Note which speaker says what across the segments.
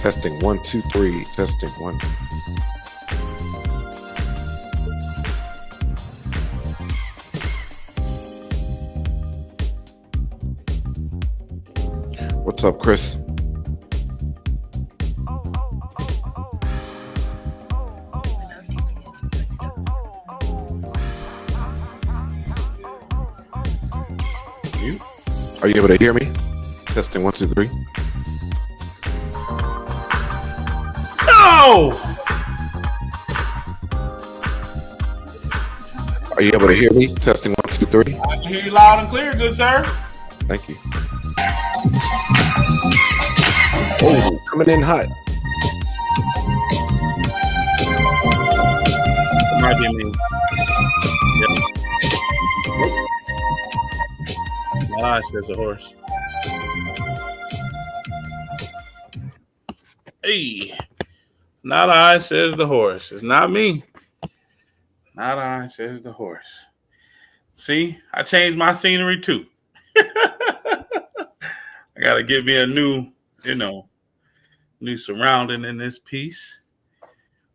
Speaker 1: Testing 1, 2, 3. Testing 1. What's up, Chris? Are you able to hear me? Testing 1, 2, 3.
Speaker 2: No!
Speaker 1: Are you able to hear me? Testing 1, 2, 3.
Speaker 2: I can hear you loud and clear, good sir.
Speaker 1: Thank you. Oh, coming in hot.
Speaker 2: It might be me. Yep. My eye says a horse. Hey, not I, says the horse. It's not me. Not I, says the horse. See, I changed my scenery too. I gotta get me a new, new surrounding in this piece.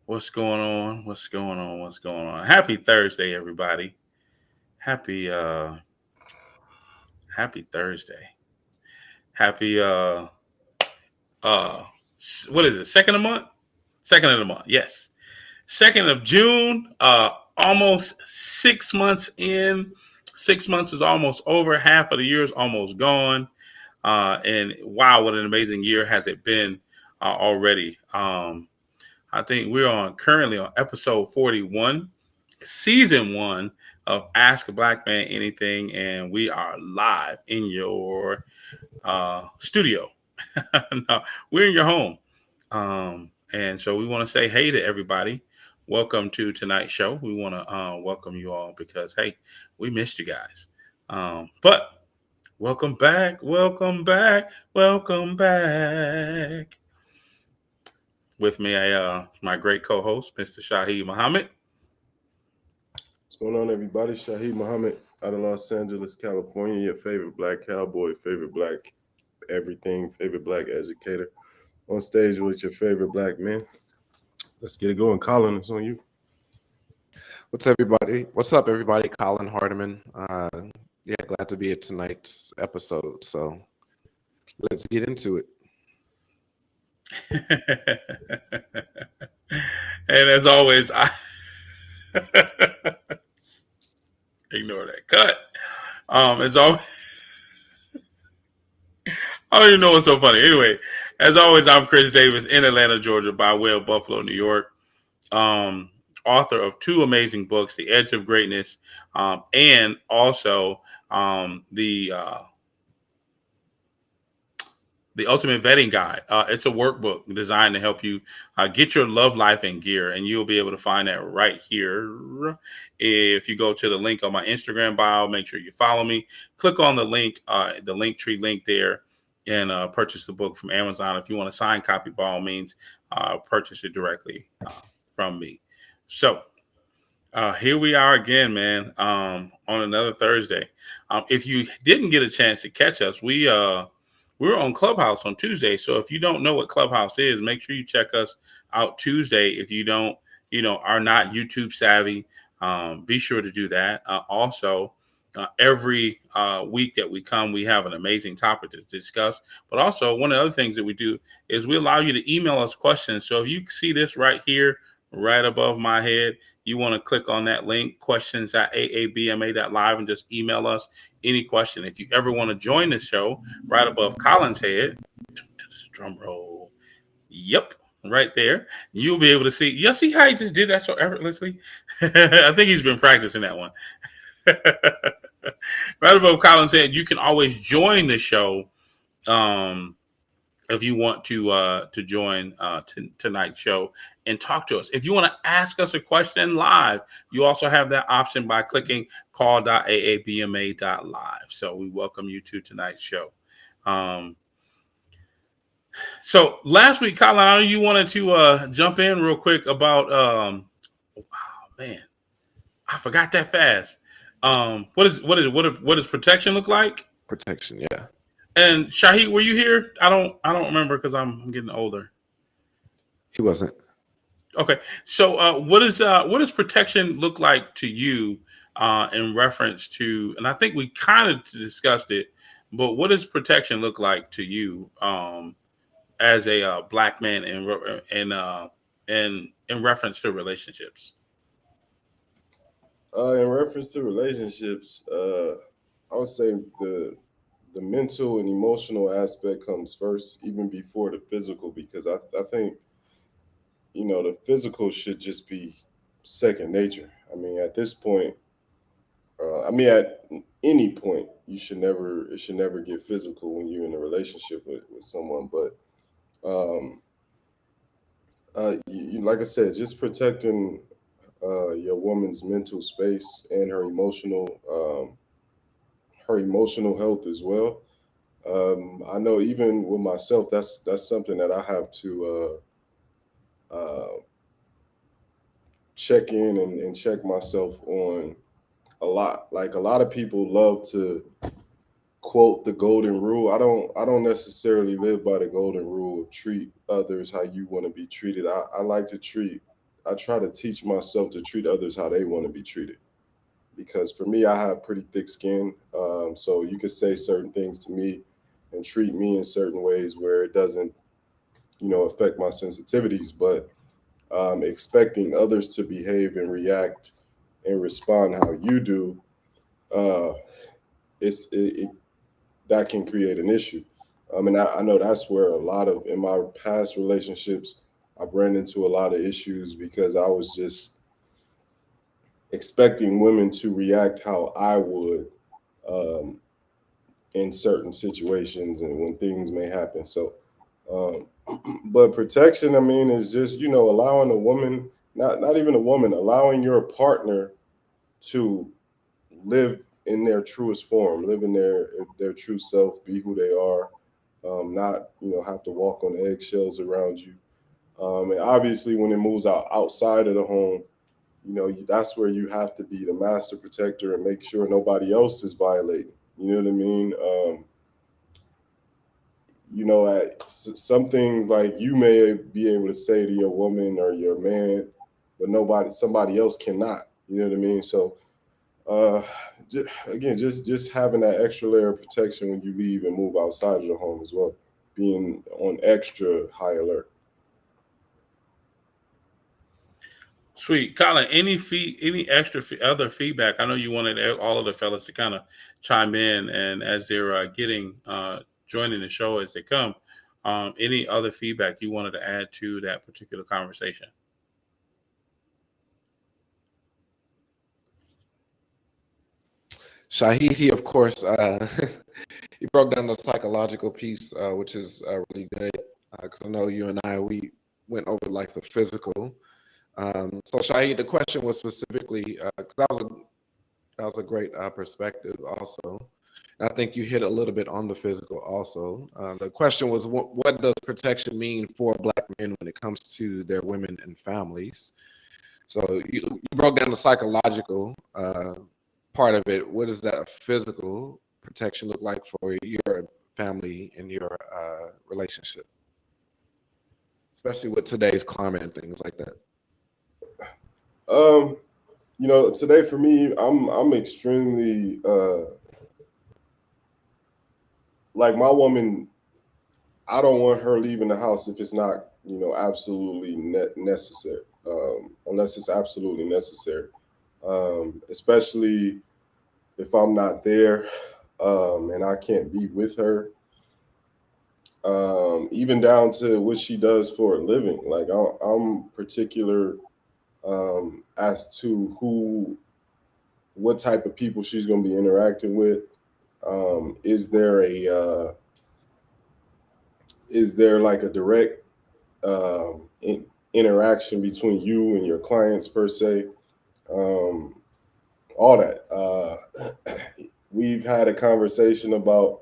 Speaker 2: What's going on? What's going on? What's going on? Happy Thursday, everybody. Happy Thursday. Happy what is it? Second of the month? Second of the month, yes. 2nd of June, almost 6 months in. 6 months is almost over. Half of the year is almost gone. And wow, what an amazing year has it been already. I think we're currently on episode 41, season 1 of Ask a Black Man Anything. And we are live in your studio. No, we're in your home. And so we want to say hey to everybody. Welcome to tonight's show. We want to welcome you all because, hey, we missed you guys. But welcome back, welcome back, welcome back. With me, my great co-host, Mr. Shaheed Muhammad.
Speaker 3: What's going on, everybody? Shaheed Muhammad out of Los Angeles, California. Your favorite black cowboy, favorite black everything, favorite black educator. On stage with your favorite black men. Let's get it going. Colin, it's on you.
Speaker 1: What's everybody? What's up, everybody? Colin Hardiman. Yeah, glad to be at tonight's episode. So let's get into it.
Speaker 2: And as always, I ignore that cut. As always, I don't even know what's so funny. Anyway, as always, I'm Chris Davis in Atlanta, Georgia, by way of Buffalo, New York. Author of 2 amazing books, The Edge of Greatness, and also the Ultimate Vetting Guide. It's a workbook designed to help you get your love life in gear, and you'll be able to find that right here. If you go to the link on my Instagram bio, make sure you follow me. Click on the link, the Linktree link there, and purchase the book from Amazon. If you want a signed copy, by all means, purchase it directly from me. So here we are again, man, on another Thursday. If you didn't get a chance to catch us, we were on Clubhouse on Tuesday. So if you don't know what Clubhouse is, make sure you check us out Tuesday. If you don't, are not YouTube savvy, be sure to do that. Also, every week that we come, we have an amazing topic to discuss. But also, one of the other things that we do is we allow you to email us questions. So if you see this right here, right above my head, you want to click on that link, questions@aabma.live, and just email us any question. If you ever want to join the show, right above Colin's head, drum roll, yep, right there, you'll be able to see. You'll see how he just did that so effortlessly. I think he's been practicing that one. Right above Colin's head, you can always join the show. If you want to join tonight's show and talk to us. If you want to ask us a question live, you also have that option by clicking call.aabma.live. So we welcome you to tonight's show. So last week, Colin, I know you wanted to jump in real quick about, oh man, I forgot that fast. What does protection look like?
Speaker 1: Protection, yeah.
Speaker 2: And Shaheed, were you here? I don't remember because I'm getting older.
Speaker 1: He wasn't.
Speaker 2: Okay, so what does protection look like to you in reference to? And I think we kind of discussed it But what does protection look like to you as a black man in reference to relationships?
Speaker 3: In reference to relationships, I would say the mental and emotional aspect comes first, even before the physical, because I think the physical should just be second nature. I mean, at this point, at any point, it should never get physical when you're in a relationship with someone. But um, like I said, just protecting your woman's mental space and her emotional health as well. I know even with myself, that's something that I have to check in and check myself on a lot. Like a lot of people love to quote the golden rule. I don't necessarily live by the golden rule of treat others how you want to be treated. I try to teach myself to treat others how they want to be treated. Because for me, I have pretty thick skin. So you could say certain things to me and treat me in certain ways where it doesn't, affect my sensitivities. But expecting others to behave and react and respond how you do, uh, it that can create an issue. And I know that's where a lot of in my past relationships, I've ran into a lot of issues because I was just expecting women to react how I would um, in certain situations and when things may happen. So, um, but protection, I mean, is just allowing a woman, not even a woman, allowing your partner to live in their truest form, live in their true self, be who they are, not have to walk on eggshells around you. And obviously, when it moves outside of the home, that's where you have to be the master protector and make sure nobody else is violating. You know what I mean? Some things like you may be able to say to your woman or your man, but somebody else cannot. You know what I mean? So uh, again, just having that extra layer of protection when you leave and move outside of the home as well, being on extra high alert.
Speaker 2: Sweet, Colin. Any extra other feedback? I know you wanted all of the fellas to kind of chime in, and as they're getting joining the show as they come, any other feedback you wanted to add to that particular conversation?
Speaker 1: Shahid, he of course, he broke down the psychological piece, which is really good because I know you and we went over like the physical. So Shahid, the question was specifically because that was a great perspective also. And I think you hit a little bit on the physical also. The question was, what does protection mean for Black men when it comes to their women and families? So you broke down the psychological part of it. What does that physical protection look like for your family and your relationship, especially with today's climate and things like that?
Speaker 3: Um, Today for me, I'm extremely like my woman. I don't want her leaving the house if it's not, absolutely necessary. Unless it's absolutely necessary. Especially if I'm not there, and I can't be with her. Even down to what she does for a living. Like I'm particular as to what type of people she's going to be interacting with. Is there like a direct interaction between you and your clients per se? Um, all that. We've had a conversation about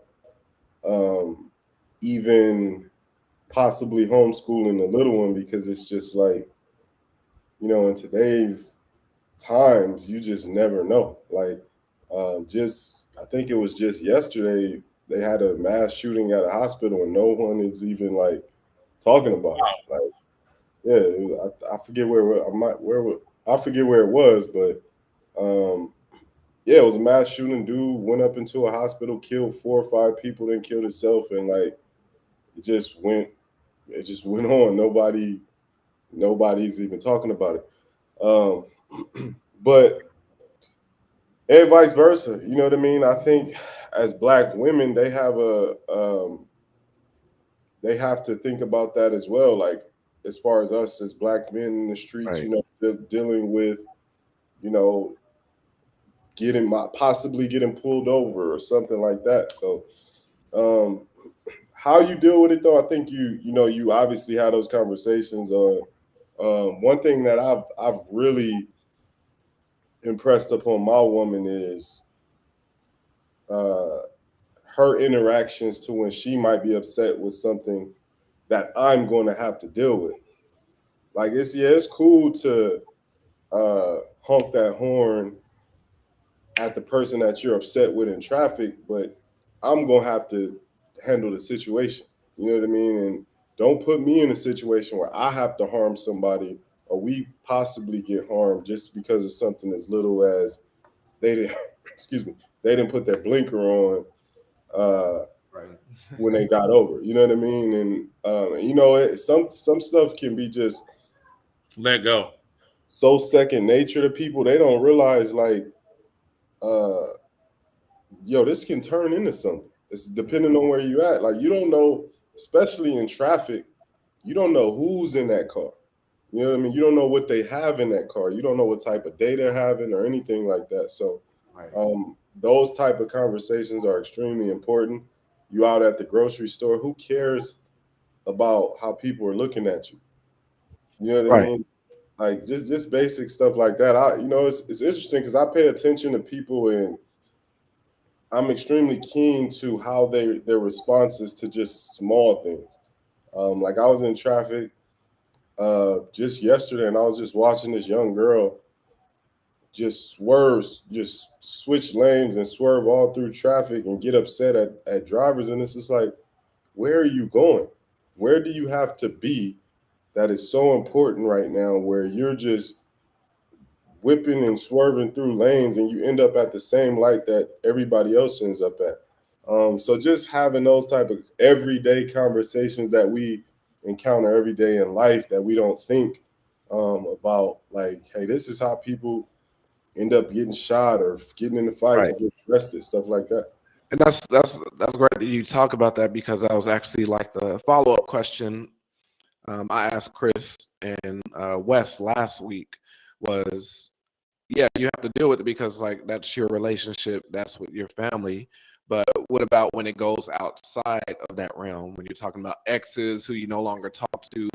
Speaker 3: um, even possibly homeschooling the little one because it's just like, in today's times, you just never know. Like, I think it was just yesterday, they had a mass shooting at a hospital and no one is even like talking about it. Like, yeah, I forget where I forget where it was, but um, yeah, it was a mass shooting. Dude went up into a hospital, killed 4 or 5 people, then killed himself, and like it just went, it just went on. Nobody's even talking about it. But and vice versa. You know what I mean? I think as black women, they have to think about that as well. Like as far as us as black men in the streets,
Speaker 1: Right.
Speaker 3: dealing with, you know, possibly getting pulled over or something like that. So um how you deal with it though, I think you obviously had those conversations on one thing that I've really impressed upon my woman is uh her interactions to when she might be upset with something that I'm going to have to deal with. Like it's cool to honk that horn at the person that you're upset with in traffic, but I'm gonna have to handle the situation. You know what I mean? And don't put me in a situation where I have to harm somebody or we possibly get harmed just because of something as little as they didn't excuse me, they didn't put their blinker on uh
Speaker 1: Right.
Speaker 3: when they got over. You know what I mean? And some stuff can be just
Speaker 2: Let go.
Speaker 3: so second nature to people. They don't realize like uh this can turn into something. It's depending on where you at. Like you don't know, especially in traffic, you don't know who's in that car. You know what I mean? You don't know what they have in that car. You don't know what type of day they're having or anything like that. So
Speaker 1: Right.
Speaker 3: those type of conversations are extremely important. You out at the grocery store, who cares about how people are looking at you? You know what I
Speaker 1: Right.
Speaker 3: mean? Like just basic stuff like that. It's interesting because I pay attention to people and I'm extremely keen to how their responses to just small things. Like I was in traffic just yesterday, and I was just watching this young girl just switch lanes and swerve all through traffic and get upset at drivers. And it's just like, where are you going? Where do you have to be that is so important right now where you're just whipping and swerving through lanes and you end up at the same light that everybody else ends up at? So just having those type of everyday conversations that we encounter every day in life that we don't think about, like, hey, this is how people end up getting shot or getting into fights
Speaker 1: Right.
Speaker 3: or getting arrested, stuff like that.
Speaker 1: And that's great that you talk about that because that was actually like the follow-up question I asked Chris and Wes last week was, yeah, you have to deal with it because like that's your relationship, that's with your family. But what about when it goes outside of that realm? When you're talking about exes who you no longer talk to,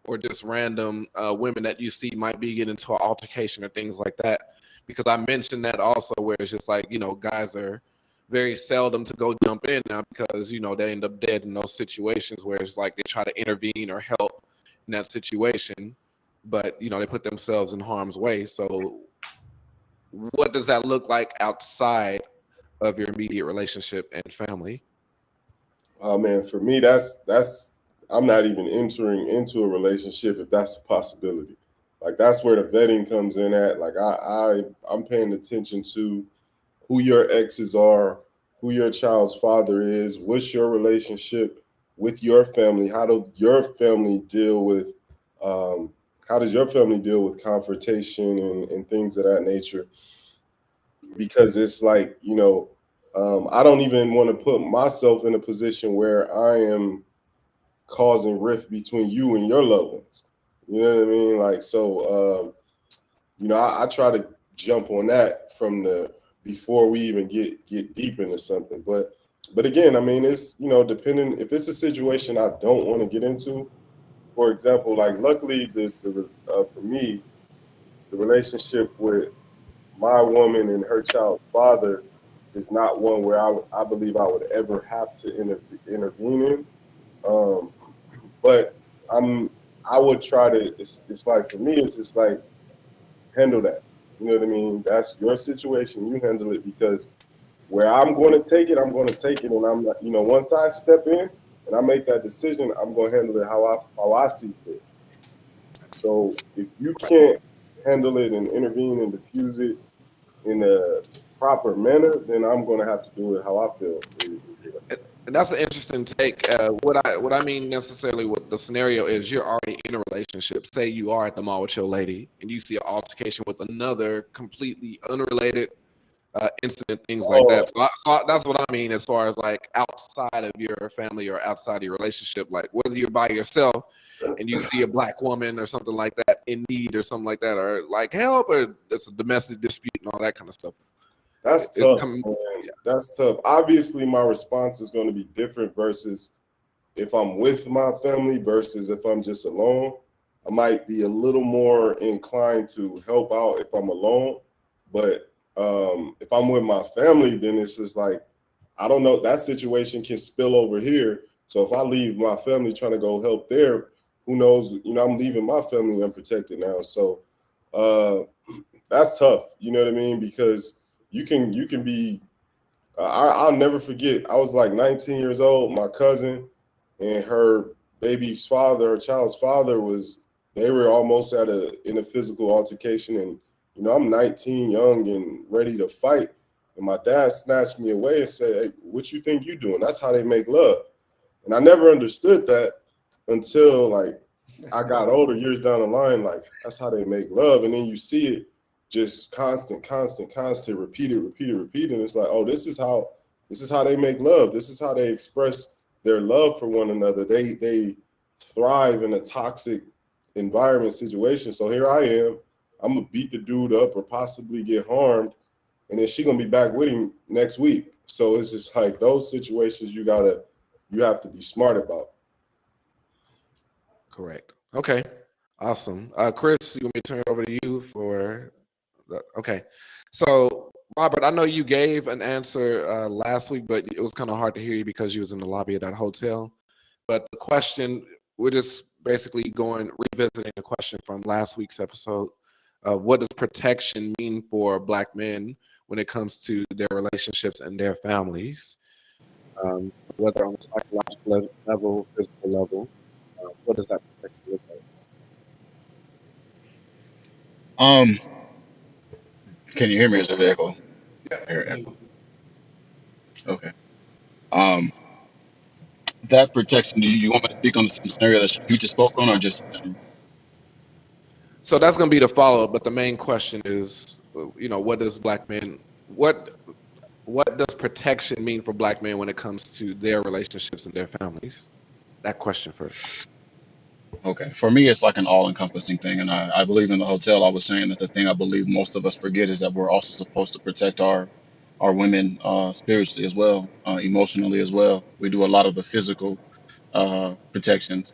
Speaker 1: or just random women that you see might be getting into an altercation or things like that? Because I mentioned that also, where it's just like guys are very seldom to go jump in now because they end up dead in those situations where it's like they try to intervene or help in that situation, but they put themselves in harm's way. So what does that look like outside of your immediate relationship and family?
Speaker 3: Oh man, for me, that's I'm not even entering into a relationship if that's a possibility. Like that's where the vetting comes in at. Like I'm paying attention to who your exes are, who your child's father is, what's your relationship with your family, um, how does your family deal with confrontation and things of that nature? Because it's like, I don't even want to put myself in a position where I am causing rift between you and your loved ones. You know what I mean? Like, so, I try to jump on that from the before we even get deep into something. But again, I mean, it's depending if it's a situation I don't want to get into. For example, like luckily for me, the relationship with my woman and her child's father is not one where I believe I would ever have to intervene in. Um, but I'm I would try to. It's like for me, it's just like handle that. You know what I mean? That's your situation. You handle it because where I'm going to take it, I'm going to take it, and I'm not. Once I step in and I make that decision, I'm going to handle it how I see fit. So if you
Speaker 1: Right.
Speaker 3: can't handle it and intervene and diffuse it in a proper manner, then I'm going to have to do it how I feel.
Speaker 1: And that's an interesting take. What I mean necessarily with the scenario is you're already in a relationship. Say you are at the mall with your lady, and you see an altercation with another completely unrelated incident, things like
Speaker 3: Oh,
Speaker 1: that. So that's what I mean as far as like outside of your family or outside of your relationship. Like whether you're by yourself and you see a black woman or something like that in need or something like that, or like help, or it's a domestic dispute and all that kind of stuff.
Speaker 3: that's
Speaker 1: It's
Speaker 3: tough,
Speaker 1: coming.
Speaker 3: man.
Speaker 1: Yeah,
Speaker 3: That's tough. Obviously, my response is going to be different versus if I'm with my family versus if I'm just alone. I might be a little more inclined to help out if I'm alone, but if I'm with my family, then it's just like I don't know. That situation can spill over here. So if I leave my family trying to go help there, who knows? I'm leaving my family unprotected now. So uh, that's tough. You know what I mean? Because you can be I'll never forget. I was like 19 years old. My cousin and her baby's father, her child's father, they were almost in a physical altercation. And, I'm 19, young and ready to fight. And my dad snatched me away and said, "Hey, what you think you doing? That's how they make love." And I never understood that until like I got older, years down the line, like that's how they make love. And then you see it just constant, repeated. It's like, oh, this is how they make love. This is how they express their love for one another. They thrive in a toxic environment situation. So here I am. I'm gonna beat the dude up or possibly get harmed, and then she gonna be back with him next week. So it's just like those situations you have to be smart about.
Speaker 1: correct. Okay, awesome. Chris, you want me to turn it over to you for okay. So, Robert, I know you gave an answer last week, but it was kind of hard to hear you because you was in the lobby of that hotel. But the question, we're just basically revisiting the question from last week's episode of what does protection mean for Black men when it comes to their relationships and their families, so whether on a psychological level, physical level, what does that protection look like?
Speaker 4: Um, can you hear me? Is there echo?
Speaker 1: Yeah,
Speaker 4: I hear echo. Okay. Um, that protection. Do you want me to speak on the same scenario that you just spoke on, or just in general?
Speaker 1: so that's going to be the follow-up, but the main question is, what does what does protection mean for Black men when it comes to their relationships and their families? That question first.
Speaker 4: Okay. For me, it's like an all-encompassing thing, and I believe in the hotel. I was saying that the thing I believe most of us forget is that we're also supposed to protect our women spiritually as well, emotionally as well. We do a lot of the physical protections.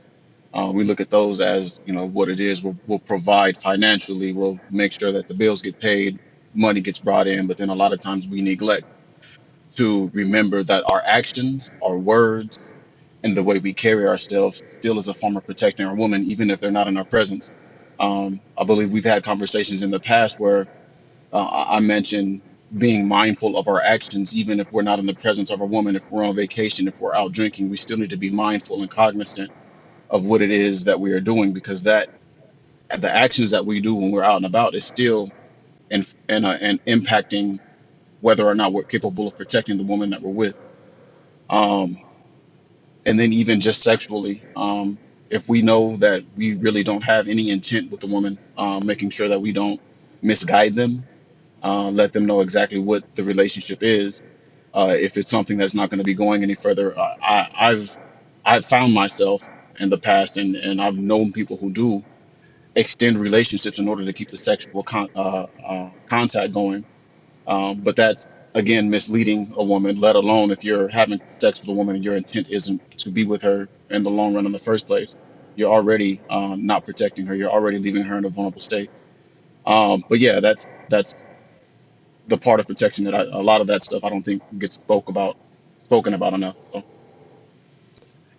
Speaker 4: We look at those as what it is. We'll provide financially. We'll make sure that the bills get paid, money gets brought in. But then a lot of times we neglect to remember that our actions, our words, and the way we carry ourselves still is a form of protecting our woman, even if they're not in our presence. I believe we've had conversations in the past where I mentioned being mindful of our actions, even if we're not in the presence of a woman. If we're on vacation, if we're out drinking, we still need to be mindful and cognizant of what it is that we are doing, because that the actions that we do when we're out and about is still and impacting whether or not we're capable of protecting the woman that we're with. Um, and then even just sexually, if we know that we really don't have any intent with the woman, making sure that we don't misguide them, let them know exactly what the relationship is. If it's something that's not going to be going any further, I've found myself in the past, and I've known people who do extend relationships in order to keep the sexual contact going. But that's again misleading a woman, let alone if you're having sex with a woman and your intent isn't to be with her in the long run in the first place. You're already not protecting her. You're already leaving her in a vulnerable state. But yeah, that's the part of protection that a lot of that stuff I don't think gets spoken about enough. So,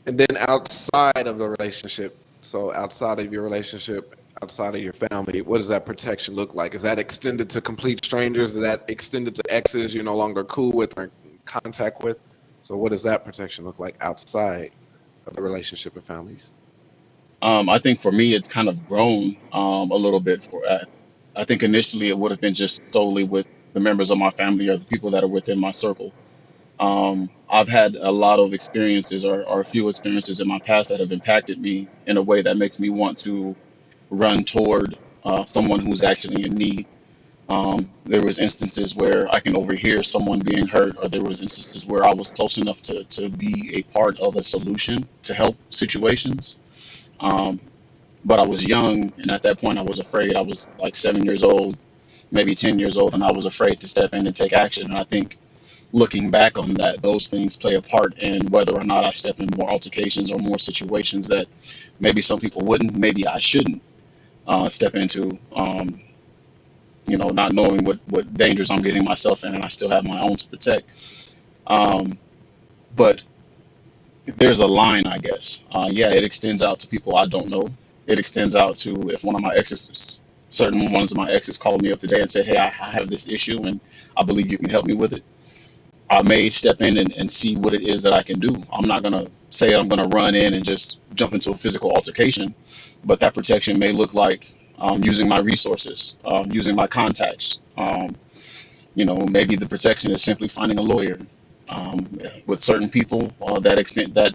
Speaker 1: And then outside of the relationship, so outside of your relationship, outside of your family, what does that protection look like? Is that extended to complete strangers? Is that extended to exes you're no longer cool with or in contact with? So what does that protection look like outside of the relationship and families?
Speaker 4: I think for me, it's kind of grown a little bit. I think initially it would have been just solely with the members of my family or the people that are within my circle. I've had a lot of experiences or a few experiences in my past that have impacted me in a way that makes me want to run toward someone who's actually in need. There was instances where I can overhear someone being hurt, or there was instances where I was close enough to be a part of a solution to help situations. Um, but I was young, and at that point, I was afraid. I was like 7 years old, maybe 10 years old, and I was afraid to step in and take action. And I think looking back on that, those things play a part in whether or not I step in more altercations or more situations that maybe some people wouldn't, maybe I shouldn't step into. Not knowing what dangers I'm getting myself in, and I still have my own to protect. Um, but there's a line, I guess. Yeah, it extends out to people I don't know. It extends out to if one of my exes, certain ones of my exes called me up today and said, "Hey, I have this issue, and I believe you can help me with it." I may step in and see what it is that I can do. I'm not gonna say I'm gonna run in and just jump into a physical altercation, but that protection may look like using my resources, using my contacts. Maybe the protection is simply finding a lawyer. With certain people,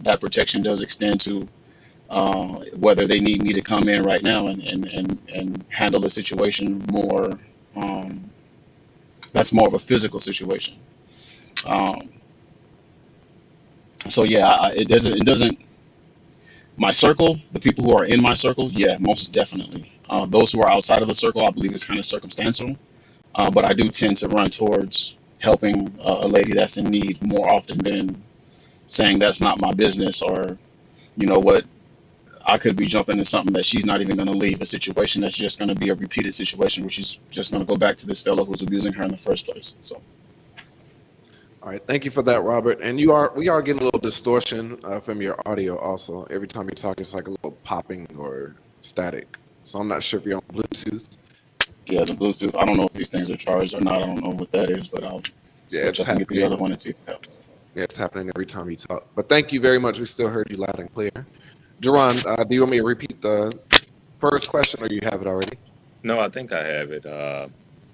Speaker 4: that protection does extend to whether they need me to come in right now and handle the situation more. Um, that's more of a physical situation. Um, so yeah, it doesn't. My circle, the people who are in my circle, yeah, most definitely. Those who are outside of the circle, I believe it's kind of circumstantial. But I do tend to run towards helping a lady that's in need more often than saying that's not my business, or you know what, I could be jumping into something that she's not even going to leave, a situation that's just going to be a repeated situation where she's just going to go back to this fellow who's abusing her in the first place. So
Speaker 1: All right, thank you for that, Robert. And we are getting a little distortion from your audio also. Every time you talk, it's like a little popping or static. So I'm not sure if you're on Bluetooth.
Speaker 4: yeah, the Bluetooth, I don't know if these things are charged or not. I don't know what that is, but I'll
Speaker 1: Yeah,
Speaker 4: switch
Speaker 1: it's
Speaker 4: up and get the other
Speaker 1: happening.
Speaker 4: one and see if it helps.
Speaker 1: Yeah, it's happening every time you talk. But thank you very much. We still heard you loud and clear. Jerron, do you want me to repeat the first question, or you have it already?
Speaker 5: No, I think I have it.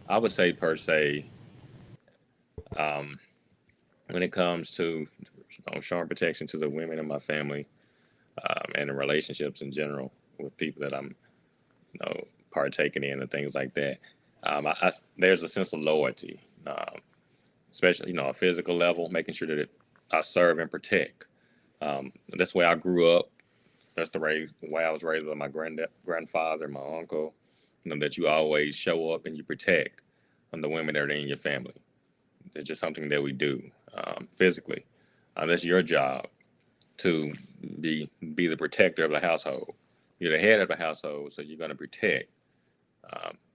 Speaker 5: I would say per se, um, when it comes to showing protection to the women in my family, and the relationships in general with people that I'm, partaking in and things like that. There's a sense of loyalty, especially a physical level, making sure that I serve and protect. That's the way I grew up. That's the way I was raised by my grandfather, my uncle. That you always show up and you protect the women that are in your family. It's just something that we do physically. That's your job to be the protector of the household. You're the head of the household, so you're going to protect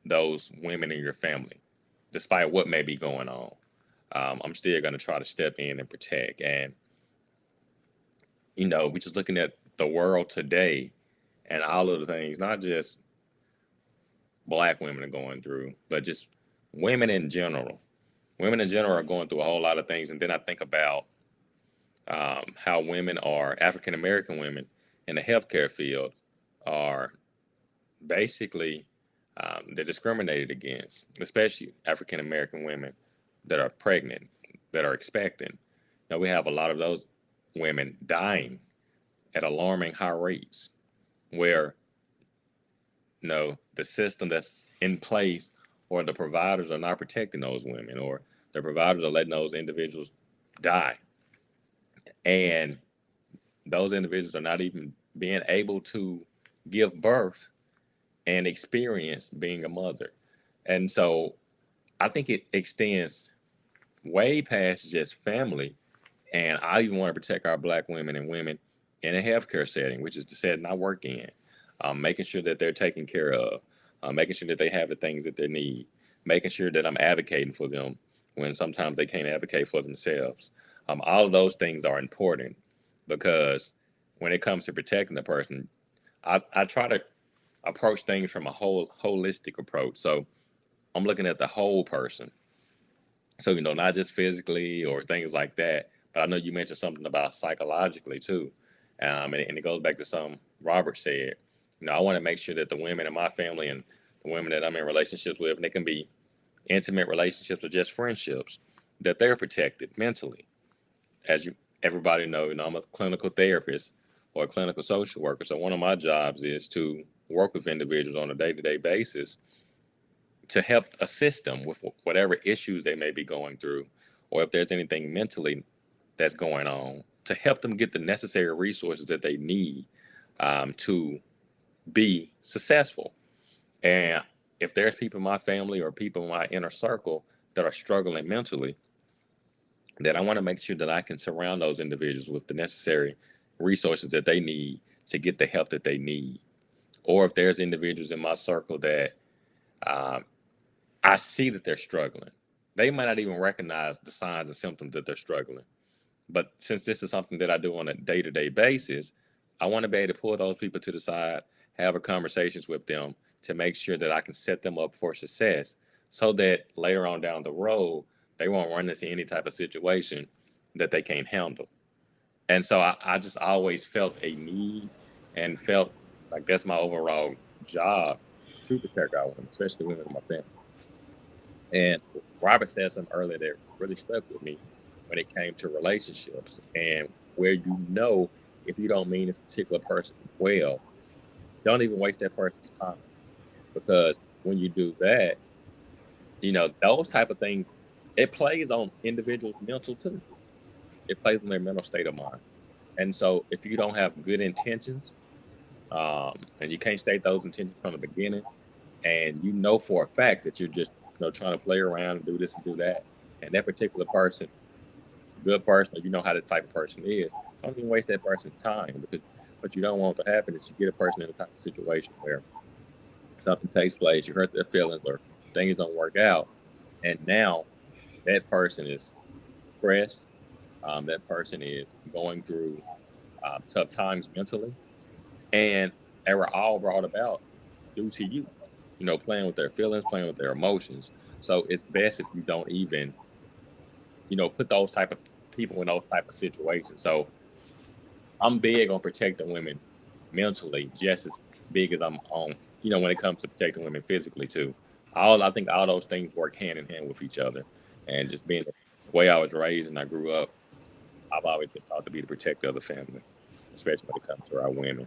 Speaker 5: those women in your family, despite what may be going on. I'm still going to try to step in and protect. And we're just looking at the world today and all of the things, not just Black women are going through, but just women in general. Women in general are going through a whole lot of things. And then I think about how women African American women in the healthcare field are basically they're discriminated against, especially African American women that are pregnant, that are expecting. Now we have a lot of those women dying at alarming high rates, where the system that's in place or the providers are not protecting those women, or the providers are letting those individuals die. And those individuals are not even being able to give birth and experience being a mother. And so I think it extends way past just family. And I even want to protect our Black women and women in a healthcare setting, which is the setting I work in, making sure that they're taken care of, making sure that they have the things that they need, making sure that I'm advocating for them when sometimes they can't advocate for themselves. All of those things are important, because when it comes to protecting the person, I try to approach things from a holistic approach. So I'm looking at the whole person. So, not just physically or things like that, but I know you mentioned something about psychologically too. And it goes back to something Robert said. I want to make sure that the women in my family and the women that I'm in relationships with, they can be, intimate relationships or just friendships, that they're protected mentally. As everybody know, I'm a clinical therapist or a clinical social worker. So one of my jobs is to work with individuals on a day-to-day basis to help assist them with whatever issues they may be going through, or if there's anything mentally that's going on, to help them get the necessary resources that they need to be successful. And if there's people in my family or people in my inner circle that are struggling mentally, that I want to make sure that I can surround those individuals with the necessary resources that they need to get the help that they need. Or if there's individuals in my circle that I see that they're struggling, they might not even recognize the signs and symptoms that they're struggling. But since this is something that I do on a day-to-day basis, I want to be able to pull those people to the side, have a conversations with them to make sure that I can set them up for success, so that later on down the road, they won't run into any type of situation that they can't handle. And so I just always felt a need and felt like that's my overall job, to protect our women, especially women in my family. And Robert said something earlier that really stuck with me when it came to relationships, and where if you don't mean this particular person well, don't even waste that person's time. Because when you do that, those type of things, it plays on individuals' mental too. It plays on their mental state of mind. And so if you don't have good intentions, and you can't state those intentions from the beginning, and for a fact that you're just trying to play around and do this and do that, and that particular person is a good person, or you know how this type of person is, don't even waste that person's time. Because what you don't want to happen is you get a person in a type of situation where something takes place, you hurt their feelings, or things don't work out, and now that person is stressed. That person is going through tough times mentally, and they were all brought about due to you, playing with their feelings, playing with their emotions. So it's best if you don't even, put those type of people in those type of situations. So I'm big on protecting women mentally, just as big as I'm on, when it comes to protecting women physically too. I think all those things work hand in hand with each other. And just being the way I was raised and I grew up, I've always been taught to be the protector of the family, especially when it comes to our women.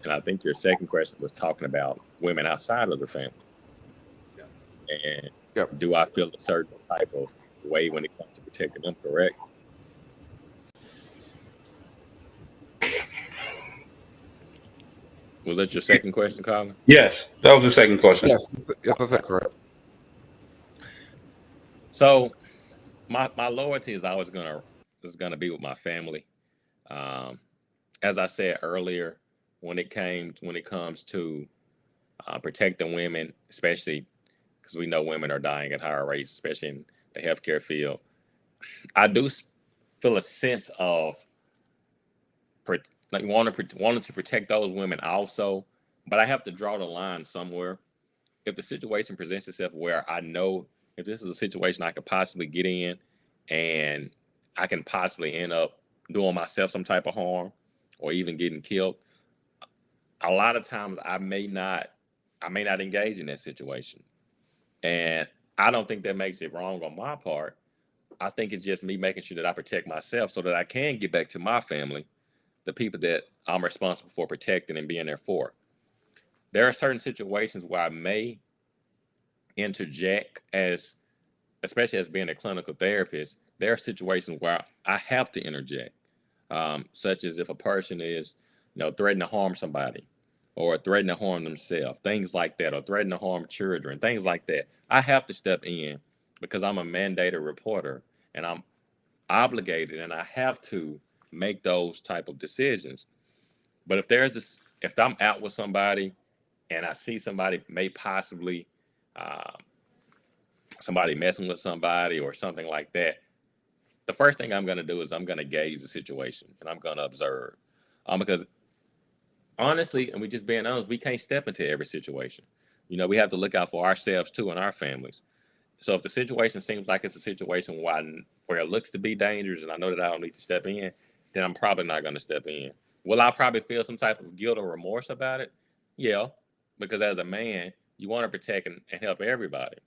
Speaker 5: And I think your second question was talking about women outside of the family. And
Speaker 1: Yep.
Speaker 5: do I feel a certain type of way when it comes to protecting them, correct? Was that your second question, Colin?
Speaker 2: Yes, that was the second question.
Speaker 1: Yes, that's correct.
Speaker 5: So my loyalty is always gonna be with my family. As I said earlier, when it comes to protecting women, especially because we know women are dying at higher rates, especially in the healthcare field, I do feel a sense of wanting to protect those women also, but I have to draw the line somewhere. If the situation presents itself where I know if this is a situation I could possibly get in, and I can possibly end up doing myself some type of harm or even getting killed, a lot of times I may not engage in that situation. And I don't think that makes it wrong on my part. I think it's just me making sure that I protect myself so that I can get back to my family, the people that I'm responsible for protecting and being there for. There are certain situations where I may interject, especially as being a clinical therapist. There are situations where I have to interject, such as if a person is, threatening to harm somebody, or threatening to harm themselves, things like that, or threatening to harm children, things like that. I have to step in because I'm a mandated reporter, and I'm obligated, and I have to make those type of decisions. But if I'm out with somebody and I see somebody may possibly somebody messing with somebody or something like that, the first thing I'm going to do is I'm going to gauge the situation and I'm going to observe. Because honestly, and we just being honest, we can't step into every situation. We have to look out for ourselves too and our families. So if the situation seems like it's a situation where it looks to be dangerous and I know that I don't need to step in, then I'm probably not going to step in. Will I probably feel some type of guilt or remorse about it? Yeah, because as a man, you want to protect and help everybody.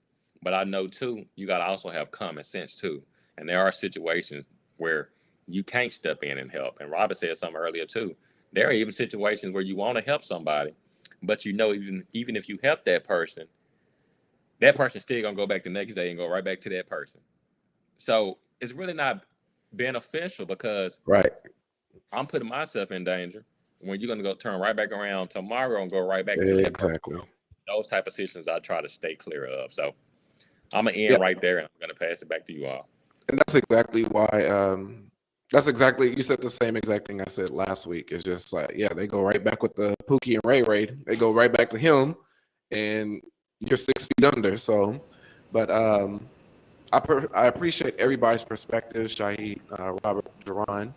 Speaker 5: But I know too, you got to also have common sense too. And there are situations where you can't step in and help. And Robert said something earlier too. There are even situations where you want to help somebody, but you know, even if you help that person's still gonna go back the next day and go right back to that person. So it's really not beneficial because
Speaker 1: Right.
Speaker 5: I'm putting myself in danger when you're gonna go turn right back around tomorrow and go right back to that person.
Speaker 1: Exactly.
Speaker 5: So those type of situations I try to stay clear of. So I'm gonna end
Speaker 1: Yeah.
Speaker 5: right there and I'm gonna pass it back to you all.
Speaker 1: And that's exactly why. You said the same exact thing I said last week. It's just like, yeah, they go right back with the Pookie and Ray Ray. They go right back to him, and you're 6 feet under. So, but I appreciate everybody's perspective, Shahid, Robert, Jerron,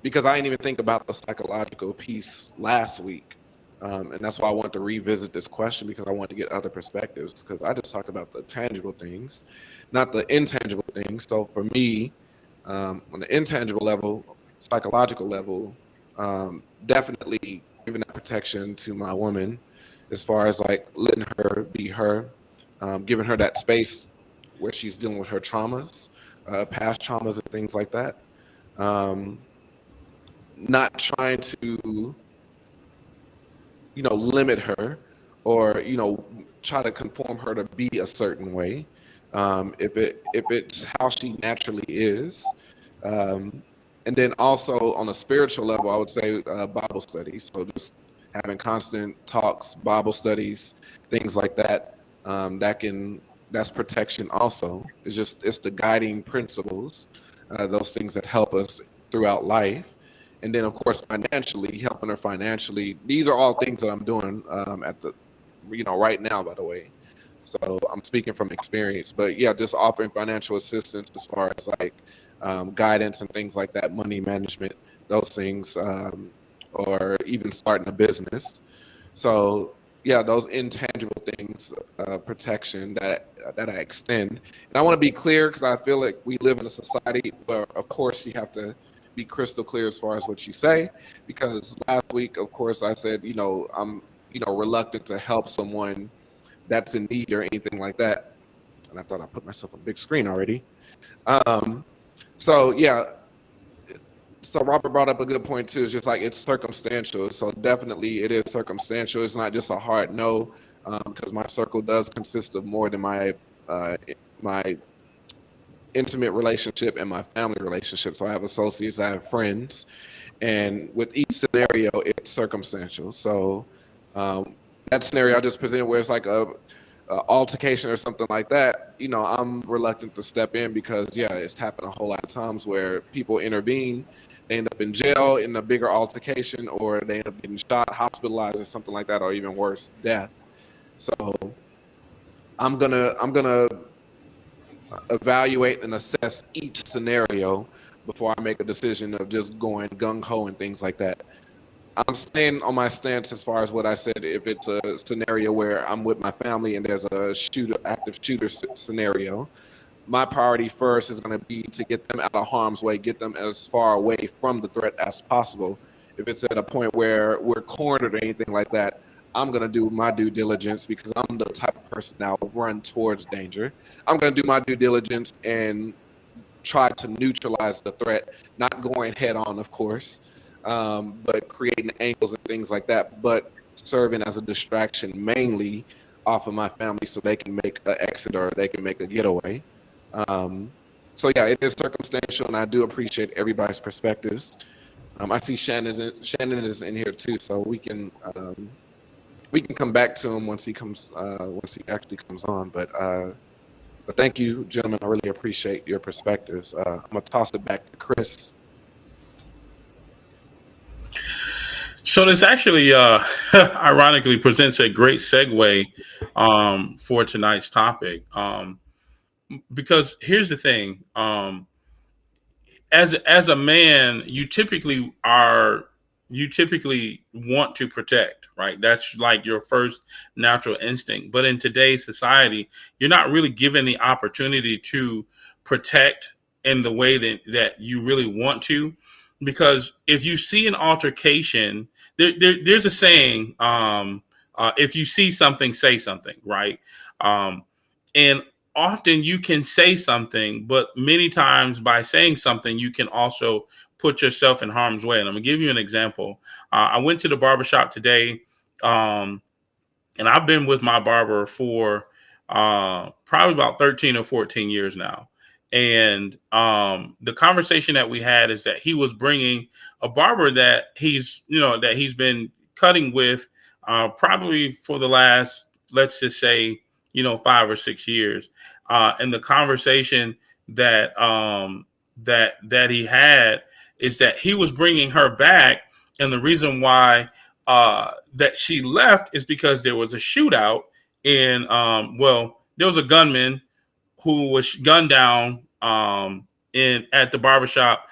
Speaker 1: because I didn't even think about the psychological piece last week. And that's why I wanted to revisit this question, because I want to get other perspectives, because I just talked about the tangible things, not the intangible things. So for me, on the intangible level, psychological level, definitely giving that protection to my woman, as far as like letting her be her, giving her that space where she's dealing with her traumas, past traumas and things like that. Not trying to, limit her, or try to conform her to be a certain way, if it's how she naturally is. And then also on a spiritual level, I would say Bible studies. So just having constant talks, Bible studies, things like that. That's protection. Also, it's the guiding principles, those things that help us throughout life. And then, of course, financially, helping her financially. These are all things that I'm doing right now, by the way. So I'm speaking from experience. But yeah, just offering financial assistance as far as like guidance and things like that, money management, those things, or even starting a business. So yeah, those intangible things, protection that I extend. And I want to be clear, because I feel like we live in a society where, of course, you have to be crystal clear as far as what you say, because last week, of course, I said, I'm, reluctant to help someone that's in need or anything like that. And I thought I put myself on a big screen already. So yeah, so Robert brought up a good point too. It's just like, it's circumstantial. So definitely it is circumstantial. It's not just a hard no, because my circle does consist of more than my intimate relationship and my family relationship. So I have associates, I have friends, and with each scenario, it's circumstantial. So that scenario I just presented, where it's like a altercation or something like that, I'm reluctant to step in, because yeah, it's happened a whole lot of times where people intervene, they end up in jail in a bigger altercation, or they end up getting shot, hospitalized, or something like that, or even worse, death. So I'm gonna evaluate and assess each scenario before I make a decision of just going gung-ho and things like that. I'm staying on my stance as far as what I said. If it's a scenario where I'm with my family and there's a active shooter scenario, my priority first is going to be to get them out of harm's way, get them as far away from the threat as possible. If it's at a point where we're cornered or anything like that, I'm going to do my due diligence, because I'm the type of person that will run towards danger. I'm going to do my due diligence and try to neutralize the threat, not going head on, of course, but creating angles and things like that, but serving as a distraction mainly off of my family, so they can make an exit or they can make a getaway. So yeah, it is circumstantial, and I do appreciate everybody's perspectives. I see Shannon is in here too, so we can come back to him once he actually comes on. But thank you, gentlemen. I really appreciate your perspectives. I'm gonna toss it back to Chris.
Speaker 2: So this actually, ironically, presents a great segue for tonight's topic. Because here's the thing: as a man, you typically want to protect, right? That's like your first natural instinct. But in today's society, you're not really given the opportunity to protect in the way that you really want to, because if you see an altercation, there's a saying If you see something, say something, right? And often you can say something, but many times by saying something, you can also put yourself in harm's way. And I'm gonna give you an example. I went to the barbershop today. And I've been with my barber for probably about 13 or 14 years now. And the conversation that we had is that he was bringing a barber that he's been cutting with probably for the last, let's just say, 5 or 6 years. And the conversation that he had is that he was bringing her back, and the reason why that she left is because there was a shootout in there was a gunman who was gunned down in at the barbershop,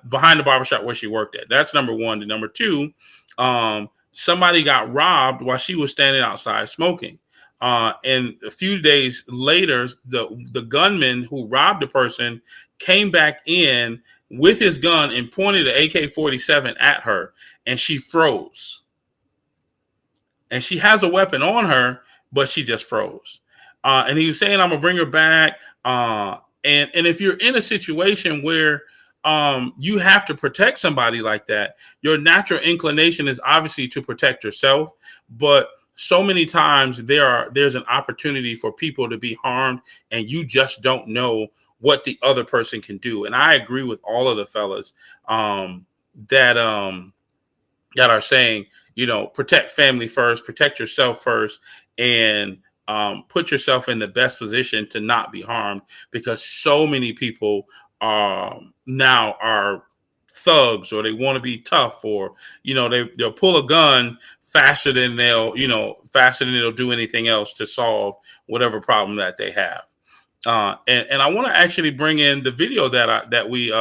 Speaker 2: behind the barbershop where she worked at. That's number one. And number two, somebody got robbed while she was standing outside smoking. And a few days later, the gunman who robbed the person came back in with his gun and pointed an AK-47 at her, and she froze. And she has a weapon on her, but she just froze. And he was saying, "I'm gonna bring her back." And if you're in a situation where you have to protect somebody like that, your natural inclination is obviously to protect yourself. But so many times there's an opportunity for people to be harmed, and you just don't know what the other person can do. And I agree with all of the fellas that that are saying, protect family first, protect yourself first, and put yourself in the best position to not be harmed, because so many people now are thugs, or they want to be tough, or they'll pull a gun faster than they'll do anything else to solve whatever problem that they have. And I want to actually bring in the video that we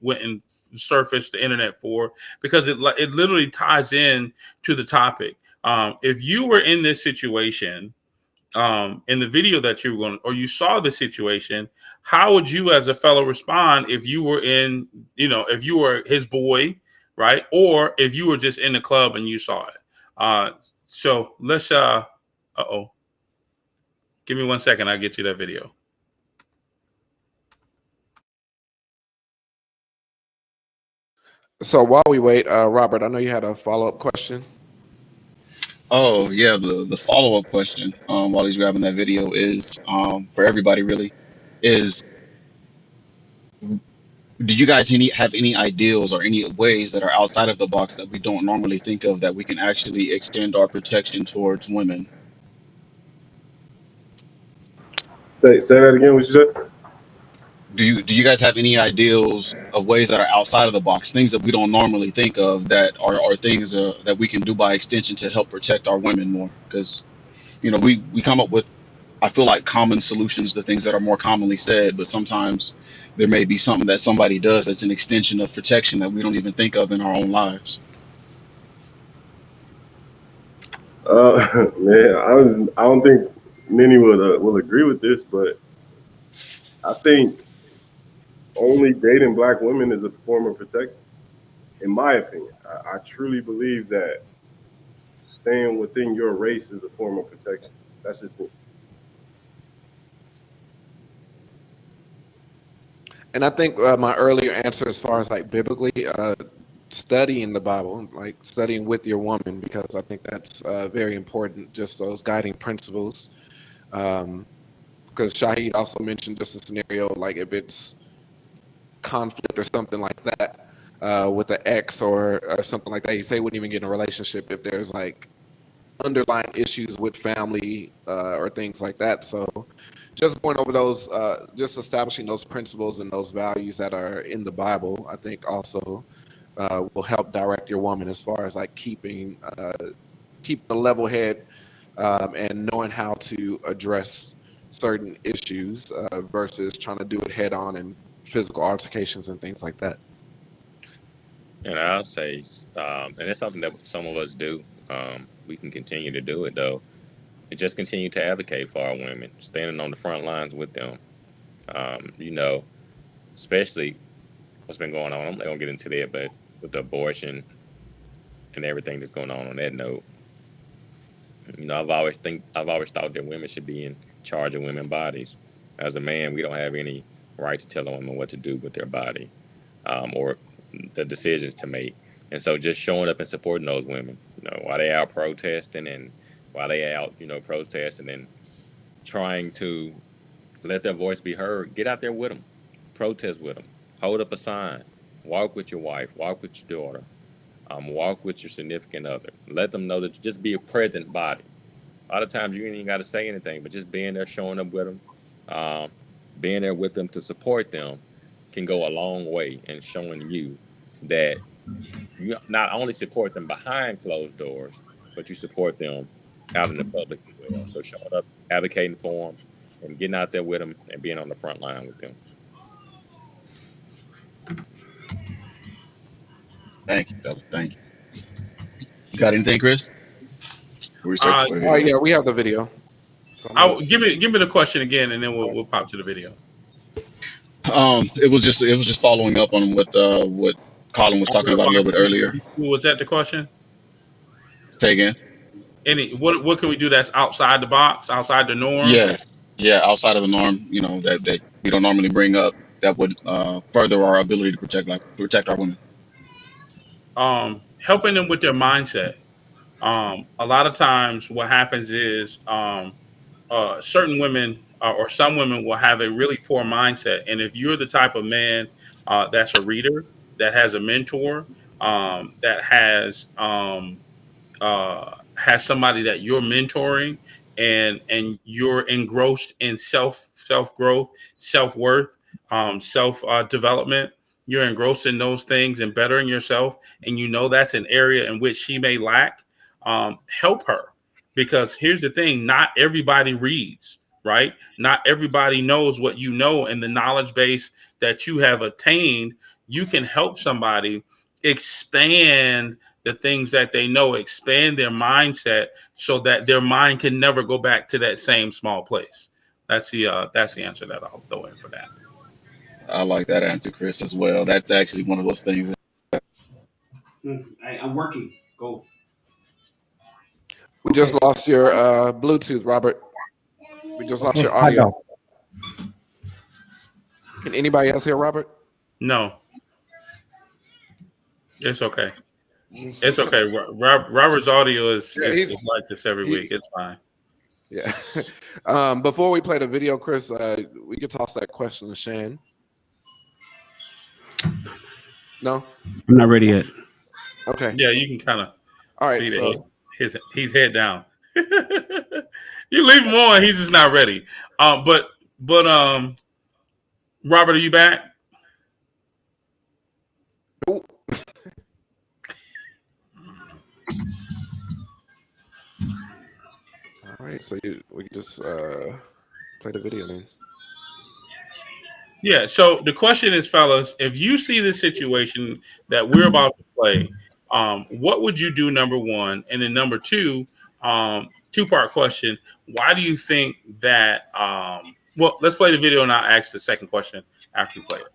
Speaker 2: went and surfaced the internet for, because it literally ties in to the topic. If you were in this situation, in the video that you were going, or you saw the situation, how would you as a fellow respond if you were if you were his boy, right? Or if you were just in the club and you saw it. So let's give me 1 second. I'll get you that video.
Speaker 1: So while we wait, Robert, I know you had a follow-up question.
Speaker 4: Oh yeah, the follow up question while he's grabbing that video is for everybody really is, did you guys have any ideals or any ways that are outside of the box that we don't normally think of that we can actually extend our protection towards women?
Speaker 3: Say that again. What you said?
Speaker 4: Do you guys have any ideals of ways that are outside of the box, things that we don't normally think of that are things that we can do by extension to help protect our women more? Because we come up with, I feel like, common solutions to things that are more commonly said, but sometimes there may be something that somebody does that's an extension of protection that we don't even think of in our own lives.
Speaker 3: Man, I don't think many will agree with this, but I think only dating black women is a form of protection. In my opinion, I truly believe that staying within your race is a form of protection. That's just me.
Speaker 1: And I think my earlier answer, as far as like biblically, studying the Bible, like studying with your woman, because I think that's very important, just those guiding principles. Because Shahid also mentioned just a scenario, like if it's conflict or something like that with an ex or something like that, you say wouldn't even get in a relationship if there's like underlying issues with family or things like that. So just going over those, just establishing those principles and those values that are in the Bible, I think also will help direct your woman as far as like keeping a level head and knowing how to address certain issues versus trying to do it head on and physical altercations and things like that.
Speaker 5: And I'll say, and it's something that some of us do. We can continue to do it though. And just continue to advocate for our women, standing on the front lines with them. Especially what's been going on. I'm not gonna get into that, but with the abortion and everything that's going on that note, You know, I've always thought that women should be in charge of women's bodies. As a man, we don't have any right to tell a woman what to do with their body, or the decisions to make. And so, just showing up and supporting those women, you know, while they out protesting and while they out, you know, protesting and trying to let their voice be heard, get out there with them, protest with them, hold up a sign, walk with your wife, walk with your daughter, walk with your significant other. Let them know that you just be a present body. A lot of times you ain't even got to say anything, but just being there, showing up with them, um, being there with them to support them can go a long way in showing you that you not only support them behind closed doors, but you support them out in the public as well. So showing up, advocating for them, and getting out there with them and being on the front line with them.
Speaker 4: Thank you, fellas. Thank you. You got anything, Chris? We're searching
Speaker 2: Uh,
Speaker 4: for a
Speaker 1: Oh
Speaker 4: video.
Speaker 1: yeah, we have the video. So I'm
Speaker 2: I'll give me the question again, and then we'll pop to the video.
Speaker 4: It was just following up on what Colin was talking about a little bit earlier.
Speaker 2: Was that the question?
Speaker 4: Say again.
Speaker 2: What can we do that's outside the box, outside the norm?
Speaker 4: Yeah, yeah. Outside of the norm, that we don't normally bring up, that would further our ability to protect our women.
Speaker 2: Helping them with their mindset. A lot of times, what happens is certain women or some women will have a really poor mindset, and if you're the type of man that's a reader, that has a mentor, that has somebody that you're mentoring, and you're engrossed in self growth, self worth, self development. You're engrossed in those things and bettering yourself, and you know that's an area in which she may lack. Help her, because here's the thing: not everybody reads, right? Not everybody knows what you know, and the knowledge base that you have attained. You can help somebody expand the things that they know, expand their mindset so that their mind can never go back to that same small place. That's the answer that I'll throw in for that.
Speaker 4: I like that answer, Chris, as well. That's actually one of those things.
Speaker 6: I'm working. Go.
Speaker 1: We just lost your Bluetooth, Robert. We just lost your audio. Can anybody else hear Robert?
Speaker 2: No, it's okay. It's okay. Robert's audio is like this every week. It's fine.
Speaker 1: Yeah. Before we play the video, Chris, we could toss that question to Shan. No?
Speaker 6: I'm not ready yet.
Speaker 1: Okay.
Speaker 2: Yeah, you can kind of
Speaker 1: All right.
Speaker 2: see
Speaker 1: So
Speaker 2: that he's head down. You leave him on, he's just not ready. But Robert, are you back?
Speaker 1: nope. All right. So we can just play the video then.
Speaker 2: Yeah. So the question is, fellas, if you see the situation that we're about to play, what would you do? Number one, and then number two, two-part question. Why do you think that? Well, let's play the video, and I'll ask the second question after we play it.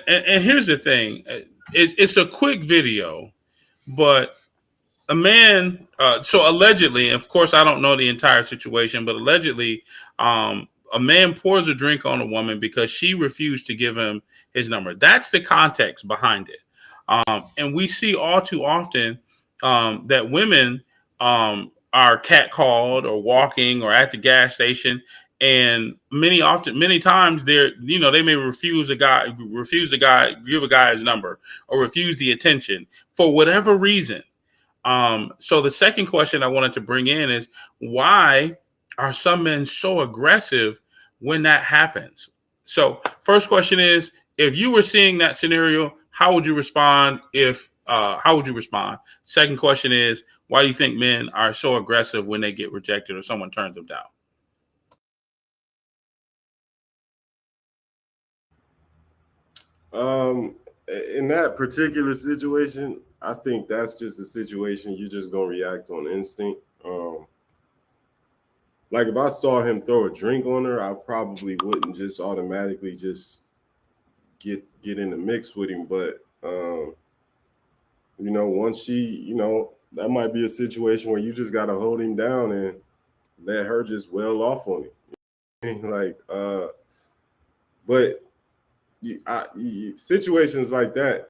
Speaker 2: And here's the thing: it's a quick video, but a man. So allegedly, of course, I don't know the entire situation, but allegedly, a man pours a drink on a woman because she refused to give him his number. That's the context behind it, and we see all too often that women are catcalled or walking or at the gas station. And many times they may refuse the guy, give a guy his number or refuse the attention for whatever reason. So the second question I wanted to bring in is, why are some men so aggressive when that happens? So first question is, if you were seeing that scenario, how would you respond? How would you respond? Second question is, why do you think men are so aggressive when they get rejected or someone turns them down?
Speaker 3: In that particular situation, I think that's just a situation you're just gonna react on instinct. Like if I saw him throw a drink on her, I probably wouldn't just automatically just get in the mix with him. But once she, that might be a situation where you just gotta hold him down and let her just well off on him. Like, but situations like that,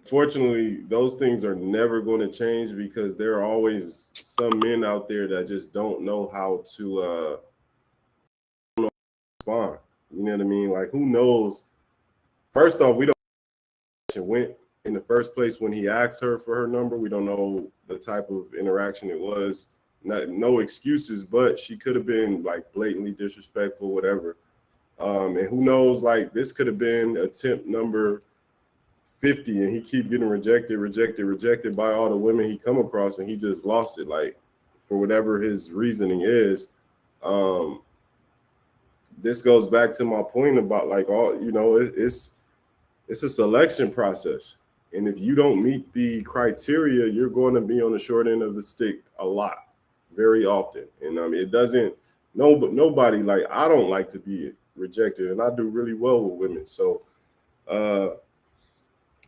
Speaker 3: fortunately, those things are never going to change because there are always some men out there that just don't know how to respond. You know what I mean? Like, who knows? First off, we don't know went in the first place when he asked her for her number. We don't know the type of interaction it was. No excuses, but she could have been like blatantly disrespectful, whatever. And who knows? Like, this could have been attempt number 50 and he keep getting rejected by all the women he come across, and he just lost it, like, for whatever his reasoning is. This goes back to my point about, like, it's a selection process, and if you don't meet the criteria, you're going to be on the short end of the stick a lot, very often. And it doesn't, nobody, like, I don't like to be rejected, and I do really well with women. So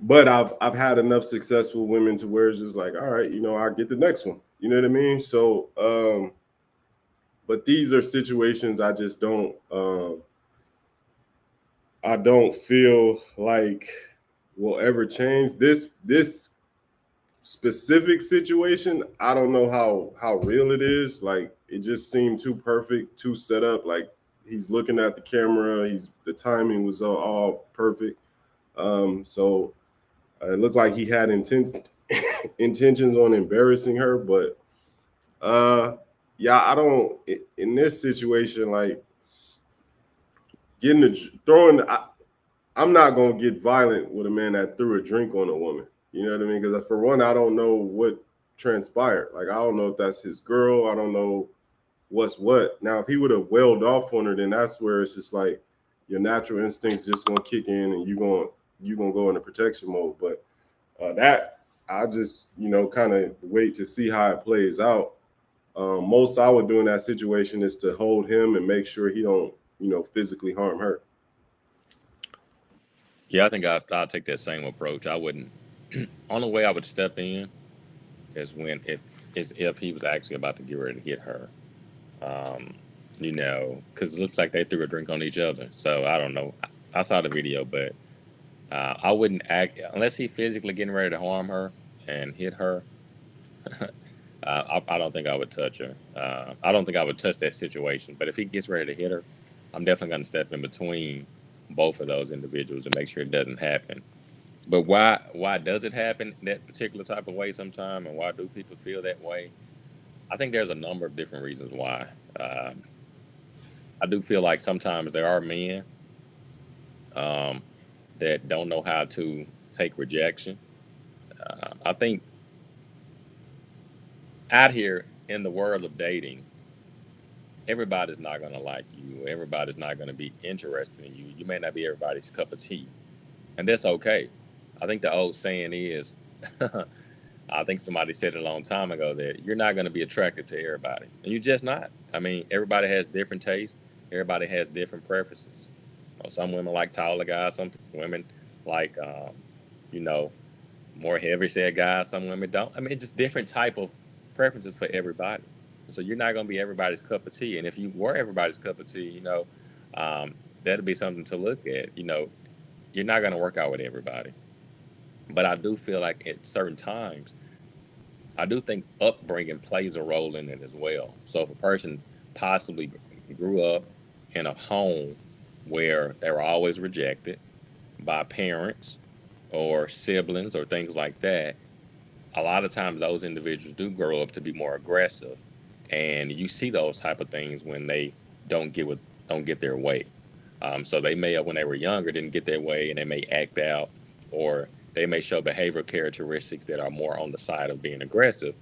Speaker 3: but I've had enough successful women to where it's just like, all right, I get the next one. You know what I mean? So, but these are situations I just don't feel like will ever change. This specific situation, I don't know how real it is. Like, it just seemed too perfect, too set up. Like, he's looking at the camera, the timing was all perfect. So it looked like he had intentions on embarrassing her, but yeah, I don't, in this situation, like, I'm not gonna get violent with a man that threw a drink on a woman. You know what I mean? Because for one, I don't know what transpired. Like, I don't know if that's his girl. I don't know what's what. Now, if he would have wailed off on her, then that's where it's just like your natural instincts just gonna kick in, and you're gonna go into protection mode. But that, I just, kind of wait to see how it plays out. Most I would do in that situation is to hold him and make sure he don't, physically harm her.
Speaker 5: Yeah, I think I'll take that same approach. I wouldn't. Only way I would step in is if he was actually about to get ready to hit her. Because it looks like they threw a drink on each other. So I don't know. I saw the video, but I wouldn't act unless he physically getting ready to harm her and hit her. I don't think I would touch her. I don't think I would touch that situation. But if he gets ready to hit her, I'm definitely going to step in between both of those individuals and make sure it doesn't happen. But why does it happen that particular type of way sometime, and why do people feel that way? I think there's a number of different reasons why. I do feel like sometimes there are men that don't know how to take rejection. I think out here in the world of dating, everybody's not going to like you. Everybody's not going to be interested in you. You may not be everybody's cup of tea, and that's okay. I think the old saying is, I think somebody said it a long time ago, that you're not going to be attractive to everybody, and you're just not. I mean, everybody has different tastes. Everybody has different preferences. Some women like taller guys. Some women like, more heavy set guys. Some women don't. I mean, it's just different type of preferences for everybody. So you're not going to be everybody's cup of tea. And if you were everybody's cup of tea, that'd be something to look at. You're not going to work out with everybody. But I do feel like at certain times, I do think upbringing plays a role in it as well. So if a person possibly grew up in a home where they were always rejected by parents or siblings or things like that, a lot of times those individuals do grow up to be more aggressive. And you see those type of things when they don't get their way. So they may have, when they were younger, didn't get their way, and they may act out, or they may show behavioral characteristics that are more on the side of being aggressive,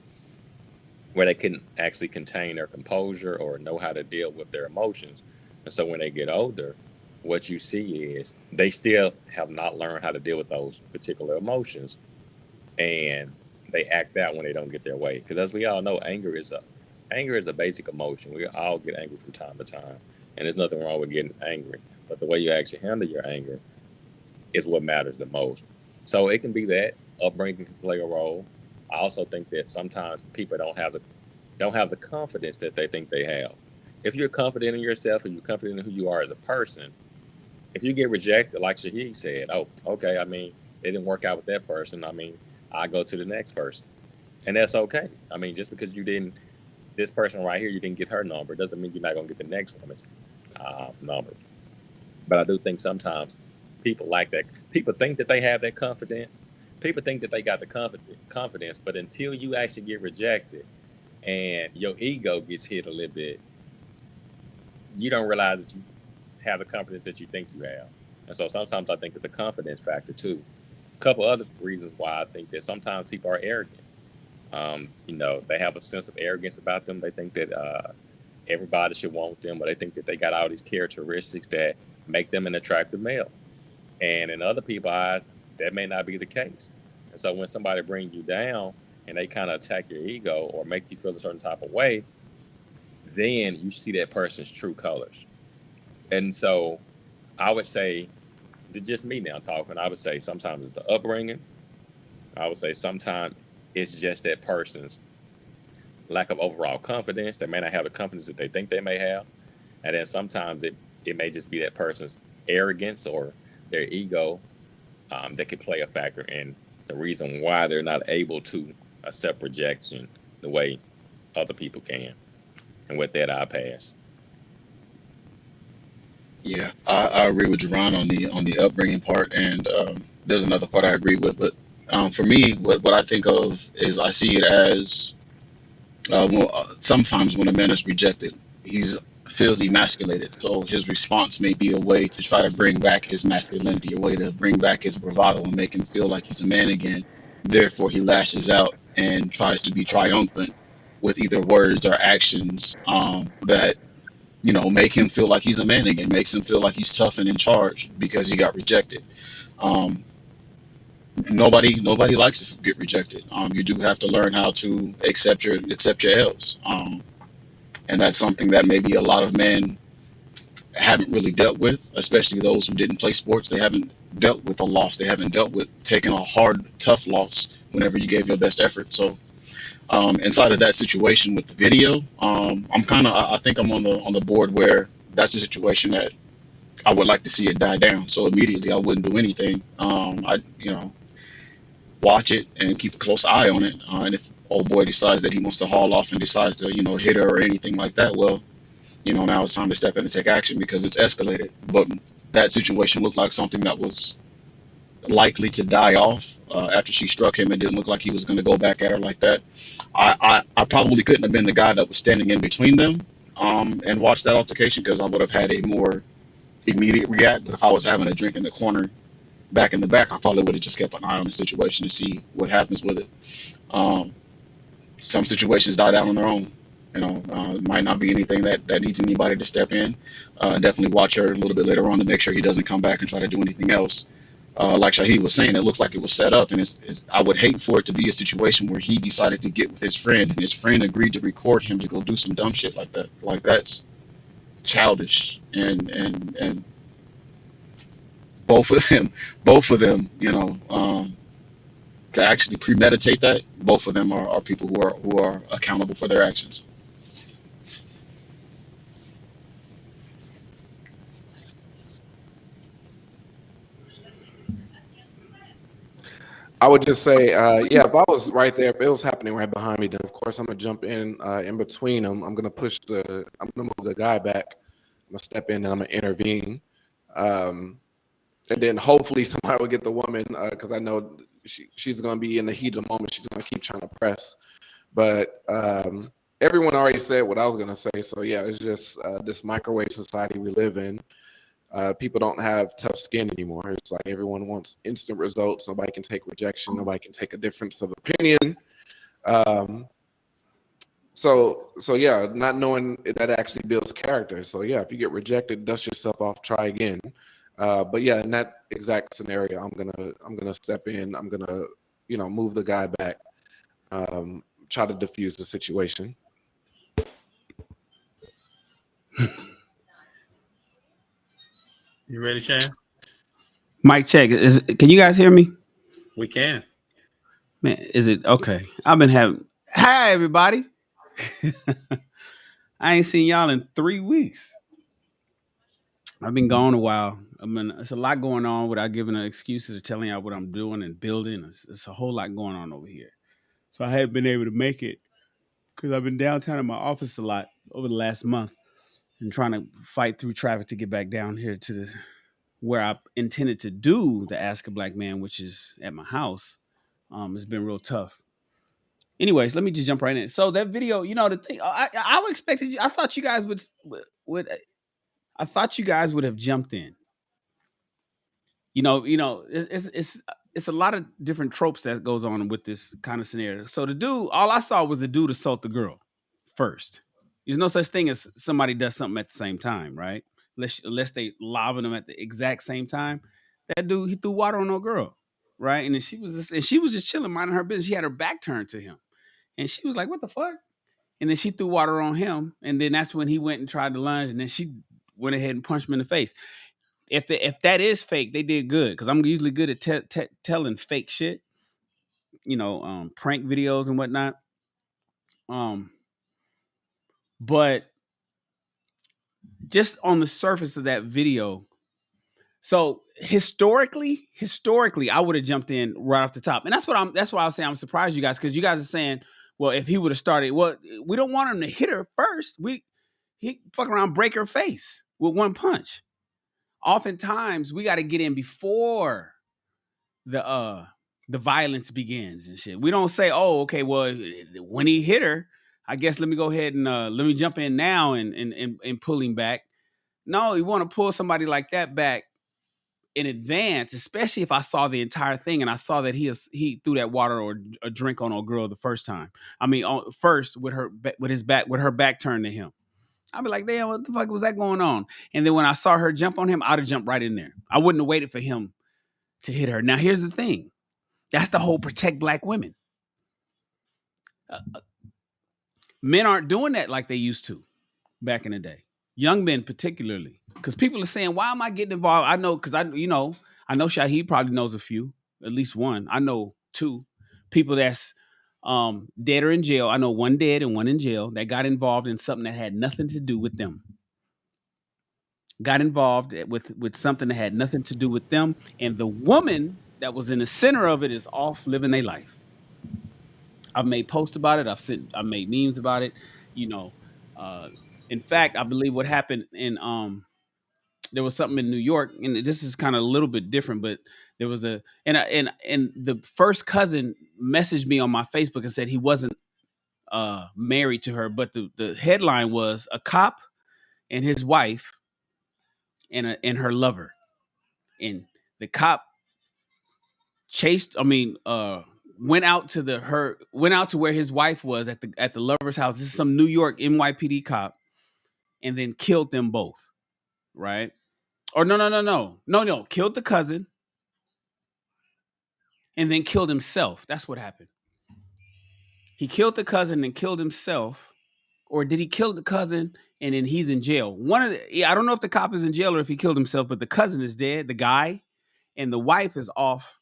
Speaker 5: where they can actually contain their composure or know how to deal with their emotions. And so when they get older, what you see is they still have not learned how to deal with those particular emotions, and they act out when they don't get their way. Because as we all know, anger is a basic emotion. We all get angry from time to time, and there's nothing wrong with getting angry. But the way you actually handle your anger is what matters the most. So it can be that upbringing can play a role. I also think that sometimes people don't have the confidence that they think they have. If you're confident in yourself and you're confident in who you are as a person, if you get rejected, like Shahid said, oh, okay, I mean, it didn't work out with that person. I mean, I go to the next person, and that's okay. I mean, just because this person right here, you didn't get her number, doesn't mean you're not gonna get the next woman's number. But I do think sometimes people like that. People think that they have that confidence. People think that they got the confidence, but until you actually get rejected and your ego gets hit a little bit, you don't realize that you have the confidence that you think you have. And so sometimes I think it's a confidence factor too. A couple other reasons why I think that sometimes people are arrogant. They have a sense of arrogance about them. They think that everybody should want them, or they think that they got all these characteristics that make them an attractive male. And in other people's eyes, that may not be the case. And so when somebody brings you down and they kind of attack your ego or make you feel a certain type of way, then you see that person's true colors. And so I would say, just me now talking, I would say sometimes it's the upbringing. I would say sometimes it's just that person's lack of overall confidence. They may not have the confidence that they think they may have. And then sometimes it may just be that person's arrogance or their ego that could play a factor in the reason why they're not able to accept rejection the way other people can. And with that, I pass.
Speaker 4: Yeah, I agree with Jerron on the upbringing part, and there's another part I agree with. But for me, what I think of is I see it as sometimes when a man is rejected, he's feels emasculated. So his response may be a way to try to bring back his masculinity, a way to bring back his bravado and make him feel like he's a man again. Therefore, he lashes out and tries to be triumphant with either words or actions that make him feel like he's a man again, makes him feel like he's tough and in charge because he got rejected. Um, nobody likes to get rejected. You do have to learn how to accept your L's, and that's something that maybe a lot of men haven't really dealt with, especially those who didn't play sports. They haven't dealt with a loss. They haven't dealt with taking a hard, tough loss whenever you gave your best effort. So inside of that situation with the video, I think I'm on the board where that's a situation that I would like to see it die down. So immediately I wouldn't do anything. I watch it and keep a close eye on it. And if old boy decides that he wants to haul off and decides to hit her or anything like that, well, now it's time to step in and take action because it's escalated. But that situation looked like something that was likely to die off after she struck him. It didn't look like he was going to go back at her like that. I probably couldn't have been the guy that was standing in between them and watched that altercation because I would have had a more immediate react. But if I was having a drink in the corner back in the back, I probably would have just kept an eye on the situation to see what happens with it. Some situations die down on their own. It might not be anything that needs anybody to step in. Definitely watch her a little bit later on to make sure he doesn't come back and try to do anything else. Like Shahid was saying, it looks like it was set up, and I would hate for it to be a situation where he decided to get with his friend, and his friend agreed to record him to go do some dumb shit like that. Like that's childish, and both of them, to actually premeditate that, both of them are people who are accountable for their actions.
Speaker 1: I would just say, yeah, if I was right there, if it was happening right behind me, then of course I'm gonna jump in between them. I'm gonna move the guy back. I'm gonna step in and I'm gonna intervene, and then hopefully somebody will get the woman because I know she's gonna be in the heat of the moment. She's gonna keep trying to press, but everyone already said what I was gonna say. So yeah, it's just this microwave society we live in. People don't have tough skin anymore. It's like everyone wants instant results. Nobody can take rejection. Nobody can take a difference of opinion. So yeah, not knowing that actually builds character. So yeah, if you get rejected, dust yourself off, try again. But yeah, in that exact scenario, I'm gonna step in. I'm gonna move the guy back, try to diffuse the situation.
Speaker 2: You ready, Shan?
Speaker 6: Mic check. Can you guys hear me?
Speaker 2: We can.
Speaker 6: Man, is it okay? I've been having. Hi, everybody. I ain't seen y'all in 3 weeks. I've been gone a while. It's a lot going on without giving excuses or telling y'all what I'm doing and building. It's a whole lot going on over here. So I haven't been able to make it because I've been downtown in my office a lot over the last month and trying to fight through traffic to get back down here to where I intended to do the Ask a Black Man, which is at my house. It's been real tough. Anyways, let me just jump right in. So that video, the thing, I expected you. I thought you guys would. I thought you guys would have jumped in. It's a lot of different tropes that goes on with this kind of scenario. So the dude, all I saw was the dude assault the girl first. There's no such thing as somebody does something at the same time, right? Unless they lobbing them at the exact same time. That dude, he threw water on no girl, right? And then she was just chilling, minding her business. She had her back turned to him, and she was like, "What the fuck?" And then she threw water on him, and then that's when he went and tried to lunge, and then she went ahead and punched him in the face. If that is fake, they did good because I'm usually good at telling fake shit, prank videos and whatnot. But just on the surface of that video, so historically, I would have jumped in right off the top, and that's why I was saying I'm surprised you guys because you guys are saying, well, if he would have started, well, we don't want him to hit her first. He fuck around, break her face with one punch. Oftentimes, we got to get in before the violence begins and shit. We don't say, oh, okay, well, when he hit her, I guess let me go ahead and let me jump in now and pull him back. No, you want to pull somebody like that back in advance, especially if I saw the entire thing and I saw that he threw that water or a drink on a girl the first time. I mean, first with her back turned to him. I'd be like, damn, what the fuck was that going on? And then when I saw her jump on him, I'd have jumped right in there. I wouldn't have waited for him to hit her. Now, here's the thing. That's the whole protect black women. Men aren't doing that like they used to back in the day. Young men particularly. Because people are saying, why am I getting involved? I know, because I know Shaheed probably knows a few, at least one. I know two people that's dead or in jail. I know one dead and one in jail that got involved in something that had nothing to do with them. Got involved with something that had nothing to do with them. And the woman that was in the center of it is off living their life. I've made posts about it. I've made memes about it. In fact, I believe what happened in there was something in New York, and this is kind of a little bit different, but there was and the first cousin messaged me on my Facebook and said he wasn't married to her, but the headline was a cop and his wife and her lover, and the cop went out to where his wife was at the lover's house. This is some New York NYPD cop, and then killed them both, right? Or no, killed the cousin and then killed himself. That's what happened. He killed the cousin and killed himself, or did he kill the cousin and then he's in jail? I don't know if the cop is in jail or if he killed himself, but the cousin is dead, the guy, and the wife is off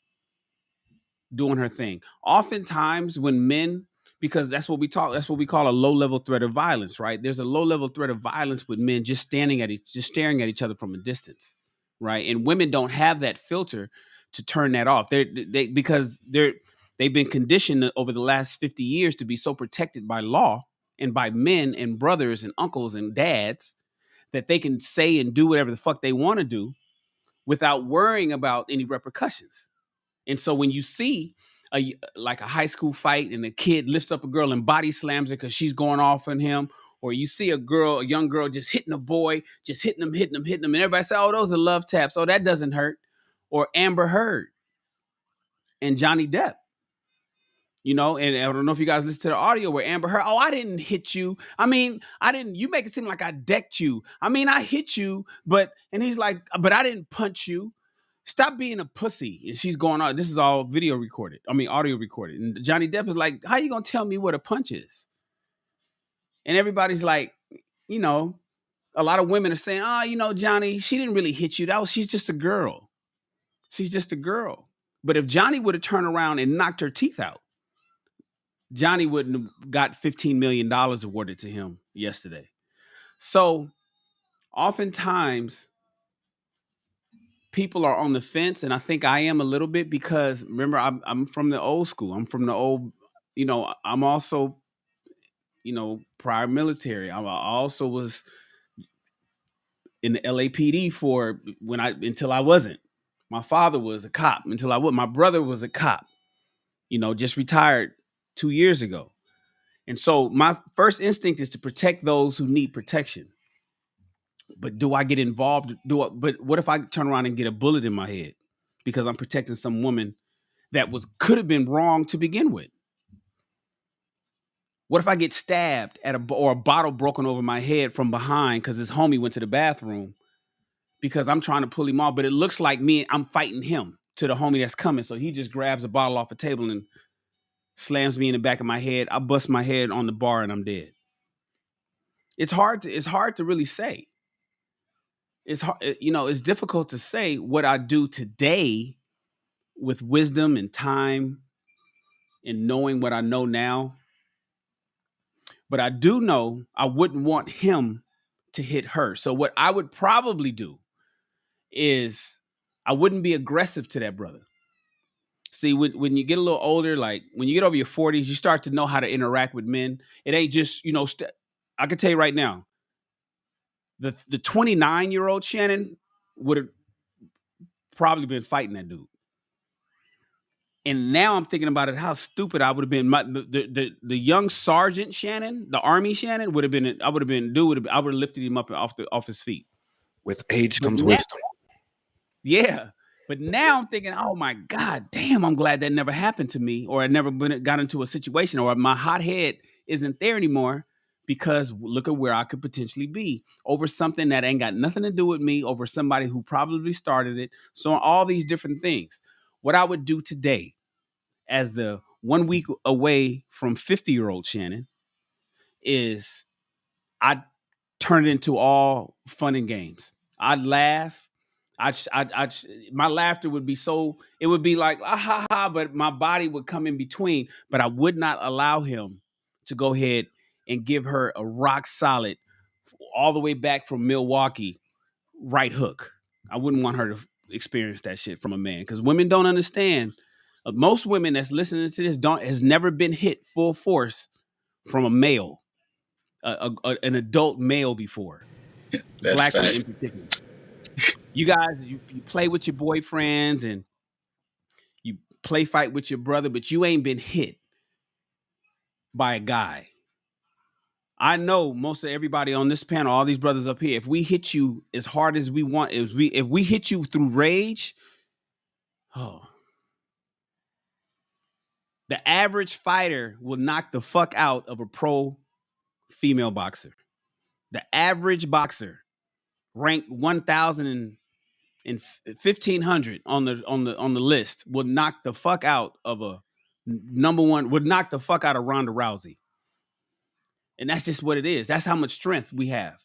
Speaker 6: doing her thing. Oftentimes when men, because that's what we call a low-level threat of violence, right? There's a low-level threat of violence with men just staring at each other from a distance, right? And women don't have that filter to turn that off. Because they've been conditioned over the last 50 years to be so protected by law and by men and brothers and uncles and dads that they can say and do whatever the fuck they want to do without worrying about any repercussions. And so when you see like a high school fight, and the kid lifts up a girl and body slams her because she's going off on him, or you see a young girl just hitting a boy, just hitting him, and everybody say, "Oh, those are love taps. Oh, that doesn't hurt." Or Amber Heard and Johnny Depp. And I don't know if you guys listen to the audio where Amber Heard, "Oh, I didn't hit you. I mean, I didn't. You make it seem like I decked you. I mean, I hit you, and he's like, but I didn't punch you. Stop being a pussy." And she's going on. This is all audio recorded. And Johnny Depp is like, "How you gonna tell me what a punch is?" And everybody's like, a lot of women are saying, "Oh, Johnny, she didn't really hit you. She's just a girl. She's just a girl." But if Johnny would have turned around and knocked her teeth out, Johnny wouldn't have got $15 million awarded to him yesterday. So oftentimes people are on the fence, and I think I am a little bit, because remember, I'm from the old school. I'm from the old, I'm also, prior military. I also was in the LAPD until I wasn't. My father was a cop until I was. My brother was a cop, just retired 2 years ago. And so my first instinct is to protect those who need protection. But do I get involved? But what if I turn around and get a bullet in my head because I'm protecting some woman that could have been wrong to begin with? What if I get stabbed or a bottle broken over my head from behind because his homie went to the bathroom because I'm trying to pull him off, but it looks like I'm fighting him to the homie that's coming. So he just grabs a bottle off a table and slams me in the back of my head. I bust my head on the bar and I'm dead. It's hard to really say. It's hard, it's difficult to say what I do today with wisdom and time and knowing what I know now. But I do know I wouldn't want him to hit her. So what I would probably do is I wouldn't be aggressive to that brother. See, when you get a little older, like when you get over your 40s, you start to know how to interact with men. It ain't just, I can tell you right now, the 29-year-old Shannon would have probably been fighting that dude. And now I'm thinking about it, how stupid I would have been. The young Sergeant Shannon, the Army Shannon, would have been. I would have lifted him up off his feet.
Speaker 1: With age
Speaker 6: But
Speaker 1: comes
Speaker 6: now,
Speaker 1: wisdom.
Speaker 6: yeah. But now I'm thinking, oh my God, damn! I'm glad that never happened to me, or I never got into a situation, or my hot head isn't there anymore, because look at where I could potentially be over something that ain't got nothing to do with me, over somebody who probably started it. So all these different things. What I would do today, as the 1 week away from 50-year-old Shannon, is I'd turn it into all fun and games. I'd laugh. My laughter would be it would be like, ah, ha, ha, but my body would come in between. But I would not allow him to go ahead and give her a rock solid, all the way back from Milwaukee, right hook. I wouldn't want her to experience that shit from a man, because women don't understand. Most women that's listening to this has never been hit full force from a male, an adult male before.
Speaker 4: That's
Speaker 6: Black men in
Speaker 4: fact.
Speaker 6: particular. You guys, you play with your boyfriends and you play fight with your brother, but you ain't been hit by a guy. I know most of everybody on this panel, all these brothers up here, if we hit you as hard as we want, if we hit you through rage, the average fighter will knock the fuck out of a pro female boxer. The average boxer ranked 1,000 and 1,500 on the list would knock the fuck out of a number one, would knock the fuck out of Ronda Rousey. And that's just what it is. That's how much strength we have.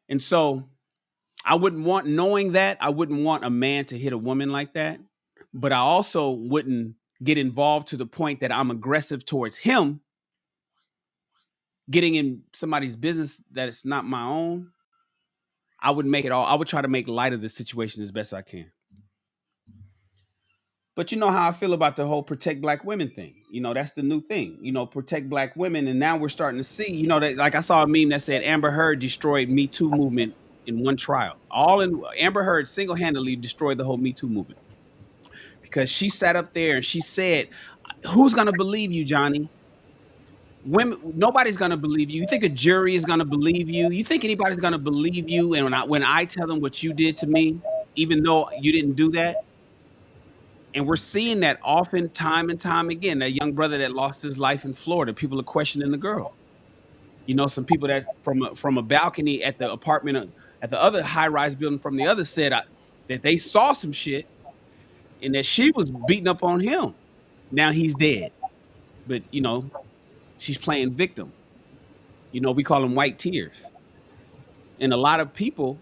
Speaker 6: And so I wouldn't want a man to hit a woman like that. But I also wouldn't get involved to the point that I'm aggressive towards him, getting in somebody's business that it's not my own. I would try to make light of the situation as best I can. But you know how I feel about the whole protect black women thing. That's the new thing, protect black women. And now we're starting to see, that, like, I saw a meme that said Amber Heard destroyed Me Too movement in one trial. Amber Heard single-handedly destroyed the whole Me Too movement. because she sat up there and she said, "Who's gonna believe you, Johnny? Women, nobody's gonna believe you. You think a jury is gonna believe you? You think anybody's gonna believe you? And when I tell them what you did to me, even though you didn't do that." And we're seeing that often, time and time again. That young brother that lost his life in Florida, people are questioning the girl. Some people that from a balcony at the apartment at the other high rise building from the other said that they saw some shit and that she was beating up on him. Now he's dead, but she's playing victim. We call them white tears, and a lot of people,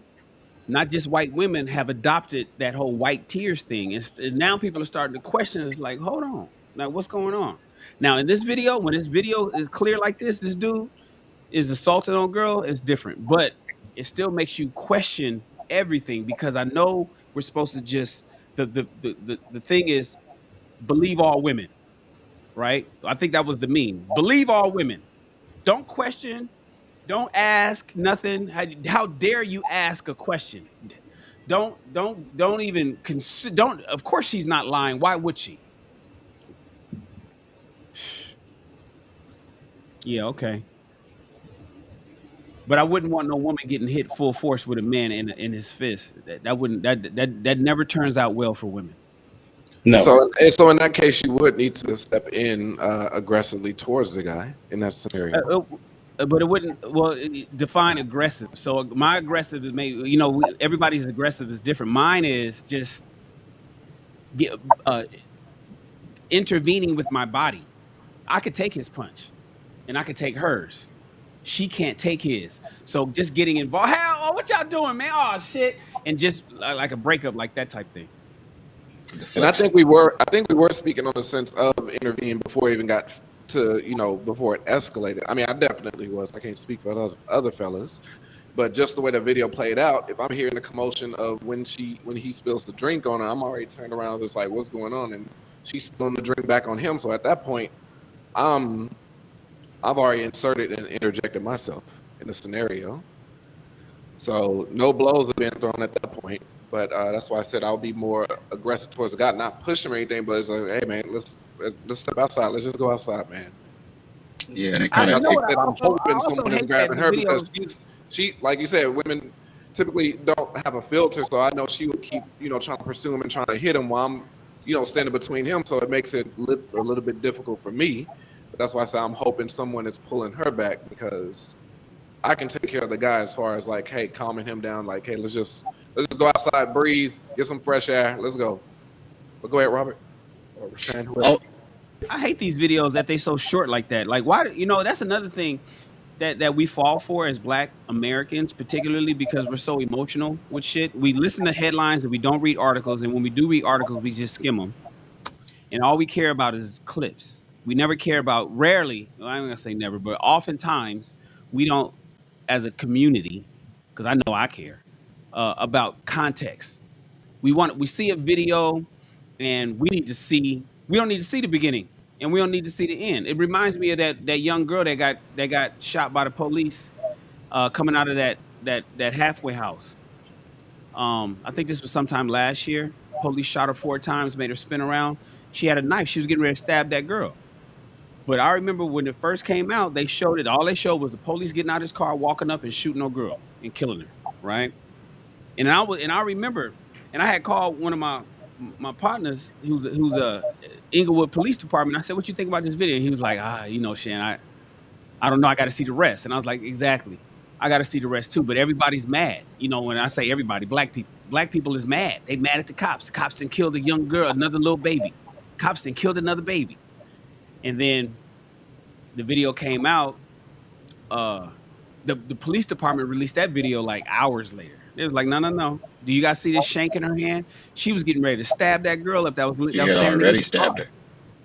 Speaker 6: not just white women, have adopted that whole white tears thing. And now people are starting to question. It's like, hold on, now what's going on? Now in this video, when this video is clear like this dude is assaulted on a girl, it's different, but it still makes you question everything, because I know we're supposed to just the thing is believe all women, right? I think that was the meme. Believe all women. Don't question. Don't ask nothing. How dare you ask a question? Don't even consider. Don't. Of course she's not lying. Why would she? Yeah, okay. But I wouldn't want no woman getting hit full force with a man in his fist. That never turns out well for women.
Speaker 2: No.
Speaker 1: So in that case, you would need to step in aggressively towards the guy in that scenario.
Speaker 6: But it wouldn't. Well, define aggressive. So my aggressive is maybe everybody's aggressive is different. Mine is just intervening with my body. I could take his punch, and I could take hers. She can't take his. So just getting involved. Hey, what y'all doing, man? Oh shit, and just like a breakup, like that type thing.
Speaker 1: And I think we were speaking on the sense of intervening before it even got to before it escalated. I mean, I definitely was. I can't speak for those other fellas, but just the way the video played out, if I'm hearing the commotion of when he spills the drink on her, I'm already turned around just like, what's going on? And she's spilling the drink back on him. So at that point, I've already inserted and interjected myself in the scenario. So no blows have been thrown at that point. But that's why I said I'll be more aggressive towards the guy, not push him or anything, but it's like, hey man, let's step outside. Let's just go outside, man.
Speaker 4: Yeah, and it
Speaker 1: I
Speaker 4: kind of.
Speaker 1: think that I'm hoping someone is grabbing her because she, like you said, women typically don't have a filter, so I know she would keep trying to pursue him and trying to hit him while I'm standing between him, so it makes it a little bit difficult for me. But that's why I say I'm hoping someone is pulling her back, because I can take care of the guy as far as like, hey, calming him down, like, hey, let's just go outside, breathe, get some fresh air, let's go. But go ahead, Robert. Or Rashan, whoever.
Speaker 6: I hate these videos that they so short like that. Like, why? That's another thing that we fall for as Black Americans, particularly because we're so emotional with shit. We listen to headlines and we don't read articles, and when we do read articles, we just skim them. And all we care about is clips. We never care about, rarely, I'm gonna say never, but oftentimes we don't, as a community, because I know I care about context. We see a video, and we don't need to see the beginning, and we don't need to see the end. It reminds me of that young girl that got shot by the police coming out of that halfway house. I think this was sometime last year. Police shot her 4 times, made her spin around. She had a knife. She was getting ready to stab that girl. But I remember when it first came out, they showed it. All they showed was the police getting out of his car, walking up and shooting no girl and killing her, right? And I remember, and I had called one of my partners who's a Inglewood Police Department. I said, "What you think about this video?" And he was like, Shan, I don't know. I got to see the rest. And I was like, exactly. I got to see the rest too. But everybody's mad. When I say everybody, Black people is mad. They mad at the cops. The cops done killed a young girl, another little baby. Cops done killed another baby. And then the video came out. The police department released that video like hours later. It was like, no. Do you guys see this shank in her hand? She was getting ready to stab that girl up.
Speaker 4: She had already stabbed her.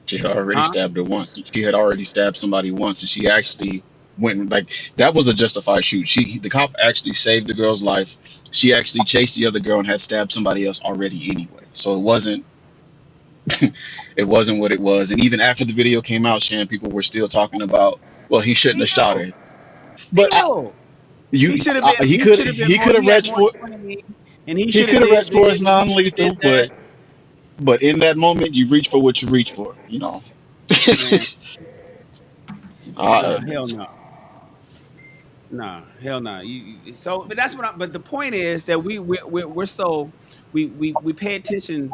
Speaker 4: She had already stabbed her once. She had already stabbed somebody once, and she actually went that was a justified shoot. The cop actually saved the girl's life. She actually chased the other girl and had stabbed somebody else already anyway. So it wasn't what it was. And even after the video came out, Shan, people were still talking about, well, he shouldn't have shot her. But he could have reached for his non-lethal, but in that moment, you reach for what you reach for. You know.
Speaker 6: Man,
Speaker 4: uh,
Speaker 6: nah, hell no. Nah, hell no. So, but that's what. But the point is that we're so we pay attention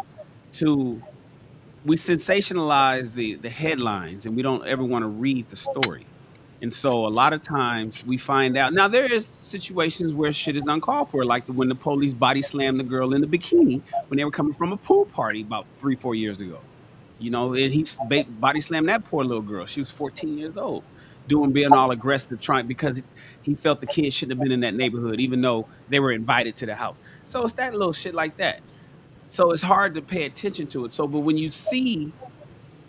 Speaker 6: to, we sensationalize the headlines, and we don't ever want to read the story. And so a lot of times we find out, now there is situations where shit is uncalled for, like when the police body slammed the girl in the bikini when they were coming from a pool party about 3-4 years ago. You know, and body slammed that poor little girl. She was 14 years old, being all aggressive, trying, because he felt the kids shouldn't have been in that neighborhood, even though they were invited to the house. So it's that little shit like that. So it's hard to pay attention to it. So, but when you see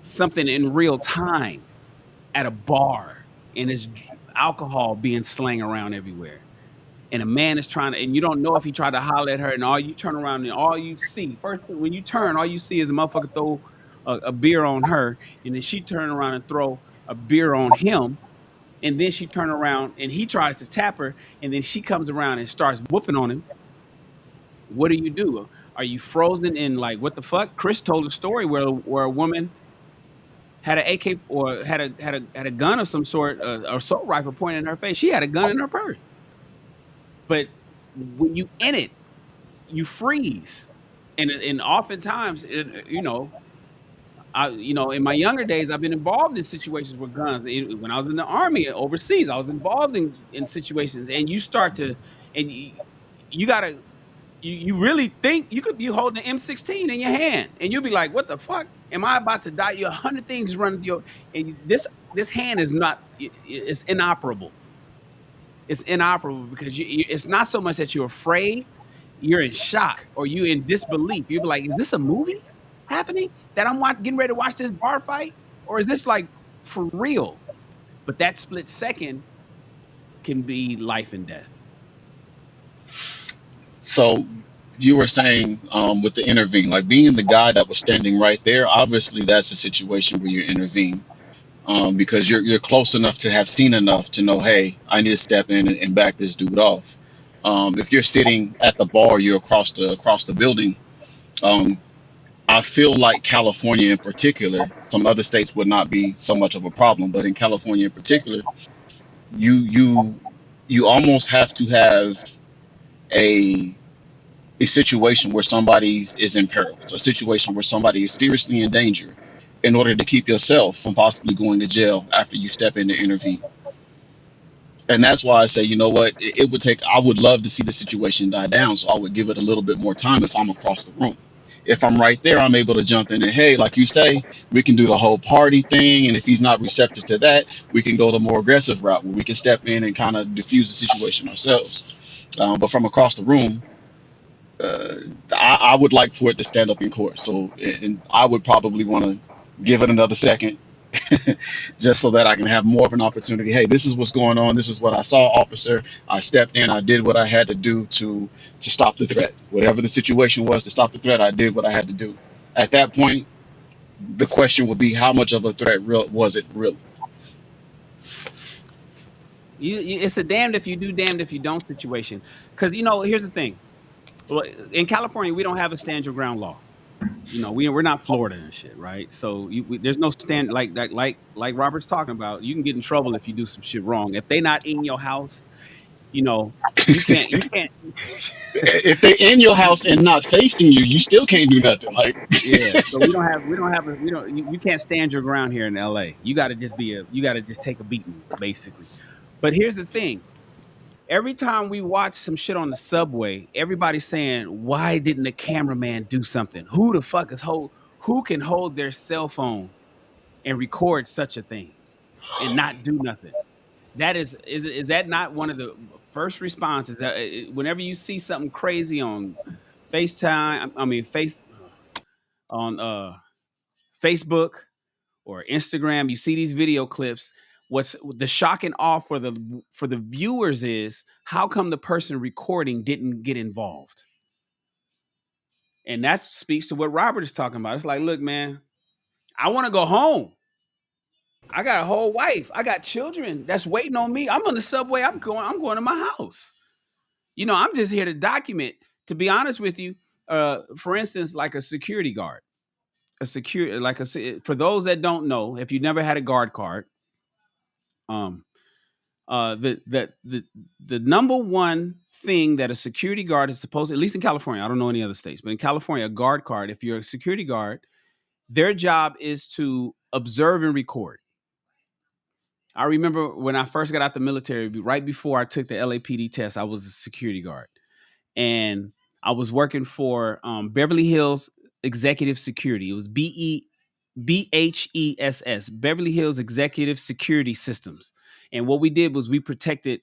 Speaker 6: something in real time at a bar, and it's alcohol being slang around everywhere, and a man is trying to, and you don't know if he tried to holler at her, and all you turn around and all you see, first when you turn, all you see is a motherfucker throw a beer on her, and then she turn around and throw a beer on him, and then she turn around and he tries to tap her, and then she comes around and starts whooping on him. What do? Are you frozen in, like, what the fuck? Chris told a story where a woman had an AK, or had a gun of some sort, or assault rifle pointed in her face. She had a gun in her purse. But when you in it, you freeze. And oftentimes, in my younger days, I've been involved in situations with guns. When I was in the army overseas, I was involved in situations, and you start to, and you gotta, you really think you could be holding an M16 in your hand, and you'll be like, "What the fuck? Am I about to die?" You 100 things running through your, and this hand is not, it's inoperable. It's inoperable because it's not so much that you're afraid, you're in shock, or you in disbelief. You'll be like, "Is this a movie happening that I'm getting ready to watch this bar fight, or is this like for real?" But that split second can be life and death.
Speaker 4: so you were saying with the intervene, like being the guy that was standing right there. Obviously, that's a situation where you intervene because you're close enough to have seen enough to know, hey, I need to step in and back this dude off. If you're sitting at the bar, you're across the building. Um, I feel like California in particular, some other states would not be so much of a problem, but in California in particular, you you you almost have to have a a situation where somebody is in peril, so a situation where somebody is seriously in danger, in order to keep yourself from possibly going to jail after you step in to intervene. And that's why I say, you know what, it would take, I would love to see the situation die down, so I would give it a little bit more time if I'm across the room. If I'm right there, I'm able to jump in and, hey, like you say, we can do the whole party thing. And if he's not receptive to that, we can go the more aggressive route where we can step in and kind of diffuse the situation ourselves. But from across the room, uh, I would like for it to stand up in court. So, and I would probably want to give it another second just so that I can have more of an opportunity. Hey, this is what's going on. This is what I saw, officer. I stepped in. I did what I had to do to stop the threat. Whatever the situation was to stop the threat, I did what I had to do. At that point, the question would be, how much of a threat was it really?
Speaker 6: It's a damned if you do, damned if you don't situation. Because here's the thing. Well, in California, we don't have a stand your ground law. We're not Florida and shit, right? So there's no stand like Robert's talking about. You can get in trouble if you do some shit wrong. If they not in your house, you can't.
Speaker 4: If they're in your house and not facing you, you still can't do nothing. Like,
Speaker 6: Yeah. So you can't stand your ground here in LA. You got to just take a beating, basically. But here's the thing. Every time we watch some shit on the subway, everybody's saying, "Why didn't the cameraman do something? Who the fuck who can hold their cell phone and record such a thing and not do nothing?" That is that not one of the first responses that whenever you see something crazy on FaceTime, I mean face on Facebook or Instagram, you see these video clips. What's the shock and awe for the viewers is, how come the person recording didn't get involved? And that speaks to what Robert is talking about. It's like, look, man, I want to go home. I got a whole wife. I got children that's waiting on me. I'm on the subway. I'm going to my house. I'm just here to document. To be honest with you, for instance, like a security guard. a security, like for those that don't know, if you never had a guard card, the number one thing that a security guard is supposed to, at least in California, I don't know any other states, but in California, a guard card, if you're a security guard, their job is to observe and record. I remember when I first got out the military, right before I took the LAPD test, I was a security guard. And I was working for Beverly Hills Executive Security. It was BHESS, Beverly Hills Executive Security Systems. And what we did was we protected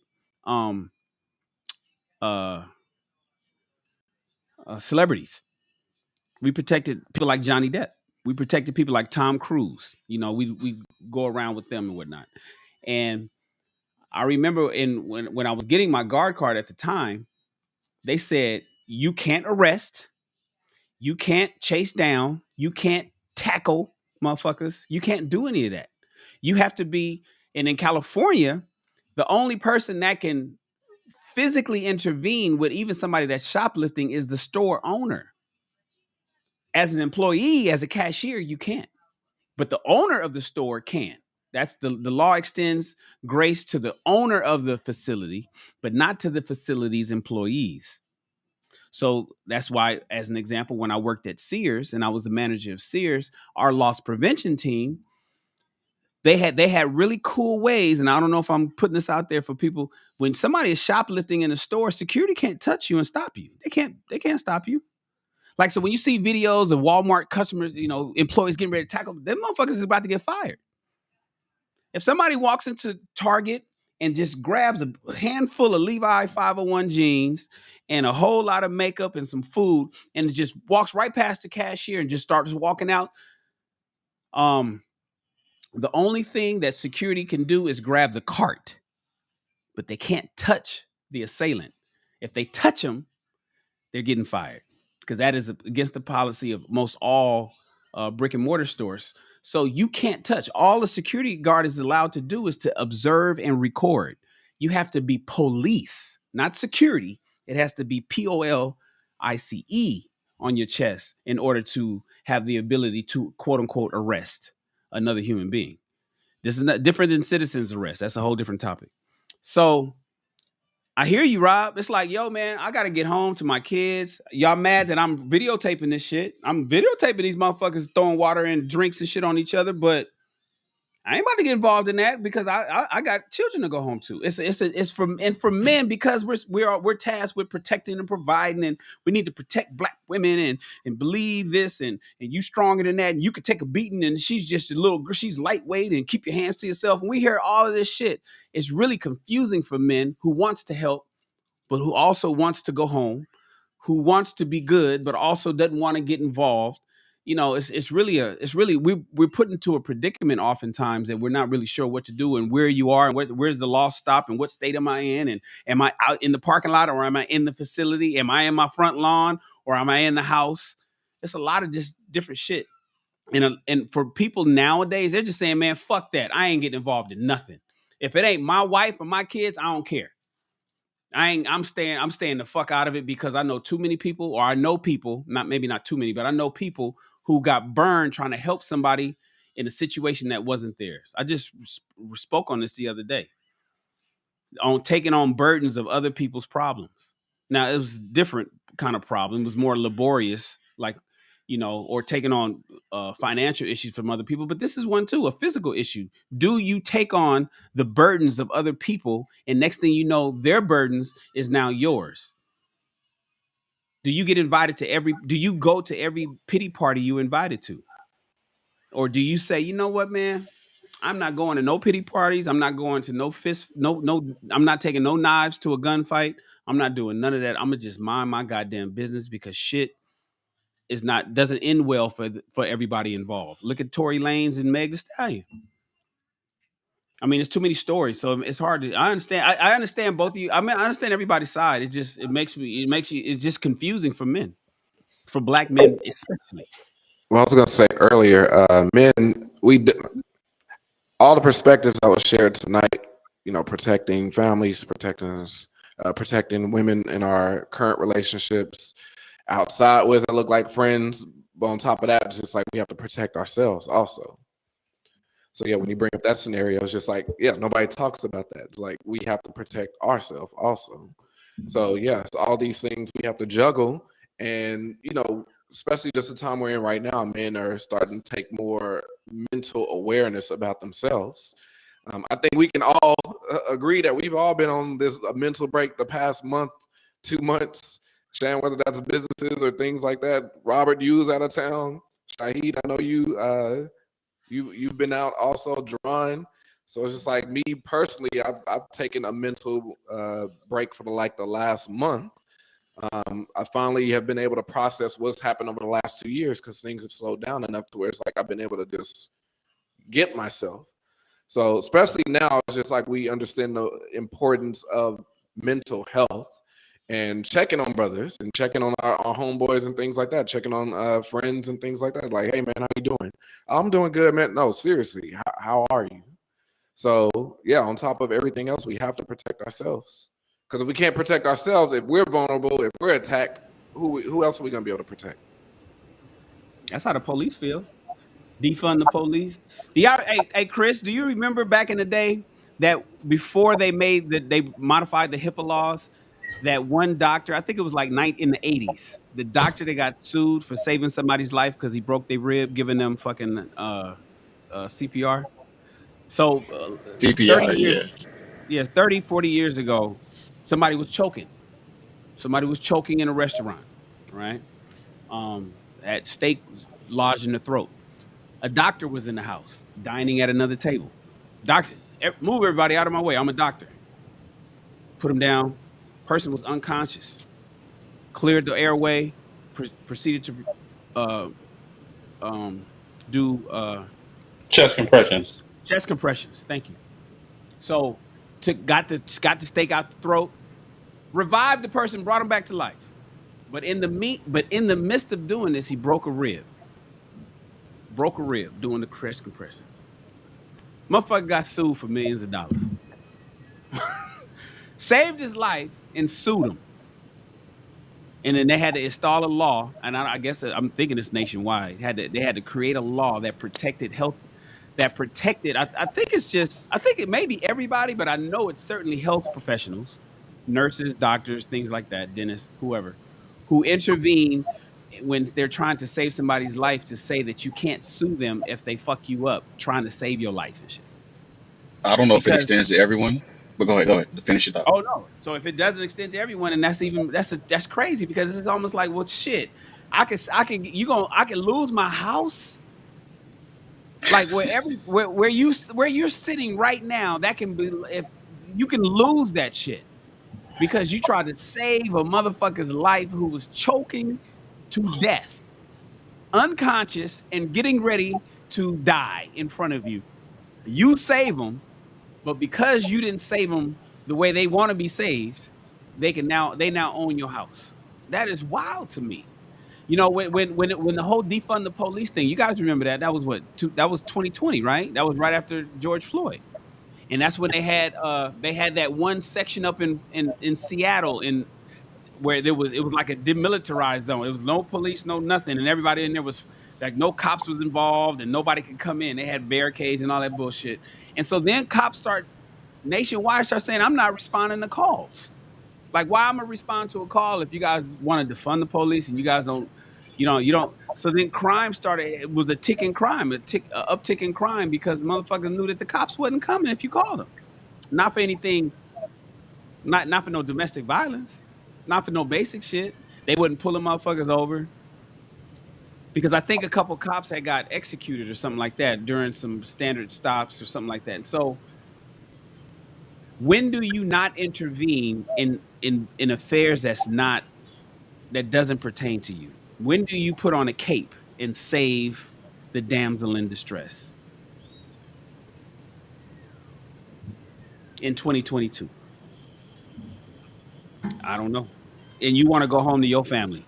Speaker 6: celebrities. We protected people like Johnny Depp. We protected people like Tom Cruise. You know, we go around with them and whatnot. And I remember when I was getting my guard card at the time, they said, you can't arrest, you can't chase down, you can't tackle motherfuckers, you can't do any of that. You have to be, and in California, the only person that can physically intervene with even somebody that's shoplifting is the store owner. As an employee, as a cashier, you can't. But the owner of the store can. That's the law extends grace to the owner of the facility, but not to the facility's employees. So that's why, as an example, when I worked at Sears and I was the manager of Sears, our loss prevention team, they had really cool ways. And I don't know if I'm putting this out there for people. When somebody is shoplifting in a store, security can't touch you and stop you. They can't stop you. Like, so when you see videos of Walmart customers, you know, employees getting ready to tackle, them motherfuckers is about to get fired. If somebody walks into Target and just grabs a handful of Levi 501 jeans and a whole lot of makeup and some food and just walks right past the cashier and just starts walking out, the only thing that security can do is grab the cart, but they can't touch the assailant. If they touch them, they're getting fired, because that is against the policy of most all brick and mortar stores. So you can't touch. All the security guard is allowed to do is to observe and record. You have to be police, not security. It has to be POLICE on your chest in order to have the ability to, quote unquote, arrest another human being. This is not different than citizens arrest. That's a whole different topic. So I hear you, Rob. It's like, yo, man, I got to get home to my kids. Y'all mad that I'm videotaping this shit? I'm videotaping these motherfuckers throwing water and drinks and shit on each other, but I ain't about to get involved in that because I got children to go home to. It's for men, because we're tasked with protecting and providing, and we need to protect black women and believe this, and you stronger than that, and you could take a beating, and she's just she's lightweight, and keep your hands to yourself. And we hear all of this shit. It's really confusing for men who wants to help, but who also wants to go home, who wants to be good, but also doesn't want to get involved. You know, we're put into a predicament oftentimes that we're not really sure what to do and where you are and where's the law stop and what state am I in, and am I out in the parking lot or am I in the facility? Am I in my front lawn or am I in the house? It's a lot of just different shit. And for people nowadays, they're just saying, man, fuck that. I ain't getting involved in nothing. If it ain't my wife or my kids, I don't care. I'm staying the fuck out of it, because I know too many people, or I know people, maybe not too many, but I know people who got burned trying to help somebody in a situation that wasn't theirs. I just spoke on this the other day, on taking on burdens of other people's problems. Now, it was a different kind of problem. It was more laborious, like, you know, or taking on financial issues from other people. But this is one too, a physical issue. Do you take on the burdens of other people, and next thing you know, their burdens is now yours? Do you get invited to do you go to every pity party you invited to? Or do you say, you know what, man, I'm not going to no pity parties. I'm not going to no I'm not taking no knives to a gunfight. I'm not doing none of that. I'm gonna just mind my goddamn business, because shit doesn't end well for everybody involved. Look at Tory Lanez and Meg Thee Stallion. I mean, it's too many stories, so it's hard to. I understand. I understand both of you. I mean, I understand everybody's side. It's just confusing for men, for black men especially.
Speaker 1: Well, I was going to say earlier, men, all the perspectives that was shared tonight, you know, protecting families, protecting us, protecting women in our current relationships, outside what does it look like friends, But on top of that, it's just like we have to protect ourselves also. So yeah, when you bring up that scenario, it's just like, yeah, nobody talks about that. It's like we have to protect ourselves also. So yeah, it's all these things we have to juggle. And especially just the time we're in right now, men are starting to take more mental awareness about themselves. I think we can all agree that we've all been on this mental break the past month, 2 months. Shan, whether that's businesses or things like that. Robert, you was out of town. Shahid, I know you've been out also, Jerron. So it's just like me personally, I've taken a mental break for the last month. I finally have been able to process what's happened over the last 2 years because things have slowed down enough to where it's like I've been able to just get myself. So especially now, it's just like we understand the importance of mental health and checking on brothers and checking on our homeboys and things like that, checking on friends and things like that. Like, hey man, how you doing? I'm doing good, man. No, seriously, how are you? So yeah, on top of everything else, we have to protect ourselves. Because if we can't protect ourselves, if we're vulnerable, if we're attacked, who else are we gonna be able to protect?
Speaker 6: That's how the police feel. Defund the police. Hey, Chris, do you remember back in the day that before they modified the HIPAA laws, that one doctor, I think it was like in the 80s, the doctor that got sued for saving somebody's life because he broke their rib, giving them fucking CPR. So 30
Speaker 4: CPR,
Speaker 6: years,
Speaker 4: yeah.
Speaker 6: yeah, 30, 40 years ago, somebody was choking. Somebody was choking in a restaurant, right? Had steak was lodged in the throat. A doctor was in the house, dining at another table. Doctor, move everybody out of my way. I'm a doctor. Put him down. Person was unconscious. Cleared the airway. Proceeded to do
Speaker 2: Chest compressions.
Speaker 6: chest compressions. Thank you. So got the steak out the throat. Revived the person. Brought him back to life. But in the midst of doing this, he broke a rib. Broke a rib doing the chest compressions. Motherfucker got sued for millions of dollars. Saved his life and sued him. And then they had to install a law, and I guess I'm thinking it's nationwide. They had to create a law that protected health, that protected. I think it may be everybody, but I know it's certainly health professionals, nurses, doctors, things like that, dentists, whoever, who intervene when they're trying to save somebody's life, to say that you can't sue them if they fuck you up trying to save your life and shit.
Speaker 4: I don't know if it
Speaker 6: Because
Speaker 4: extends to everyone, but go ahead, finish your thought.
Speaker 6: oh no, so if it doesn't extend to everyone, and that's crazy, because it's almost like, well, shit, I can lose my house, like where you're sitting right now. That can be, if you can lose that shit because you tried to save a motherfucker's life who was choking to death, unconscious, and getting ready to die in front of you. You save them, but because you didn't save them the way they want to be saved, they now own your house. That is wild to me. When the whole defund the police thing, you guys remember that was that was 2020, right? That was right after George Floyd. And that's when they had that one section up in Seattle, where it was like a demilitarized zone. It was no police, no nothing, and everybody in there was like, no cops was involved, and nobody could come in. They had barricades and all that bullshit. And so then cops nationwide start saying, I'm not responding to calls. Like, why am I respond to a call if you guys want to defund the police and you guys don't, you don't. So then crime started. It was a ticking crime, uptick in crime, because motherfuckers knew that the cops wasn't coming if you called them. Not for anything, not for no domestic violence, not for no basic shit. They wouldn't pull the motherfuckers over, because I think a couple cops had got executed or something like that during some standard stops or something like that. And so, when do you not intervene in affairs that doesn't pertain to you? When do you put on a cape and save the damsel in distress? In 2022. I don't know. And you want to go home to your family.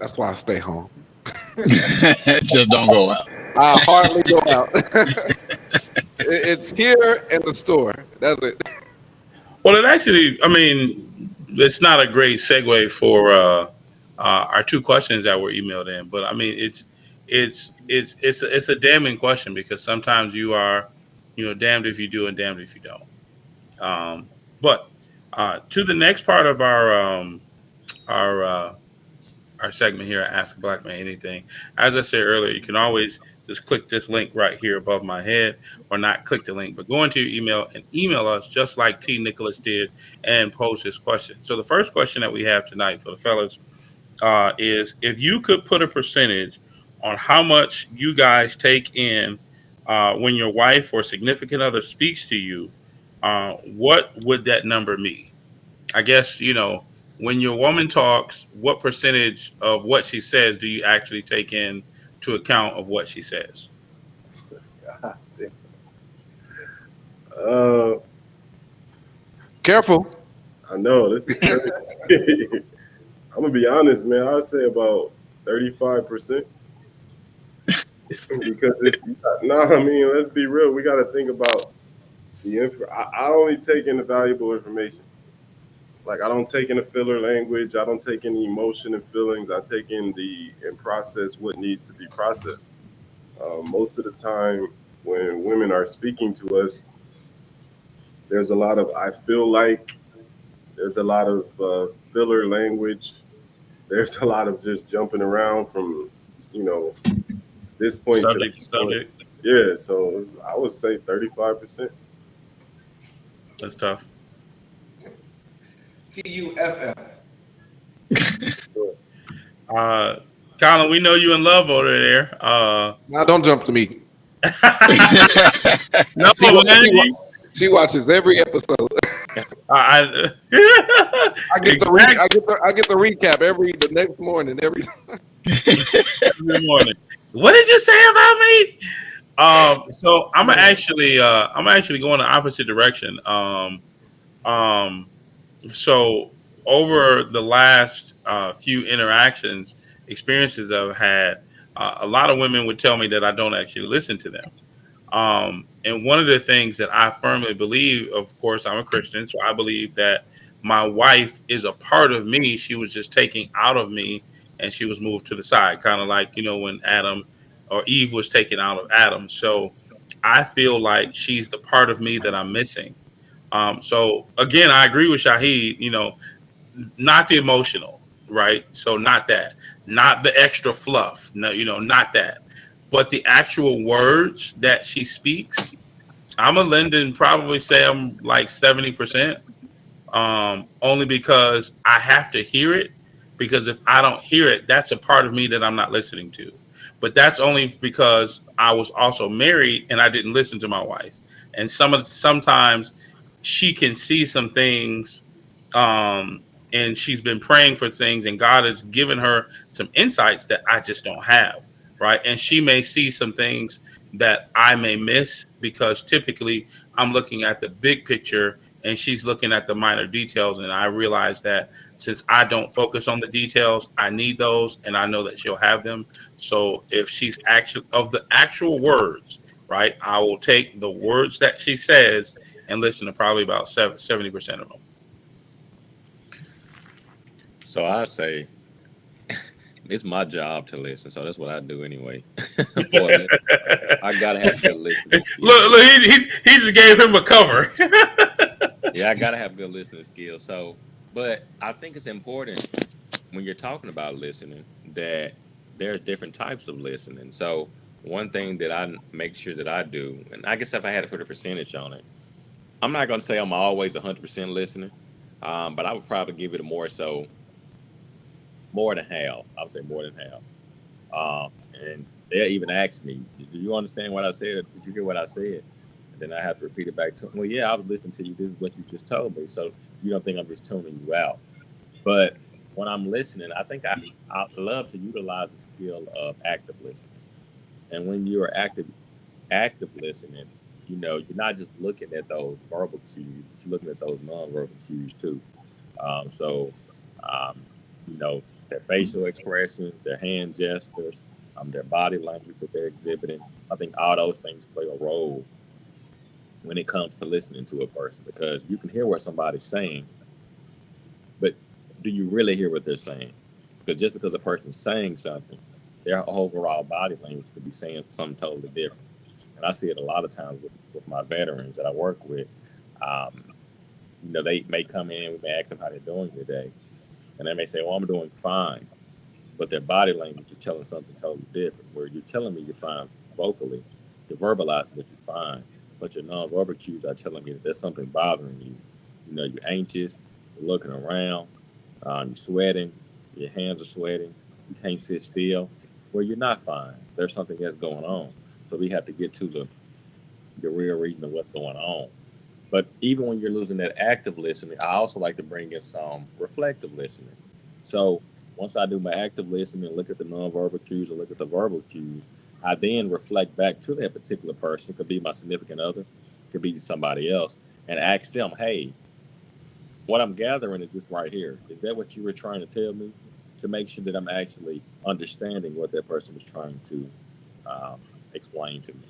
Speaker 1: That's why I stay home.
Speaker 4: Just don't go out.
Speaker 1: I hardly go out. It's here in the store. That's it.
Speaker 2: Well, it actually, I mean, it's not a great segue for are two questions that were emailed in. But I mean, it's a damning question because sometimes you are, damned if you do and damned if you don't. But to the next part of our our segment here at Ask a Black Man Anything. As I said earlier, you can always just click this link right here above my head, or not click the link, but go into your email and email us just like T. Nicholas did and pose his question. So the first question that we have tonight for the fellas is, if you could put a percentage on how much you guys take in when your wife or significant other speaks to you, what would that number be? I guess, when your woman talks, what percentage of what she says do you actually take in to account of what she says?
Speaker 3: God damn. Uh,
Speaker 1: Careful.
Speaker 3: I know this is crazy. I'm gonna be honest, man. I'd say about 35%, because it's no. I mean, let's be real. We got to think about the info. I only take in the valuable information. Like, I don't take in the filler language. I don't take in the emotion and feelings. I take in and process what needs to be processed. Most of the time, when women are speaking to us, there's a lot of I feel like. There's a lot of filler language. There's a lot of just jumping around from, you know, this point to
Speaker 2: Subject to
Speaker 3: that point.
Speaker 2: subject.
Speaker 3: Yeah, so I would say 35%.
Speaker 2: That's tough.
Speaker 1: TUFF.
Speaker 2: Colin, we know you in love over there.
Speaker 1: Now don't jump to me.
Speaker 2: No,
Speaker 1: She,
Speaker 2: man.
Speaker 1: she watches every episode.
Speaker 2: I
Speaker 1: I get the recap the next morning. Every
Speaker 2: morning. What did you say about me? So I'm actually going the opposite direction. So over the last few experiences I've had, a lot of women would tell me that I don't actually listen to them. And one of the things that I firmly believe, of course, I'm a Christian, so I believe that my wife is a part of me. She was just taken out of me and she was moved to the side, kind of like, when Adam or Eve was taken out of Adam. So I feel like she's the part of me that I'm missing. So again, I agree with Shahid, not the emotional, right? So not the extra fluff, no, not that, but the actual words that she speaks. I'm a Linden probably say I'm like 70%, only because I have to hear it. Because if I don't hear it, that's a part of me that I'm not listening to. But that's only because I was also married and I didn't listen to my wife. And sometimes she can see some things, and she's been praying for things, and God has given her some insights that I just don't have, right? And she may see some things that I may miss because typically I'm looking at the big picture and she's looking at the minor details. And I realize that since I don't focus on the details, I need those, and I know that she'll have them. So if she's actually of the actual words, right, I will take the words that she says and listen to probably about 70% of them.
Speaker 5: So I say it's my job to listen, so that's what I do anyway. I gotta have good listening skills.
Speaker 2: Look, he just gave him a cover.
Speaker 5: Yeah, I gotta have good listening skills. So, but I think it's important when you're talking about listening that there's different types of listening. So one thing that I make sure that I do, and I guess if I had to put a percentage on it, I'm not gonna say I'm always 100% listening, but I would probably give it more than half. I would say more than half. And they'll even ask me, "Do you understand what I said? Did you hear what I said?" And then I have to repeat it back to them. Well, yeah, I was listening to you. This is what you just told me. So you don't think I'm just tuning you out? But when I'm listening, I think I love to utilize the skill of active listening. And when you're active listening, you're not just looking at those verbal cues, but you're looking at those nonverbal cues too. So, um, their facial expressions, their hand gestures, their body language that they're exhibiting. I think all those things play a role when it comes to listening to a person, because you can hear what somebody's saying, but do you really hear what they're saying? Because just because a person's saying something, their overall body language could be saying something totally different. And I see it a lot of times with my veterans that I work with. Um, they may come in, we may ask them how they're doing today, and they may say, "Well, I'm doing fine," but their body language is telling something totally different. Where you're telling me you're fine vocally, you're verbalizing that you're fine, but your nonverbal cues are telling me that there's something bothering you. You're anxious, you're looking around, you're sweating, your hands are sweating, you can't sit still. Well, you're not fine. There's something that's going on. So we have to get to the real reason of what's going on. But even when you're losing that active listening, I also like to bring in some reflective listening. So once I do my active listening, look at the nonverbal cues or look at the verbal cues, I then reflect back to that particular person. It could be my significant other, it could be somebody else, and ask them, hey, what I'm gathering is this right here. Is that what you were trying to tell me? To make sure that I'm actually understanding what that person was trying to um, explain to me.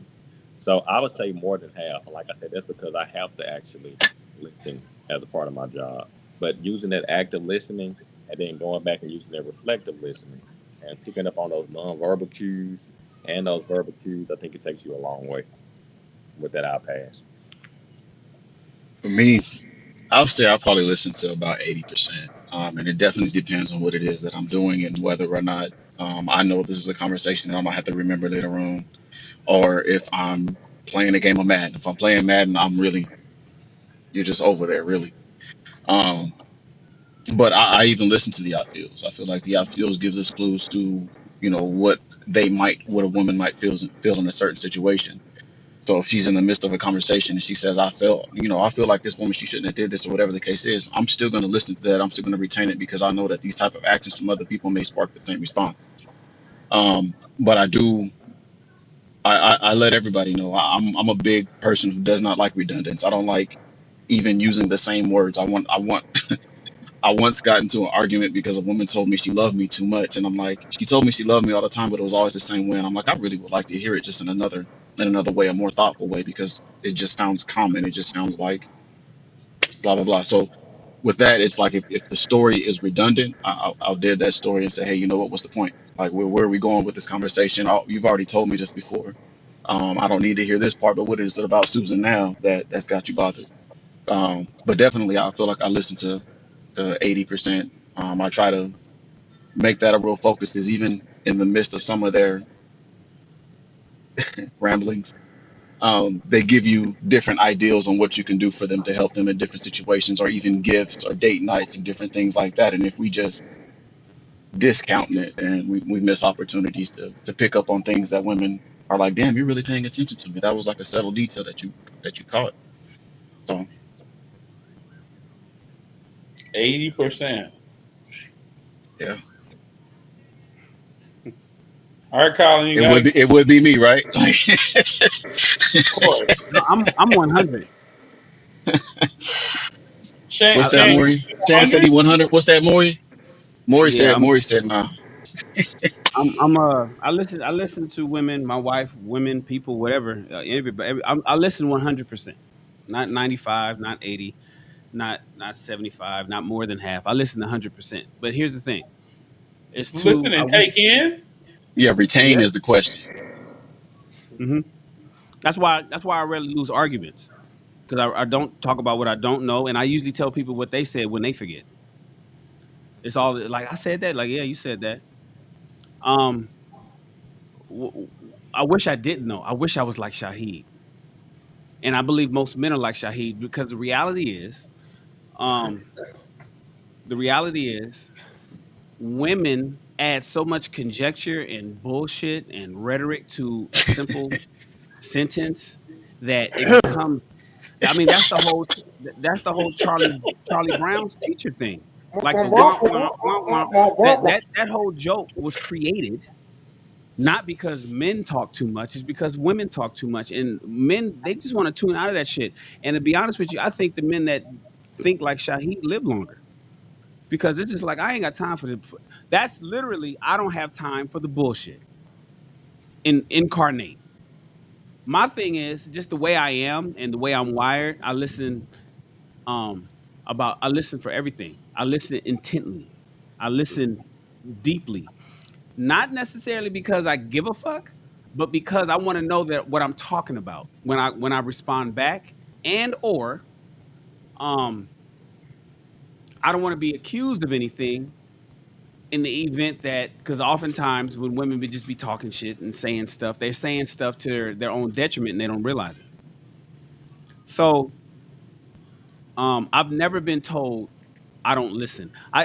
Speaker 5: So I would say more than half. And like I said, that's because I have to actually listen as a part of my job. But using that active listening and then going back and using that reflective listening and picking up on those nonverbal cues and those verbal cues, I think it takes you a long way. With that, I'll pass.
Speaker 4: For me, I'll say I'll probably listen to about 80%. And it definitely depends on what it is that I'm doing and whether or not I know this is a conversation that I might have to remember later on, or if I'm playing a game of Madden. If I'm playing Madden, you're just over there, really. Um, but I even listen to the outfields. I feel like the outfields gives us clues to, what a woman might feel in a certain situation. So if she's in the midst of a conversation and she says, I feel like this woman, she shouldn't have did this or whatever the case is, I'm still going to listen to that. I'm still going to retain it because I know that these type of actions from other people may spark the same response. But I let everybody know I'm a big person who does not like redundance. I don't like even using the same words. I once got into an argument because a woman told me she loved me too much, and I'm like, she told me she loved me all the time, but it was always the same way. And I'm like, I really would like to hear it just in another way, a more thoughtful way, because it just sounds common. It just sounds like blah blah blah. So with that, it's like if the story is redundant, I'll dead that story and say, hey, you know what? What's the point? Like, where are we going with this conversation? You've already told me this before. I don't need to hear this part, but what is it about Susan now that's got you bothered? But definitely, I feel like I listen to 80%. I try to make that a real focus because even in the midst of some of their ramblings, they give you different ideals on what you can do for them to help them in different situations, or even gifts or date nights and different things like that. And if we just discounting it, and we miss opportunities to pick up on things that women are like, damn, you're really paying attention to me. That was like a subtle detail that you caught. So
Speaker 2: 80%.
Speaker 4: yeah,
Speaker 2: All right, Colin, you
Speaker 4: it
Speaker 2: got
Speaker 4: would
Speaker 2: it.
Speaker 4: be me, right?
Speaker 2: Of course.
Speaker 6: No, I'm 100.
Speaker 2: Shan,
Speaker 4: What's
Speaker 6: I,
Speaker 4: that,
Speaker 6: I
Speaker 2: Shan,
Speaker 6: mean,
Speaker 2: you
Speaker 4: Maury? Shan said
Speaker 2: 100?
Speaker 4: he 100. What's that, Maury? Maury
Speaker 6: yeah,
Speaker 4: said. Maury said, nah.
Speaker 6: I listen to women, my wife, women, people, whatever, everybody. I listen 100%, not 95, not 80, not 75, not more than half. I listen 100%. But here's the thing: it's
Speaker 2: Listen
Speaker 6: too. I
Speaker 2: and
Speaker 6: wish.
Speaker 2: take in.
Speaker 4: Yeah, retain
Speaker 6: Yeah.
Speaker 4: is the question.
Speaker 6: hmm That's why I rarely lose arguments because I don't talk about what I don't know, and I usually tell people what they said when they forget. It's all like I said that, like yeah, you said that. Um, I wish I didn't know. I wish I was like Shaheed, and I believe most men are like Shaheed because um, the reality is, women add so much conjecture and bullshit and rhetoric to a simple sentence that it becomes. I mean, that's the whole Charlie Brown's teacher thing. Like the wah wah wah wah. That whole joke was created not because men talk too much, it's because women talk too much. And men, they just want to tune out of that shit. And to be honest with you, I think the men that think like Shaheed live longer. Because it's just like I ain't got time for the. That's literally I don't have time for the bullshit. Incarnate. My thing is just the way I am and the way I'm wired. Um I listen for everything. I listen intently. I listen deeply, not necessarily because I give a fuck, but because I want to know that what I'm talking about when I respond back, and or um I don't want to be accused of anything in the event that, because oftentimes when women would just be talking shit and saying stuff, they're saying stuff to their own detriment and they don't realize it. So I've never been told I don't listen. I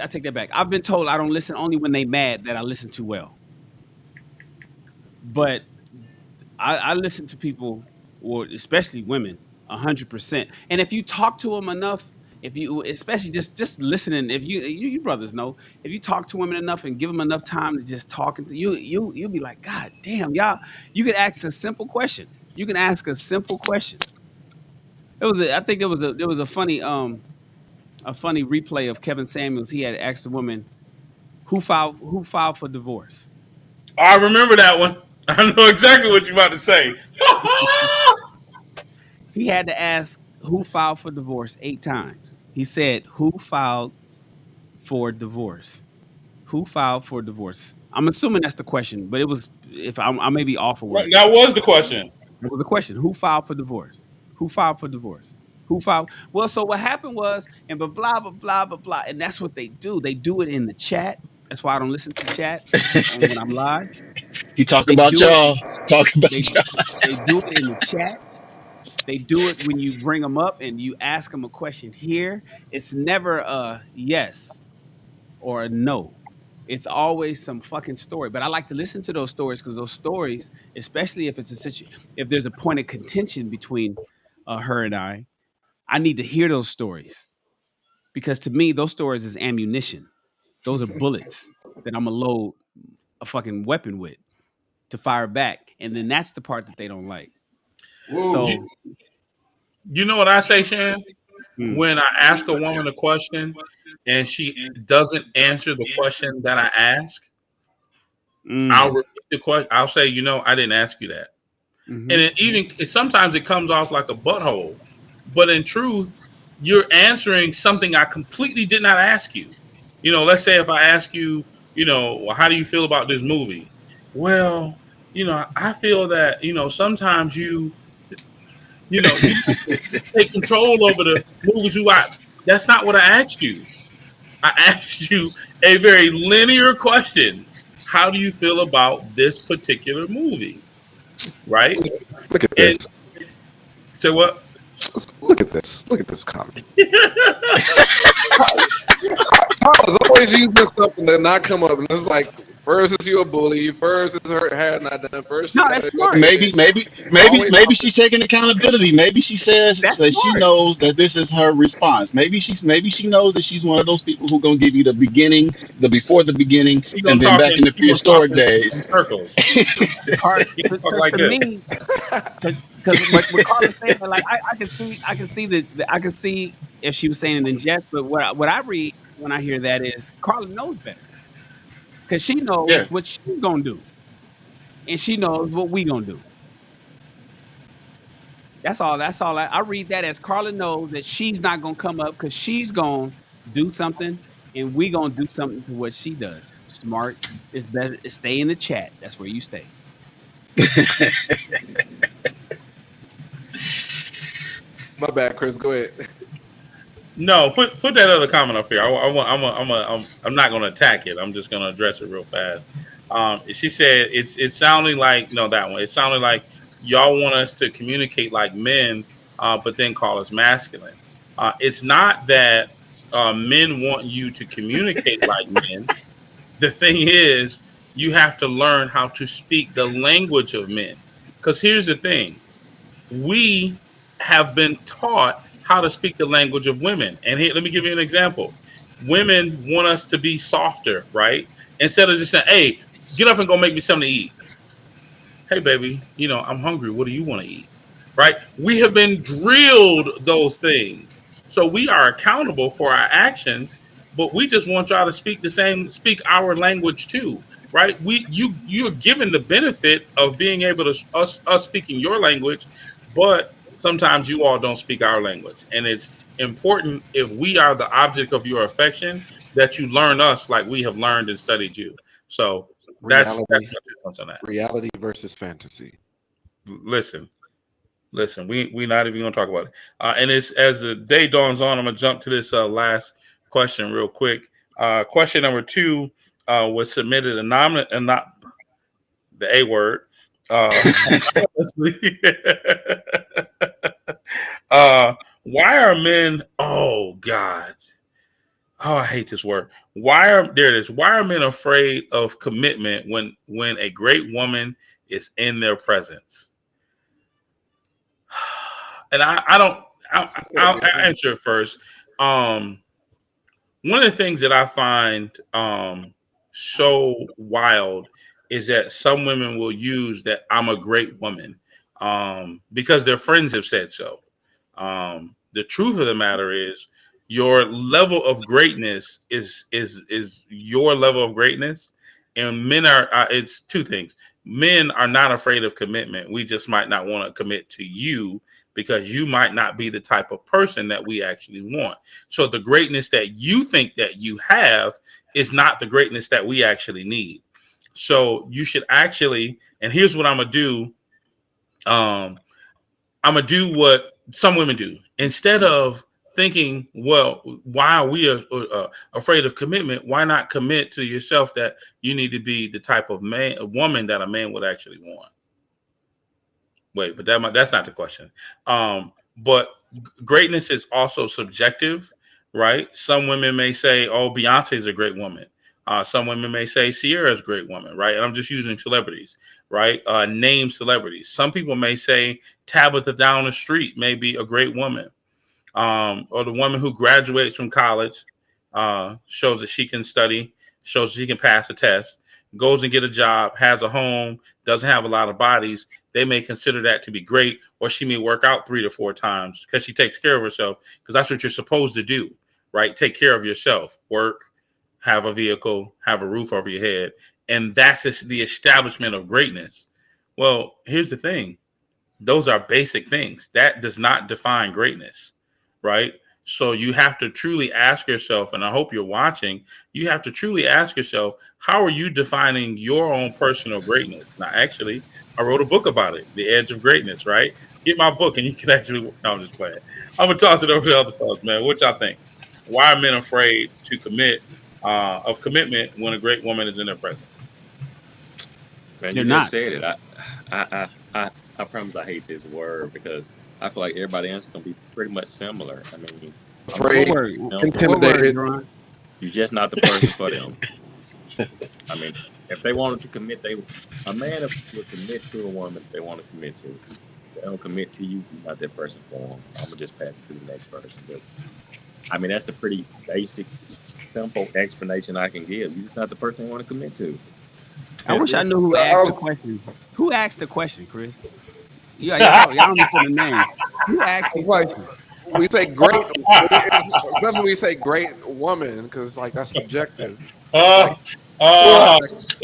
Speaker 6: take that back. I've been told I don't listen only when they mad that I listen too well. But I listen to people, or especially women, 100%. And if you talk to them enough, if you, especially just listening, if you brothers know, if you talk to women enough and give them enough time to just talking to you, you'll be like, God damn, y'all. You could ask a simple question. You can ask a simple question. I think it was a funny replay of Kevin Samuels. He had asked a woman who filed for divorce.
Speaker 2: I remember that one. I know exactly what you're about to say.
Speaker 6: He had to ask who filed for divorce 8 times. He said, "Who filed for divorce? Who filed for divorce?" I'm assuming that's the question, but it was, if I may be off a
Speaker 2: Right,
Speaker 6: word.
Speaker 2: that was the question.
Speaker 6: It was the question: Who filed for divorce? Who filed for divorce? Who filed? Well, so what happened was, and blah blah blah blah blah blah, and that's what they do. They do it in the chat. That's why I don't listen to chat when I'm live.
Speaker 4: He talk
Speaker 6: They
Speaker 4: about
Speaker 6: do it.
Speaker 4: y'all. Talk about
Speaker 6: They
Speaker 4: y'all.
Speaker 6: they do it in the chat. They do it when you bring them up and you ask them a question here. It's never a yes or a no. It's always some fucking story. But I like to listen to those stories because those stories, especially if if there's a point of contention between her and I need to hear those stories because to me, those stories is ammunition. Those are bullets that I'm gonna load a fucking weapon with to fire back, and then that's the part that they don't like.
Speaker 2: You,
Speaker 6: So,
Speaker 2: you know what I say, Shan?
Speaker 6: mm,
Speaker 2: When I ask a woman a question and she doesn't answer the question that I ask, I'll
Speaker 6: mm,
Speaker 2: repeat the question. I'll say, I didn't ask you that. And
Speaker 6: hmm
Speaker 2: sometimes it comes off like a butthole, but in truth, you're answering something I completely did not ask you. Let's say if I ask you, well, how do you feel about this movie? Well, I feel that, sometimes you take control over the movies we watch. That's not what I asked you. I asked you a very linear question. How do you feel about this particular movie? Right?
Speaker 1: Look at
Speaker 2: And
Speaker 1: this.
Speaker 2: say what?
Speaker 1: Look at this. Look at this comment. I was always using something to not come up, and it's like first is you a bully, first is her had not done, first she
Speaker 6: no,
Speaker 1: got
Speaker 6: that's
Speaker 1: to go
Speaker 6: smart.
Speaker 1: there. Always
Speaker 4: Maybe she's taking accountability. Maybe she says
Speaker 6: That's
Speaker 4: that she
Speaker 6: smart.
Speaker 4: knows that this is her response. Maybe she knows that she's one of those people who gonna give you the beginning, the before the beginning,
Speaker 2: He
Speaker 4: and
Speaker 2: gonna
Speaker 4: then
Speaker 2: talk
Speaker 4: back in the prehistoric
Speaker 2: in
Speaker 4: days.
Speaker 2: circles. He gonna talk
Speaker 6: Because
Speaker 2: like
Speaker 6: to
Speaker 2: this.
Speaker 6: me, because what Carla's saying, like I can see I can see if she was saying it in jest, but what I read when I hear that is Carla knows better because she knows
Speaker 4: Yeah.
Speaker 6: what she's gonna do and she knows what we gonna do. That's all. That's all. I read that as Carla knows that she's not gonna come up because she's gonna do something and we gonna do something to what she does. Smart. It's better. Stay in the chat. That's where you stay.
Speaker 1: My bad, Chris. Go ahead.
Speaker 2: No, put that other comment up here. I'm not going to attack it. I'm just going to address it real fast. She said it's sounding like no that one. It sounded like y'all want us to communicate like men, but then call us masculine. It's not that men want you to communicate like men. The thing is, you have to learn how to speak the language of men. Because here's the thing: we have been taught how to speak the language of women. And here, let me give you an example. Women want us to be softer, right? Instead of just saying, hey, get up and go make me something to eat. Hey, baby, I'm hungry. What do you want to eat? Right? We have been drilled those things. So we are accountable for our actions, but we just want y'all to speak our language too. Right? You're given the benefit of being able to us speaking your language, but sometimes you all don't speak our language. And it's important if we are the object of your affection that you learn us like we have learned and studied you. So that's my
Speaker 1: Reality,
Speaker 2: 2 cents on that.
Speaker 1: reality versus fantasy.
Speaker 2: Listen, we not even gonna talk about it. And it's as the day dawns on, I'm gonna jump to this last question real quick. Question number 2 was submitted anonymous, and not the A word. Honestly. Why are men? Oh God! Oh, I hate this word. There it is? Why are men afraid of commitment when a great woman is in their presence? And I don't. I'll answer it first. One of the things that I find so wild is that some women will use that I'm a great woman because their friends have said so. The truth of the matter is, your level of greatness is your level of greatness, and men are. It's two things. Men are not afraid of commitment. We just might not want to commit to you because you might not be the type of person that we actually want. So the greatness that you think that you have is not the greatness that we actually need. So you should actually, and here's what I'm gonna do. I'm gonna do what some women do. Instead of thinking, well, why are we afraid of commitment? Why not commit to yourself that you need to be the type of woman that a man would actually want? Wait, but that's not the question. But greatness is also subjective, right? Some women may say, "Oh, Beyonce is a great woman." Some women may say Sierra is a great woman, right? And I'm just using celebrities, right? Name celebrities. Some people may say Tabitha down the street may be a great woman, or the woman who graduates from college, shows that she can study, shows she can pass a test, goes and get a job, has a home, doesn't have a lot of bodies. They may consider that to be great, or she may work out 3 to 4 times because she takes care of herself, because that's what you're supposed to do, right? Take care of yourself, work, have a vehicle, have a roof over your head. And that's just the establishment of greatness. Well, here's the thing. Those are basic things. That does not define greatness, right? So you have to truly ask yourself, and I hope you're watching, you have to truly ask yourself, how are you defining your own personal greatness? Now, actually, I wrote a book about it, The Edge of Greatness, right? Get my book and you can actually, no, I'm just playing. I'm going to toss it over to the other fellas, man. What y'all think? Why are men afraid to of commitment when a great woman is in their presence?
Speaker 5: Man,
Speaker 6: They're
Speaker 5: you
Speaker 6: not.
Speaker 5: just said it. I promise I hate this word because I feel like everybody's answer gonna be pretty much similar. I mean, I'm
Speaker 1: Afraid,
Speaker 5: just,
Speaker 6: What word?
Speaker 5: simple.
Speaker 1: intimidated.
Speaker 6: Ron?
Speaker 5: You're just not the person for them. I mean, if they wanted to commit, a man will commit to a woman if they want to commit to. If they don't commit to you, you're not that person for them. I'm gonna just pass it to the next person. Because I mean, that's a pretty basic, simple explanation I can give. You're just not the person they want to commit to.
Speaker 6: I wish I knew who
Speaker 1: I
Speaker 6: asked the
Speaker 1: was
Speaker 6: question. Who asked the question, Chris? Y'all don't even put a name. Who asked these
Speaker 1: like,
Speaker 6: questions?
Speaker 1: we say great, especially when we say great woman, because like that's subjective.
Speaker 2: Uh,
Speaker 1: Like,
Speaker 2: uh,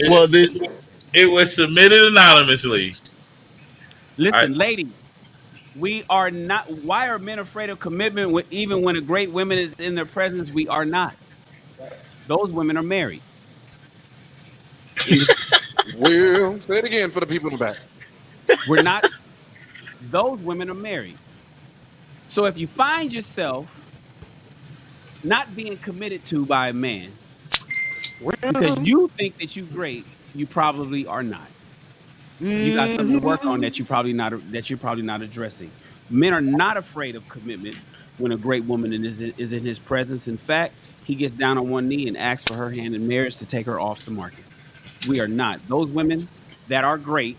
Speaker 4: Well,
Speaker 2: it was submitted anonymously.
Speaker 6: Listen, ladies, we are not. Why are men afraid of commitment even when a great woman is in their presence? We are not. Those women are married.
Speaker 1: we'll say it again for the people in the back.
Speaker 6: We're not. Those women are married. So if you find yourself not being committed to by a man because you think that you're great, you probably are not. You got something to work on that you're probably not addressing. Men are not afraid of commitment when a great woman is in his presence. In fact, he gets down on one knee and asks for her hand in marriage to take her off the market. We are not. Those women that are great,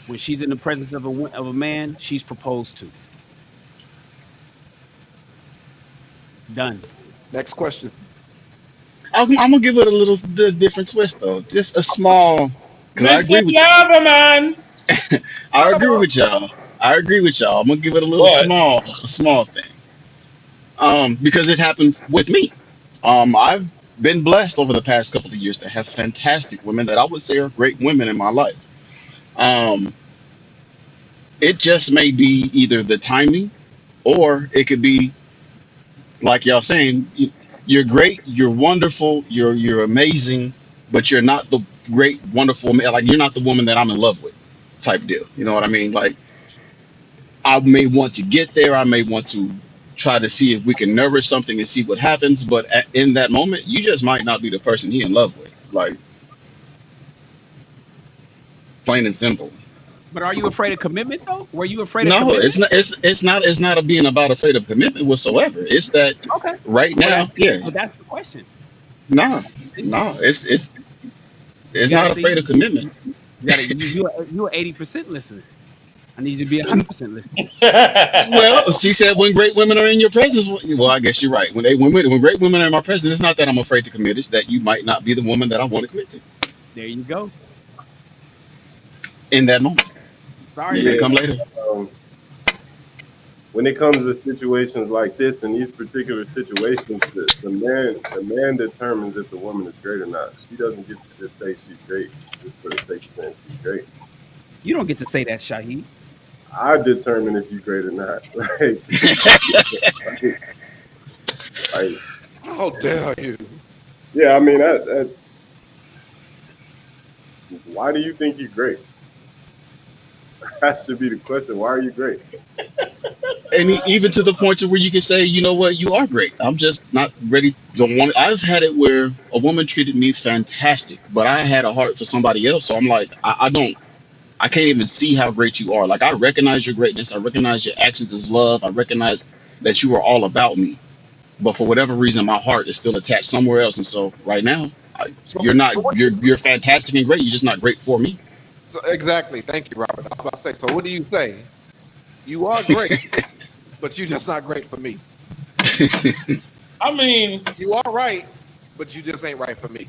Speaker 6: when she's in the presence of a man, she's proposed to. Done.
Speaker 1: Next question.
Speaker 4: I'm gonna give it a little different twist though, just a small, because I
Speaker 2: Mr.
Speaker 4: agree with y'all.
Speaker 2: Loverman.
Speaker 4: I agree with y'all. I agree with y'all. I'm gonna give it a little
Speaker 2: What?
Speaker 4: a small thing. Because it happened with me. I've been blessed over the past couple of years to have fantastic women that I would say are great women in my life. Um, it just may be either the timing, or it could be like y'all saying. You're great, you're wonderful, you're amazing, but you're not the great, wonderful like you're not the woman that I'm in love with, type deal. You know what I mean? Like I may want to get there, I may want to try to see if we can nourish something and see what happens, but in that moment, you just might not be the person he in love with. Like plain and simple.
Speaker 6: But are you afraid of commitment though? Were you afraid of
Speaker 4: No,
Speaker 6: commitment?
Speaker 4: it's not a being about afraid of commitment whatsoever. It's that
Speaker 6: Okay.
Speaker 4: right
Speaker 6: Well,
Speaker 4: now, yeah,
Speaker 6: that's the question.
Speaker 4: nah,
Speaker 6: See,
Speaker 4: nah,
Speaker 6: you
Speaker 4: it's
Speaker 6: gotta
Speaker 4: not
Speaker 6: see.
Speaker 4: afraid of commitment.
Speaker 6: You gotta you are 80% listener. I need you to be 100% listener.
Speaker 4: Well, she said when great women are in your presence. Well, I guess you're right. When great women are in my presence, it's not that I'm afraid to commit. It's that you might not be the woman that I want to commit to
Speaker 6: There you go.
Speaker 4: in that moment.
Speaker 6: Sorry,
Speaker 4: It may
Speaker 3: Yeah.
Speaker 4: come later.
Speaker 3: When it comes to situations like this, in these particular situations, the man determines if the woman is great or not. She doesn't get to just say she's great just for the sake of saying she's great.
Speaker 6: you don't get to say that, Shaheed.
Speaker 3: I determine if you're great or not. Like,
Speaker 1: How dare you?
Speaker 3: yeah, I mean, why do you think you're great? That should be the question. Why are you great?
Speaker 4: And even to the point to where you can say, you know what, you are great. I'm just not ready. Don't want. I've had it where a woman treated me fantastic, but I had a heart for somebody else. So I'm like, I can't even see how great you are. Like I recognize your greatness. I recognize your actions as love. I recognize that you are all about me. But for whatever reason, my heart is still attached somewhere else. And so right now,
Speaker 1: So,
Speaker 4: you're not.
Speaker 1: so what?
Speaker 4: You're fantastic and great. You're just not great for me.
Speaker 1: So exactly. Thank you, Robert. I was about to say. So what do you say? You are great, but you're just not great for me.
Speaker 2: I mean,
Speaker 1: You are right, but you just ain't right for me.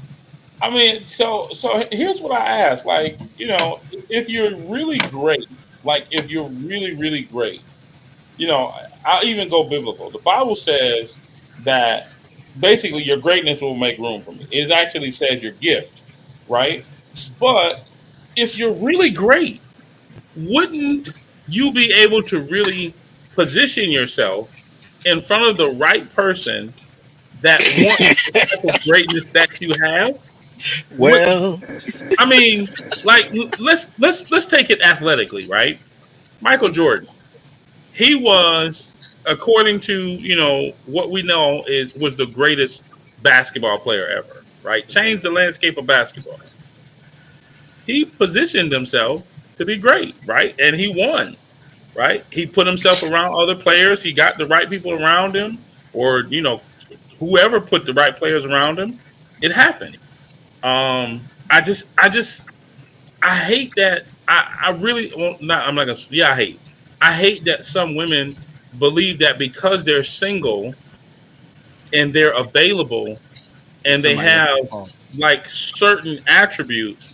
Speaker 2: so here's what I ask. Like, if you're really great, like if you're really, really great, I'll even go biblical. The Bible says that basically your greatness will make room for me. It actually says your gift, right? But if you're really great, wouldn't you be able to really position yourself in front of the right person that wants the type of greatness that you have? Would
Speaker 4: Well,
Speaker 2: I mean, like let's take it athletically, right? Michael Jordan, he was, according to what we know, was the greatest basketball player ever, right? Changed the landscape of basketball. He positioned himself to be great, right? And he won, right? He put himself around other players. He got the right people around him, or whoever put the right players around him. It happened. I hate that. I really, well, not. I'm not gonna. Yeah, I hate. I hate that some women believe that because they're single and they're available and they
Speaker 6: Somebody else.
Speaker 2: have like certain attributes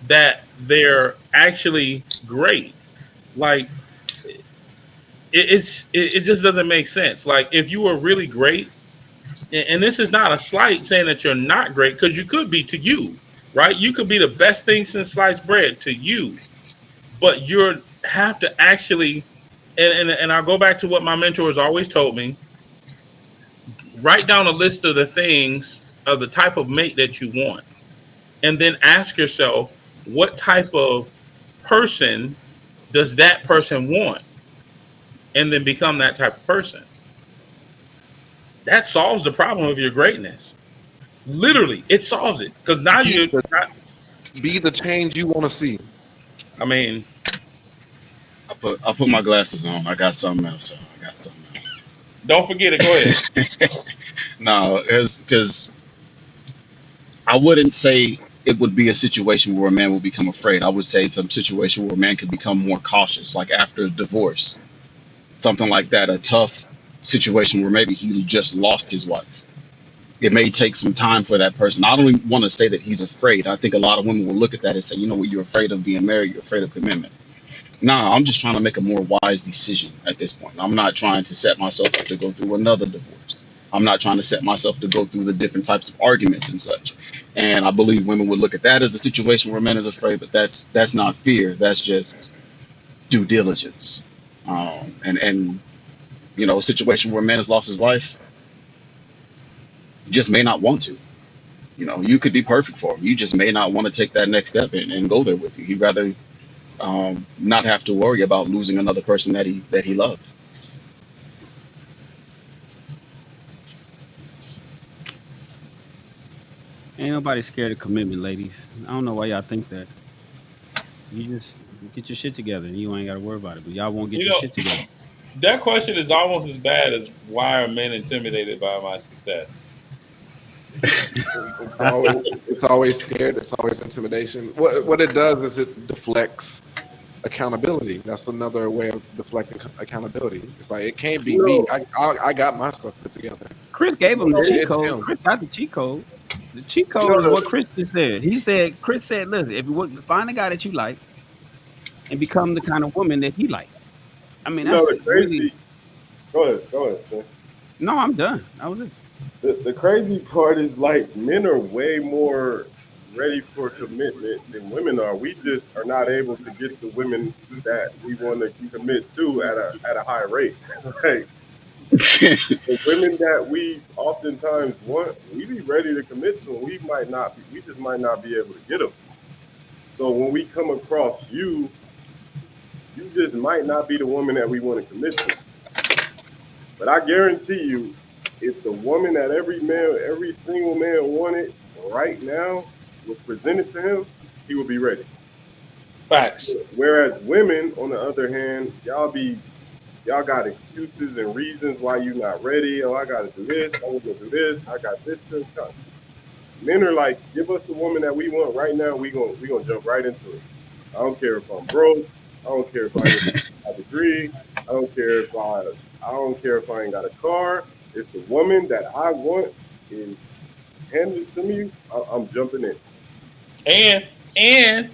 Speaker 2: that they're actually great. Like it just doesn't make sense. Like if you were really great, and this is not a slight saying that you're not great, because you could be to you, right? You could be the best thing since sliced bread to you, but you have to actually, and I'll go back to what my mentor has always told me: write down a list of the things of the type of mate that you want, and then ask yourself, what type of person does that person want, and then become that type of person. That solves the problem of your greatness. Literally, it solves it, because now
Speaker 1: Be
Speaker 2: you're
Speaker 1: the,
Speaker 2: not.
Speaker 1: be the change you want to see.
Speaker 2: I mean,
Speaker 4: I put my glasses on. I got something else. I got something else.
Speaker 2: don't forget it. Go ahead.
Speaker 4: No, because I wouldn't say it would be a situation where a man will become afraid. I would say it's a situation where a man could become more cautious, like after a divorce, something like that. A tough situation where maybe he just lost his wife. It may take some time for that person. I don't even want to say that he's afraid. I think a lot of women will look at that and say, you know what, you're afraid of being married, you're afraid of commitment. Nah, I'm just trying to make a more wise decision at this point. I'm not trying to set myself up to go through another divorce. I'm not trying to set myself to go through the different types of arguments and such. And I believe women would look at that as a situation where a man is afraid, but that's not fear. That's just due diligence. And a situation where a man has lost his wife, just may not want to. You know, you could be perfect for him. You just may not want to take that next step and go there with you. He'd rather not have to worry about losing another person that he loved.
Speaker 6: Ain't nobody scared of commitment, ladies. I don't know why y'all think that. You just get your shit together and you ain't got to worry about it. But y'all won't get
Speaker 2: You
Speaker 6: your
Speaker 2: know,
Speaker 6: shit together.
Speaker 2: that question is almost as bad as why are men intimidated by my success?
Speaker 1: It's always scared. It's always intimidation. What it does is it deflects accountability. That's another way of deflecting accountability. It's like it can't be
Speaker 3: You
Speaker 1: me.
Speaker 3: know,
Speaker 1: I got my stuff put together.
Speaker 6: Chris gave him the cheat
Speaker 1: It's
Speaker 6: code.
Speaker 1: him.
Speaker 6: Chris got the cheat code. The cheat
Speaker 3: you
Speaker 6: code
Speaker 3: know
Speaker 6: is what Chris just said. Chris said, listen, if you find a guy that you like and become the kind of woman that he like. I mean, that's
Speaker 3: the
Speaker 6: really,
Speaker 3: crazy. Go ahead, Shane.
Speaker 6: no, I'm done. That was it.
Speaker 3: The crazy part is like men are way more ready for commitment than women are. We just are not able to get the women that we want to commit to at a high rate. Like the women that we oftentimes want, we be ready to commit to, and we just might not be able to get them. So when we come across you, you just might not be the woman that we want to commit to. But I guarantee you, if the woman that every single man wanted right now was presented to him, he would be ready.
Speaker 2: Facts.
Speaker 3: Whereas women, on the other hand, y'all got excuses and reasons why you're not ready. Oh, I gotta do this, I want to do this, I got this to come. Men are like, give us the woman that we want right now, we gonna jump right into it. I don't care if I'm broke, I don't care if I ain't got a degree, I don't care if I ain't got a car. If the woman that I want is handed to me, I'm jumping in.
Speaker 2: And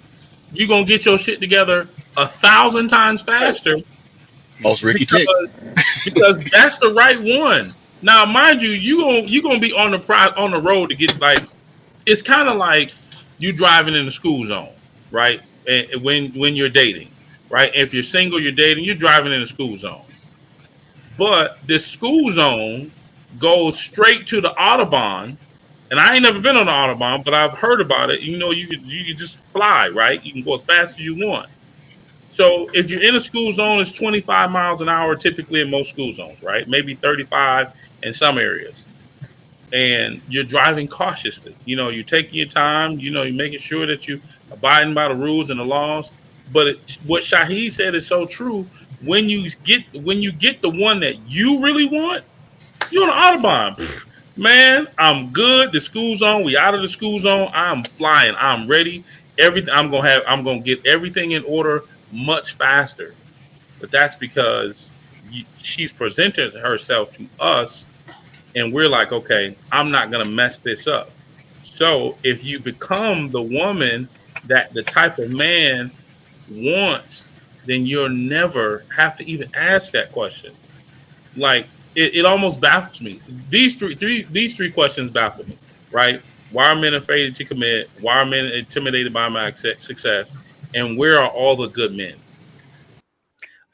Speaker 2: you're gonna get your shit together 1,000 times faster
Speaker 4: Most Ricky Tick.
Speaker 2: because that's the right one. Now, mind you, you gonna be on the road to get like it's kind of like you driving in the school zone, right? And when you're dating, right? If you're single, you're dating, you're driving in the school zone. But this school zone goes straight to the Autobahn. And I ain't never been on the Autobahn, but I've heard about it. You know, you can just fly, right? You can go as fast as you want. So if you're in a school zone, it's 25 miles an hour typically in most school zones, right? Maybe 35 in some areas. And you're driving cautiously. You know, you're taking your time. You know, you're making sure that you abiding by the rules and the laws. But what Shaheed said is so true. When you get the one that you really want, you're on the Autobahn. Pfft, man, I'm good. The school zone, we out of the school zone. I'm flying. I'm ready. Everything I'm gonna get everything in order much faster. But that's because she's presented herself to us and we're like, okay, I'm not going to mess this up. So if you become the woman that the type of man wants, then you'll never have to even ask that question. Like it almost baffles me. These three questions baffle me, right? Why are men afraid to commit? Why are men intimidated by my success? And where are all the good men?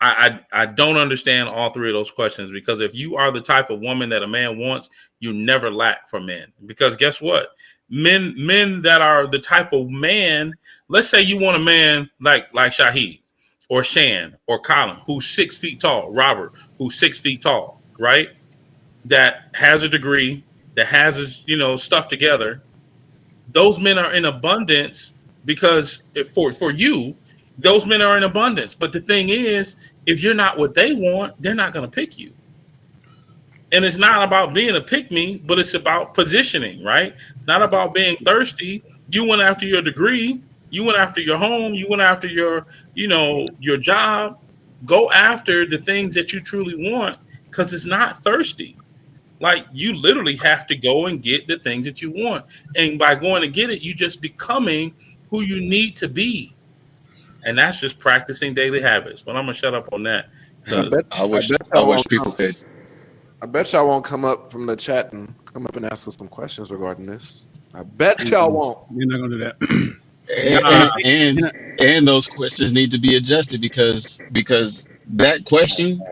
Speaker 2: I don't understand all three of those questions because if you are the type of woman that a man wants, you never lack for men. Because guess what? Men that are the type of man, let's say you want a man like Shaheed or Shan or Colin, who's 6 feet tall, Robert, who's 6 feet tall, right? That has a degree, that has his, stuff together. Those men are in abundance because for you, those men are in abundance. But the thing is, if you're not what they want, they're not going to pick you. And it's not about being a pick me, but it's about positioning, right? Not about being thirsty. You went after your degree, you went after your home, you went after your job. Go after the things that you truly want because it's not thirsty. Like you literally have to go and get the things that you want. And by going to get it, you just becoming who you need to be. And that's just practicing daily habits. But I'm gonna shut up on that
Speaker 1: I
Speaker 2: because
Speaker 1: bet
Speaker 4: I
Speaker 1: I
Speaker 4: wish
Speaker 1: bet
Speaker 4: I
Speaker 1: y'all
Speaker 4: wish
Speaker 1: won't
Speaker 4: people
Speaker 1: come.
Speaker 4: could.
Speaker 1: I bet y'all won't come up from the chat and come up and ask us some questions regarding this. I bet y'all
Speaker 6: Mm-mm.
Speaker 1: won't.
Speaker 6: You're not gonna do that.
Speaker 4: And,
Speaker 6: Nah,
Speaker 4: and and and those questions need to be adjusted because that question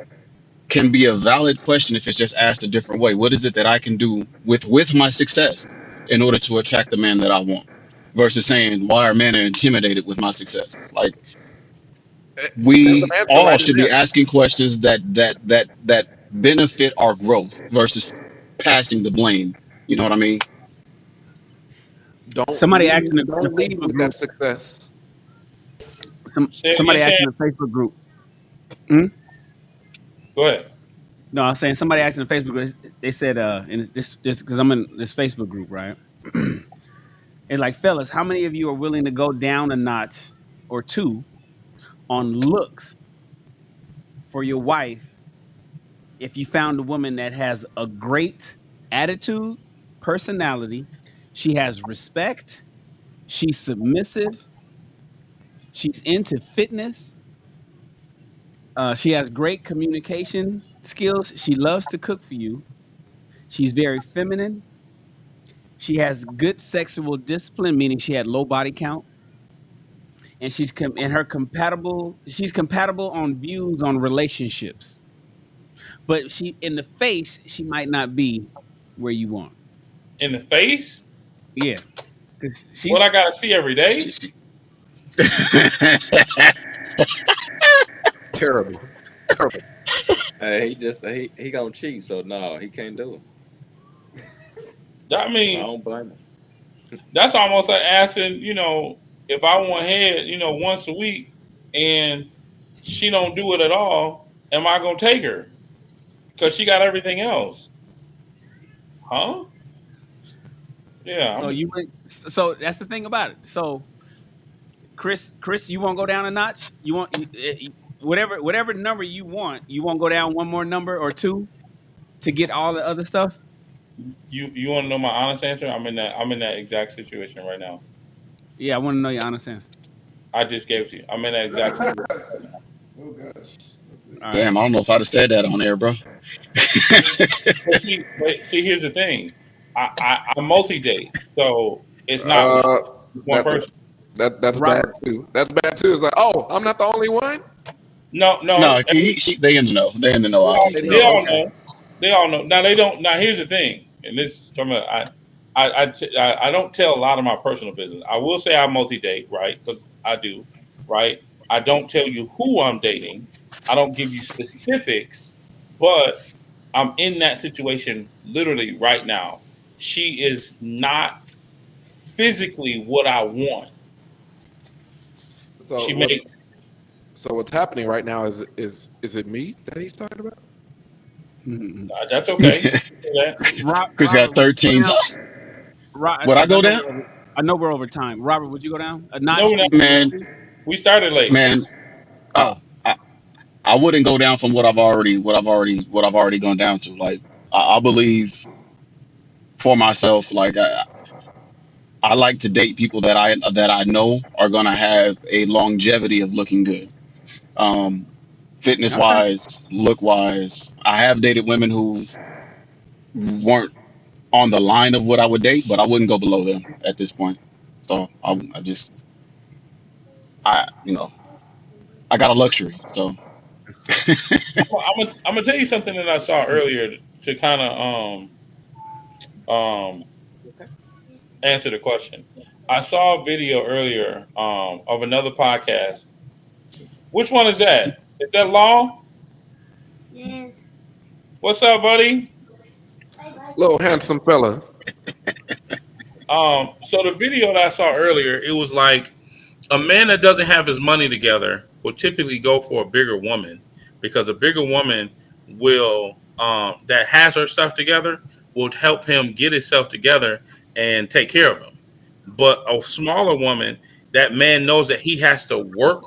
Speaker 4: can be a valid question if it's just asked a different way. What is it that I can do with my success in order to attract the man that I want? Versus saying, why are men intimidated with my success? Like,
Speaker 1: There's
Speaker 4: we
Speaker 1: an answer
Speaker 4: all
Speaker 1: right in
Speaker 4: should be
Speaker 1: there.
Speaker 4: asking questions that benefit our growth versus passing the blame. You know what I mean?
Speaker 6: Somebody asked in the
Speaker 1: Don't lead
Speaker 6: Facebook
Speaker 1: with
Speaker 6: group.
Speaker 1: that success.
Speaker 2: Say it again,
Speaker 6: Somebody asked
Speaker 2: Sam.
Speaker 6: in the Facebook group. Hmm?
Speaker 2: Go ahead.
Speaker 6: No, I'm saying somebody asked in the Facebook group. They said, and it's this because I'm in this Facebook group, right? It's like, fellas, how many of you are willing to go down a notch or two on looks for your wife if you found a woman that has a great attitude, personality, she has respect, she's submissive, she's into fitness, she has great communication skills, she loves to cook for you, she's very feminine, she has good sexual discipline, meaning she had low body count, and she's compatible on views on relationships, but she in the face she might not be where you want.
Speaker 2: In the face?
Speaker 6: Yeah, because
Speaker 2: What
Speaker 6: she's
Speaker 2: I gotta see every day?
Speaker 1: Terrible. Terrible.
Speaker 5: Hey, he gonna cheat, so no, he can't do it.
Speaker 2: I
Speaker 5: I
Speaker 2: mean,
Speaker 5: don't blame him.
Speaker 2: that's almost like asking, if I want head, once a week, and she don't do it at all, am I gonna take her? Because she got everything else, huh? Yeah,
Speaker 6: so you went. So that's the thing about it. So Chris, you won't go down a notch. You want whatever number you want. You won't go down one more number or two to get all the other stuff.
Speaker 2: you want to know my honest answer? I'm in that exact situation right now.
Speaker 6: Yeah, I want to know your honest answer.
Speaker 2: I just gave it to you. I'm in that exact situation right now.
Speaker 1: Oh gosh.
Speaker 6: All right.
Speaker 4: Damn, I don't know if I'd have said that on air, bro.
Speaker 2: But see, here's the thing. I multi date, so it's not
Speaker 1: Uh,
Speaker 2: one
Speaker 1: that
Speaker 2: person.
Speaker 1: that's bad
Speaker 6: Robert.
Speaker 1: too. That's bad too. It's like, oh, I'm not the only one.
Speaker 2: No,
Speaker 4: No,
Speaker 2: no.
Speaker 4: they in the know. They in the know,
Speaker 1: They
Speaker 4: obviously.
Speaker 2: They
Speaker 1: know.
Speaker 2: all
Speaker 1: Okay.
Speaker 2: know. They all know. Now they don't. Now here's the thing, and this from I don't tell a lot of my personal business. I will say I multi date, right? Because I do, right? I don't tell you who I'm dating. I don't give you specifics, but I'm in that situation literally right now. She is not physically what I want.
Speaker 1: So
Speaker 2: She
Speaker 1: what's
Speaker 2: makes
Speaker 1: so what's happening right now is it me that he's talking about?
Speaker 6: Mhm.
Speaker 2: that's okay. You can do that.
Speaker 4: Chris got
Speaker 6: Robert, would you go
Speaker 4: 13.
Speaker 6: down? Robert,
Speaker 4: Would I
Speaker 6: because
Speaker 4: go down?
Speaker 6: I know we're over time. Robert, would you go down a
Speaker 2: No,
Speaker 6: notch
Speaker 2: we're
Speaker 6: or
Speaker 2: not.
Speaker 6: two or
Speaker 4: Man,
Speaker 6: three?
Speaker 2: We started late.
Speaker 4: man, I,
Speaker 6: Oh,
Speaker 4: I I wouldn't go down from what I've already gone down to. Like, I believe for myself, like I like to date people that I know are gonna have a longevity of looking good. Um, fitness
Speaker 6: okay.
Speaker 4: wise, look wise. I have dated women who weren't on the line of what I would date, but I wouldn't go below them at this point. So I just I got a luxury. So
Speaker 2: I'm gonna tell you something that I saw earlier to kind of answer the question. I saw a video earlier of another podcast. Which one is that? Is that Law? What's up, buddy?
Speaker 1: Little handsome fella.
Speaker 2: So the video that I saw earlier, it was like a man that doesn't have his money together will typically go for a bigger woman because a bigger woman will that has her stuff together will help him get himself together and take care of him. But a smaller woman, that man knows that he has to work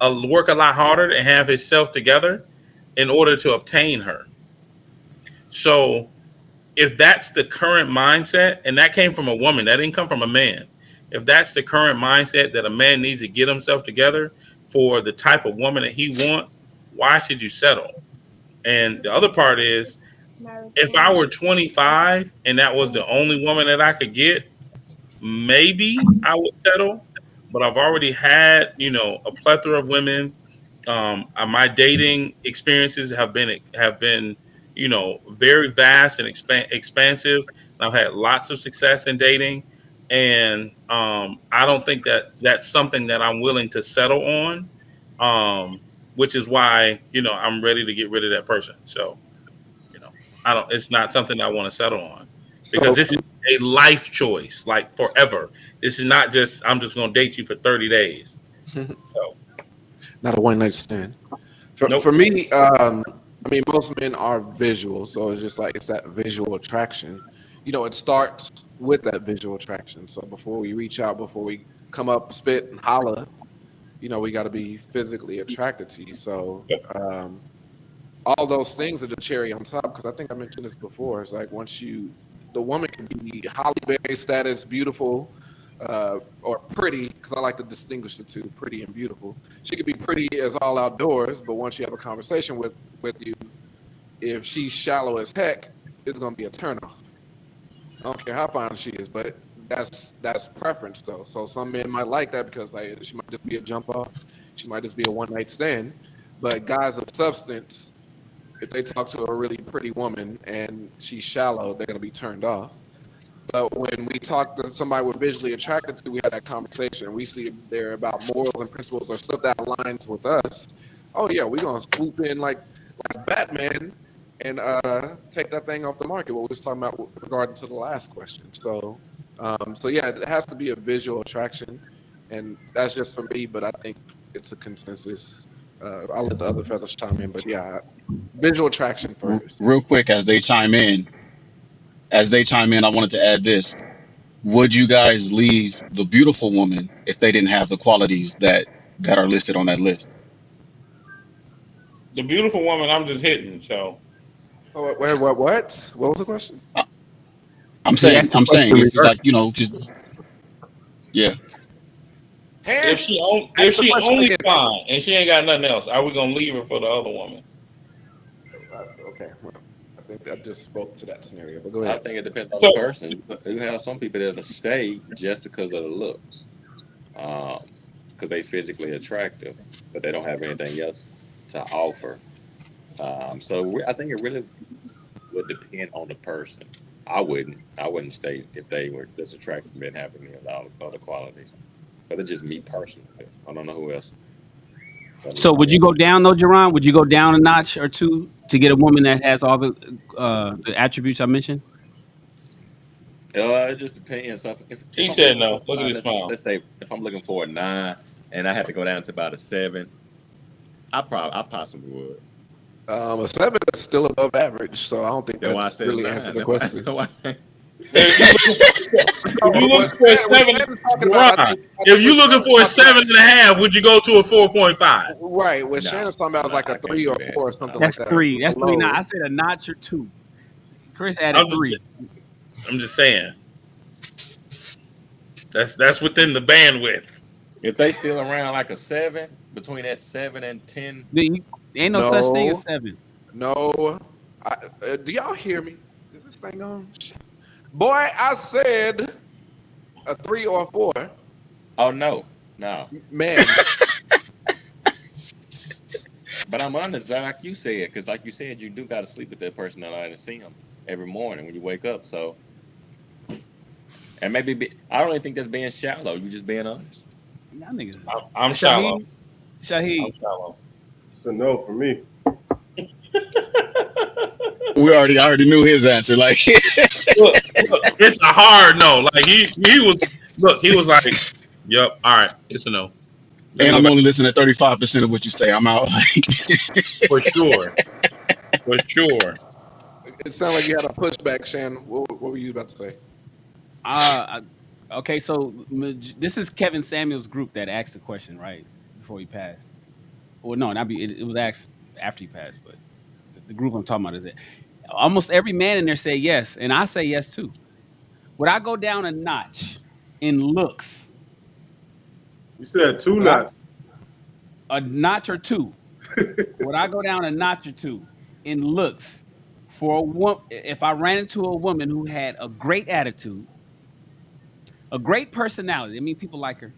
Speaker 2: a lot harder and have himself together in order to obtain her. So if that's the current mindset, and that came from a woman, that didn't come from a man. If that's the current mindset that a man needs to get himself together for the type of woman that he wants, why should you settle? And the other part is, if I were 25 and that was the only woman that I could get, maybe I would settle. But I've already had, a plethora of women My dating experiences have been very vast and expansive. And I've had lots of success in dating, and I don't think that that's something that I'm willing to settle on. Which is why I'm ready to get rid of that person. So I don't. It's not something I want to settle on because
Speaker 1: So
Speaker 2: this is a life choice, like forever. This is not just I'm just going to date you for 30 days. So
Speaker 1: not a one night stand. For
Speaker 2: nope.
Speaker 1: me, I mean, most men are visual, so it's just like it's that visual attraction. It starts with that visual attraction. So before we reach out, before we come up, spit and holla, we got to be physically attracted to you. So all those things are the cherry on top. Because I think I mentioned this before. It's like the woman can be Holly Berry status, beautiful, or pretty. Because I like to distinguish the two, pretty and beautiful. She could be pretty as all outdoors, but once you have a conversation with you, if she's shallow as heck, it's gonna be a turnoff. I don't care how fine she is, but that's preference though. So some men might like that because like she might just be a jump off, she might just be a one night stand. But guys of substance, if they talk to a really pretty woman and she's shallow, they're gonna be turned off. But when we talk to somebody we're visually attracted to, we have that conversation. We see if they're about morals and principles or stuff that aligns with us. Oh yeah, we're gonna swoop in like Batman and take that thing off the market. What we was talking about regarding to the last question. So yeah, it has to be a visual attraction, and that's just for me. But I think it's a consensus. I'll let the other fellas chime in, but yeah, visual attraction first.
Speaker 4: Real quick, as they chime in, I wanted to add this. Would you guys leave the beautiful woman if they didn't have the qualities that are listed on that list?
Speaker 2: The beautiful woman I'm just hitting. So
Speaker 1: Oh, what? What was the question?
Speaker 4: I- I'm
Speaker 6: He
Speaker 4: saying,
Speaker 6: asked the
Speaker 4: I'm
Speaker 6: question
Speaker 4: saying, if
Speaker 6: reverse.
Speaker 4: like just yeah.
Speaker 2: if
Speaker 1: Hand.
Speaker 2: if
Speaker 1: Ask the
Speaker 2: she
Speaker 1: question
Speaker 2: only
Speaker 1: again.
Speaker 2: fine and she ain't got nothing else, are we gonna leave her for the other woman?
Speaker 1: Okay, well, I think I just spoke to that scenario, but go
Speaker 5: I
Speaker 1: ahead.
Speaker 5: think it depends on the
Speaker 2: So
Speaker 5: person. You have some people that'll stay just because of the looks, because they physically attractive, but they don't have anything else to offer. I think it really would depend on the person. I wouldn't stay if they were just attractive and didn't have any of the other qualities. But it's just me personally. I don't know who else.
Speaker 6: So would you go down though, Jerron? Would you go down a notch or two to get a woman that has all the attributes I mentioned?
Speaker 5: It just depends. So if
Speaker 2: he
Speaker 5: I'm
Speaker 2: said
Speaker 5: looking for
Speaker 2: no. Look at
Speaker 5: somebody,
Speaker 2: his smile.
Speaker 5: let's say if I'm looking for a 9 and I had to go down to about a 7, I possibly would.
Speaker 1: A 7 is still above average, so I don't think
Speaker 5: That's why I
Speaker 1: that's
Speaker 5: said a
Speaker 1: really answered
Speaker 5: 9.
Speaker 1: the question.
Speaker 2: If you if you
Speaker 1: No,
Speaker 2: looking for a
Speaker 1: what
Speaker 2: seven,
Speaker 1: Shannon's talking about,
Speaker 2: Ron,
Speaker 1: I
Speaker 2: if
Speaker 1: think
Speaker 2: you
Speaker 1: what
Speaker 2: looking
Speaker 1: Shannon's
Speaker 2: for a
Speaker 1: talking about,
Speaker 2: 7.5, would you go to a 4.5?
Speaker 1: right? What
Speaker 5: No,
Speaker 1: Shannon's talking about is like a
Speaker 5: I can't
Speaker 1: 3 or
Speaker 5: do that.
Speaker 1: 4 or something like
Speaker 6: That's
Speaker 1: that.
Speaker 6: three. That's three. Now
Speaker 1: Low.
Speaker 6: I said a notch or two. Chris
Speaker 2: I'm
Speaker 6: added
Speaker 2: just
Speaker 6: 3.
Speaker 2: I'm just saying that's within the bandwidth.
Speaker 5: If they still around like a 7, between that 7 and 10,
Speaker 6: Ain't no such thing as
Speaker 1: No,
Speaker 6: 7s.
Speaker 1: no. Do y'all hear me? Is this thing on? Boy, I said a 3 or a 4.
Speaker 5: oh no.
Speaker 1: Man,
Speaker 5: But I'm honest, like you said, because like you said, you do got to sleep with that person that and see them every morning when you wake up. So, and I don't even think that's being shallow. You just being honest.
Speaker 6: Y'all niggas is
Speaker 2: I'm shallow.
Speaker 1: Shahid,
Speaker 2: I'm shallow.
Speaker 3: It's a no for me.
Speaker 4: I already knew his answer. Like,
Speaker 2: Look, it's a hard no. Like he was. Look, he was like, "Yep, all right, it's a no." Let me
Speaker 4: and
Speaker 2: go
Speaker 4: I'm
Speaker 2: back
Speaker 4: only listening to 35% of what you say. I'm out.
Speaker 2: for sure, for sure.
Speaker 1: it sounded like you had a pushback, Shan. What were you about to say?
Speaker 6: Okay, so this is Kevin Samuel's group that asked the question right before he passed. Well, no, it was asked after he passed, but the group I'm talking about is it. Almost every man in there said yes, and I say yes too. Would I go down a notch in looks?
Speaker 3: You said two
Speaker 6: Would I-
Speaker 3: notches.
Speaker 6: A notch or two? Would I go down a notch or two in looks for a woman if I ran into a woman who had a great attitude, a great personality? I mean, people like her,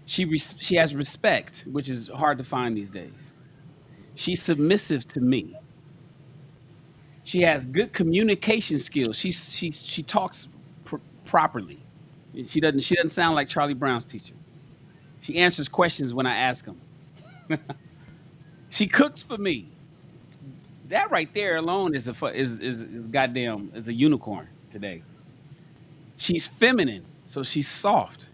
Speaker 6: She has respect, which is hard to find these days. She's submissive to me. She has good communication skills. She talks properly. She doesn't sound like Charlie Brown's teacher. She answers questions when I ask them. She cooks for me. That right there alone is goddamn is a unicorn today. She's feminine, so she's soft.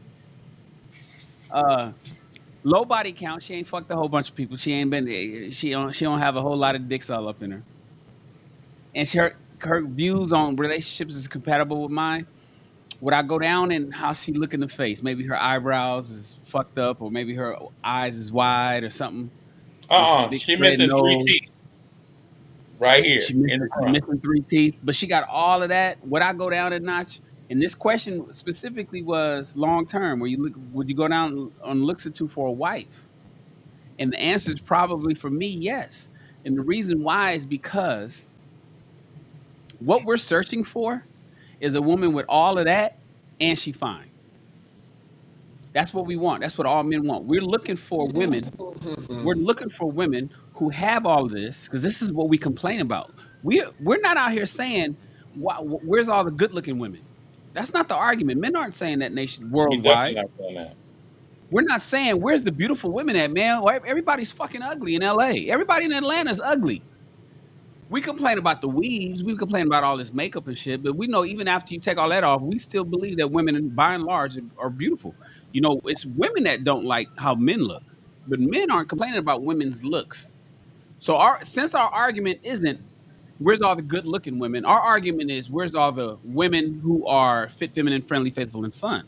Speaker 6: Low body count. She ain't fucked a whole bunch of people. She ain't been. She don't have a whole lot of dicks all up in her. And her views on relationships is compatible with mine. Would I go down in how she look in the face? Maybe her eyebrows is fucked up, or maybe her eyes is wide or something. Big
Speaker 2: She
Speaker 6: red
Speaker 2: missing 3
Speaker 6: nose.
Speaker 2: teeth right here
Speaker 6: She
Speaker 2: in the front.
Speaker 6: missing 3 teeth, but she got all of that. Would I go down a notch? And this question specifically was long term. Would you go down on looks or two for a wife? And the answer is probably for me, yes. And the reason why is because what we're searching for is a woman with all of that, and she fine. That's what we want. That's what all men want. We're looking for women. We're looking for women who have all of this, because this is what we complain about. We're not out here saying, where's all the good-looking women? That's not the argument. Men aren't saying that nation worldwide.
Speaker 2: Not saying that.
Speaker 6: We're not saying, where's the beautiful women at, man? Everybody's fucking ugly in LA. Everybody in Atlanta is ugly. We complain about the weaves. We complain about all this makeup and shit. But we know even after you take all that off, we still believe that women, by and large, are beautiful. You know, it's women that don't like how men look. But men aren't complaining about women's looks. So since our argument isn't, where's all the good-looking women? Our argument is, where's all the women who are fit, feminine, friendly, faithful, and fun?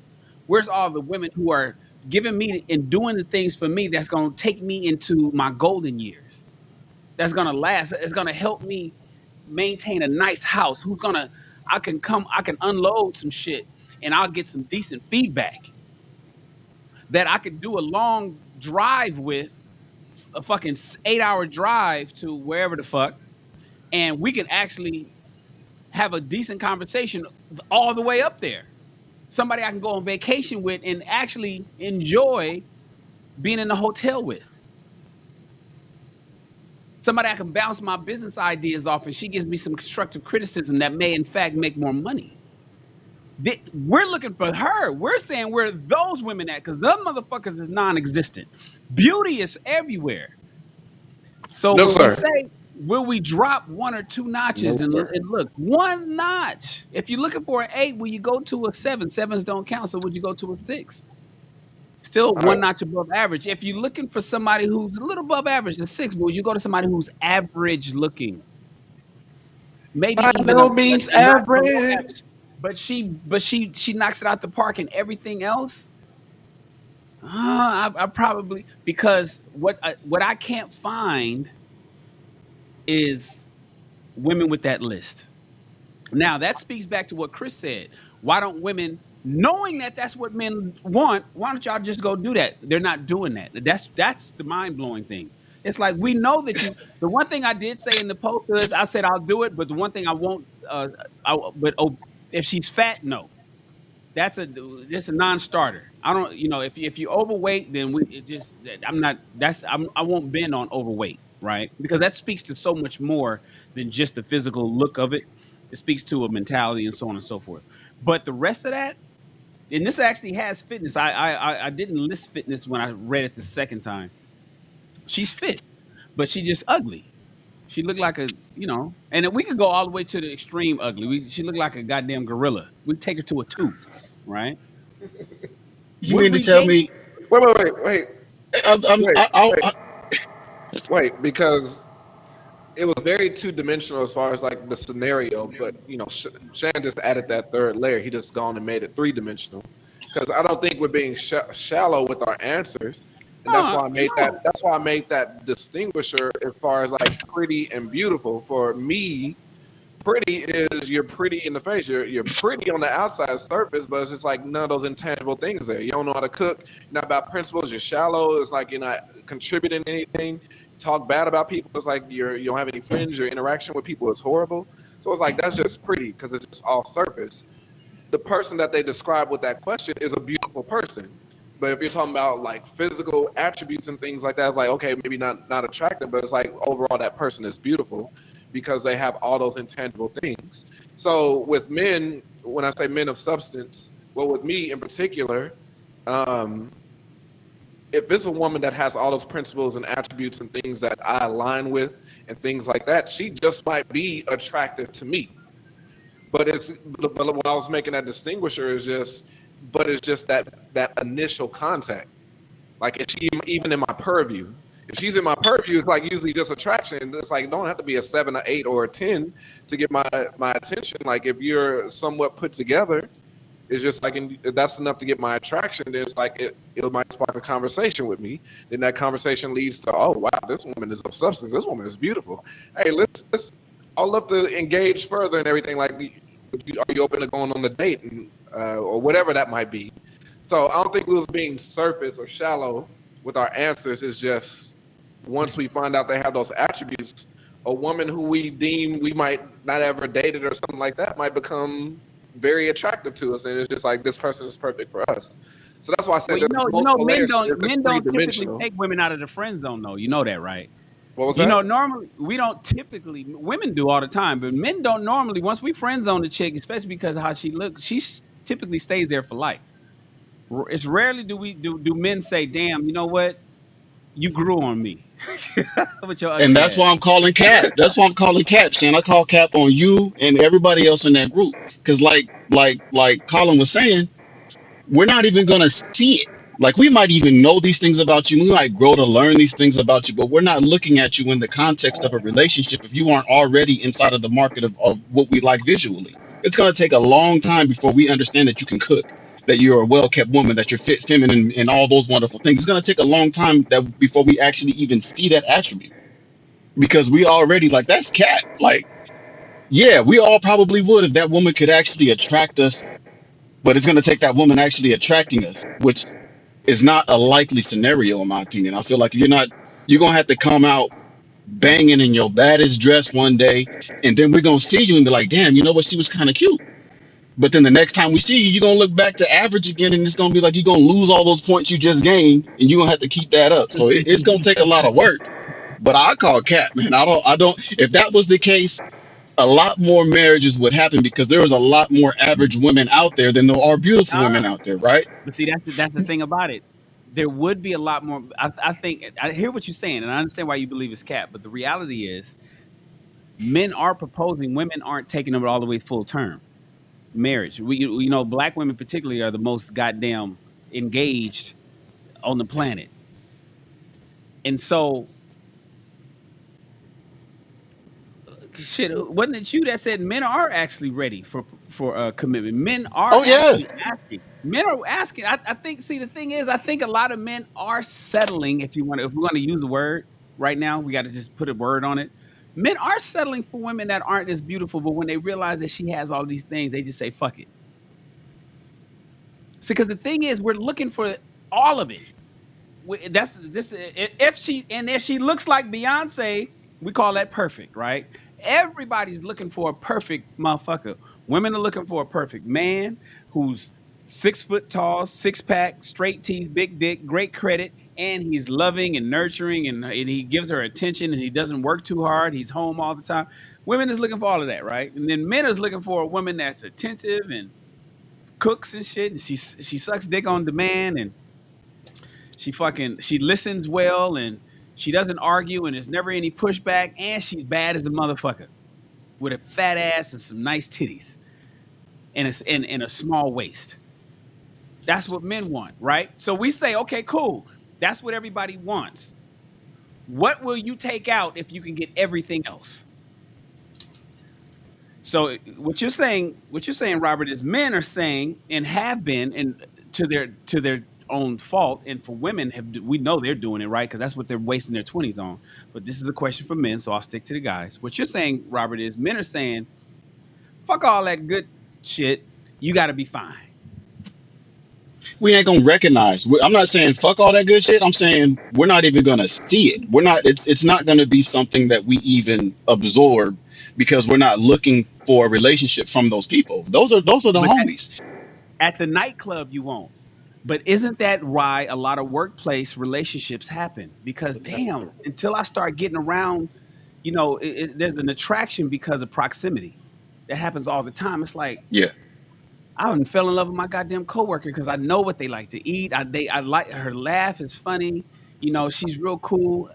Speaker 6: Where's all the women who are giving me and doing the things for me that's going to take me into my golden years? That's going to last. It's going to help me maintain a nice house. I can unload some shit and I'll get some decent feedback that I could do a long drive with, a fucking 8-hour drive to wherever the fuck. And we can actually have a decent conversation all the way up there. Somebody I can go on vacation with and actually enjoy being in the hotel with. Somebody I can bounce my business ideas off and she gives me some constructive criticism that may in fact make more money. We're looking for her. We're saying where those women at, because them motherfuckers is non-existent. Beauty is everywhere. So
Speaker 1: No,
Speaker 6: when
Speaker 1: sir.
Speaker 6: we say, will we drop 1 or 2 notches and look? 1 notch. If you're looking for an 8, will you go to a 7? 7s don't count, so would you go to a 6? Still 1 notch above average. If you're looking for somebody who's a little above average, a 6, will you go to somebody who's average looking? Maybe
Speaker 1: By
Speaker 6: even
Speaker 1: no means average.
Speaker 6: But she knocks it out the park, and everything else, I probably, because what I can't find is women with that list. Now that speaks back to what Chris said. Why don't women, knowing that that's what men want, why don't y'all just go do that? They're not doing that. That's the mind-blowing thing. It's like, we know that the one thing I did say in the post is, I said I'll do it, but the one thing I won't, if she's fat, no. That's a non-starter. I don't, if you're overweight, then I won't bend on overweight, right? Because that speaks to so much more than just the physical look of it. It speaks to a mentality and so on and so forth. But the rest of that, and this actually has fitness. I didn't list fitness when I read it the second time. She's fit, but she's just ugly. She looked like and we could go all the way to the extreme ugly. She looked like a goddamn gorilla. We'd take her to a 2, right?
Speaker 4: You mean to tell me?
Speaker 1: Wait, because it was very 2-dimensional as far as like the scenario, but Shan just added that 3rd layer. He just gone and made it 3-dimensional, because I don't think we're being shallow with our answers, and that's why I made that. That's why I made that distinguisher as far as like pretty and beautiful. For me, pretty is you're pretty in the face. You're pretty on the outside surface, but it's just like none of those intangible things there. You don't know how to cook. You're not about principles. You're shallow. It's like you're not contributing anything. Talk bad about people. It's like you don't have any friends. Your interaction with people is horrible. So it's like, that's just pretty because it's just all surface. The person that they describe with that question is a beautiful person. But if you're talking about like physical attributes and things like that, it's like, okay, maybe not attractive, but it's like overall that person is beautiful because they have all those intangible things. So with men, when I say men of substance, well, with me in particular, if it's a woman that has all those principles and attributes and things that I align with and things like that, she just might be attractive to me. But what I was making that distinguisher is just, but it's just that initial contact. Like, is she even in my purview? If she's in my purview, it's like usually just attraction. It's like, don't have to be a 7, or 8, or a 10 to get my attention. Like, if you're somewhat put together, it's just like, that's enough to get my attraction. Then it's like it might spark a conversation with me. Then that conversation leads to, oh wow, this woman is of substance. This woman is beautiful. Hey, let's. I'd love to engage further and everything. Like, are you open to going on the date and or whatever that might be? So I don't think we was being surface or shallow with our answers. It's just once we find out they have those attributes, a woman who we deem we might not ever dated or something like that might become very attractive to us, and it's just like, this person is perfect for us. So that's why I said
Speaker 6: men don't typically take women out of the friend zone, though. You know that, right?
Speaker 1: What was that?
Speaker 6: Normally we don't typically. Women do all the time, but men don't normally. Once we friend zone the chick, especially because of how she looks, she typically stays there for life. It's rarely do men say, "Damn, you know what? You grew on me." With your ugly
Speaker 4: And that's
Speaker 6: ass.
Speaker 4: why I'm calling Cap. That's why I'm calling Cap, Shan. I call Cap on you and everybody else in that group. Because like Colin was saying, we're not even gonna see it. Like, we might even know these things about you. We might grow to learn these things about you, but we're not looking at you in the context of a relationship if you aren't already inside of the market of what we like visually. It's gonna take a long time before we understand that you can cook, that you're a well-kept woman, that you're fit, feminine, and all those wonderful things. It's gonna take a long time that before we actually even see that attribute. Because we already, like, that's Cat. Like, yeah, we all probably would if that woman could actually attract us, but it's gonna take that woman actually attracting us, which is not a likely scenario in my opinion. I feel like you're gonna have to come out banging in your baddest dress one day, and then we're gonna see you and be like, damn, you know what, she was kind of cute. But then the next time we see you, you're gonna look back to average again, and it's gonna be like you're gonna lose all those points you just gained, and you're gonna have to keep that up. So it's gonna take a lot of work. But I call Cat, man. I don't. If that was the case, a lot more marriages would happen because there is a lot more average women out there than there are beautiful women out there, right?
Speaker 6: But see, that's the thing about it. There would be a lot more. I think I hear what you're saying, and I understand why you believe it's Cap. But the reality is, men are proposing. Women aren't taking them all the way full term. Marriage. Black women particularly are the most goddamn engaged on the planet, and so shit. Wasn't it you that said men are actually ready for commitment? Men are
Speaker 4: Oh yeah.
Speaker 6: actually asking. Men are asking. I think. See, the thing is, I think a lot of men are settling. If we want to use the word right now, we got to just put a word on it. Men are settling for women that aren't as beautiful, but when they realize that she has all these things, they just say, "Fuck it." See, because the thing is, we're looking for all of it. That's this. If she looks like Beyonce, we call that perfect, right? Everybody's looking for a perfect motherfucker. Women are looking for a perfect man who's 6 foot tall, 6-pack, straight teeth, big dick, great credit, and he's loving and nurturing, and he gives her attention, and he doesn't work too hard. He's home all the time. Women is looking for all of that, right? And then men is looking for a woman that's attentive and cooks and shit, and she sucks dick on demand, and she listens well, and she doesn't argue, and there's never any pushback, and she's bad as a motherfucker with a fat ass and some nice titties and a small waist. That's what men want, right? So we say, okay, cool. That's what everybody wants. What will you take out if you can get everything else? So what you're saying, Robert, is men are saying and have been, and to their own fault, and for women, we know they're doing it, right? Because that's what they're wasting their 20s on. But this is a question for men, so I'll stick to the guys. What you're saying, Robert, is men are saying, fuck all that good shit. You got to be fine.
Speaker 4: We ain't gonna recognize. I'm not saying fuck all that good shit. I'm saying we're not even gonna see it. We're not. It's not gonna be something that we even absorb because we're not looking for a relationship from those people. Those are the
Speaker 6: But
Speaker 4: homies.
Speaker 6: at the nightclub, you won't. But isn't that why a lot of workplace relationships happen? Because damn, until I start getting around, there's an attraction because of proximity. That happens all the time. It's like
Speaker 4: Yeah.
Speaker 6: I even fell in love with my goddamn coworker because I know what they like to eat. I like her laugh is funny. She's real cool.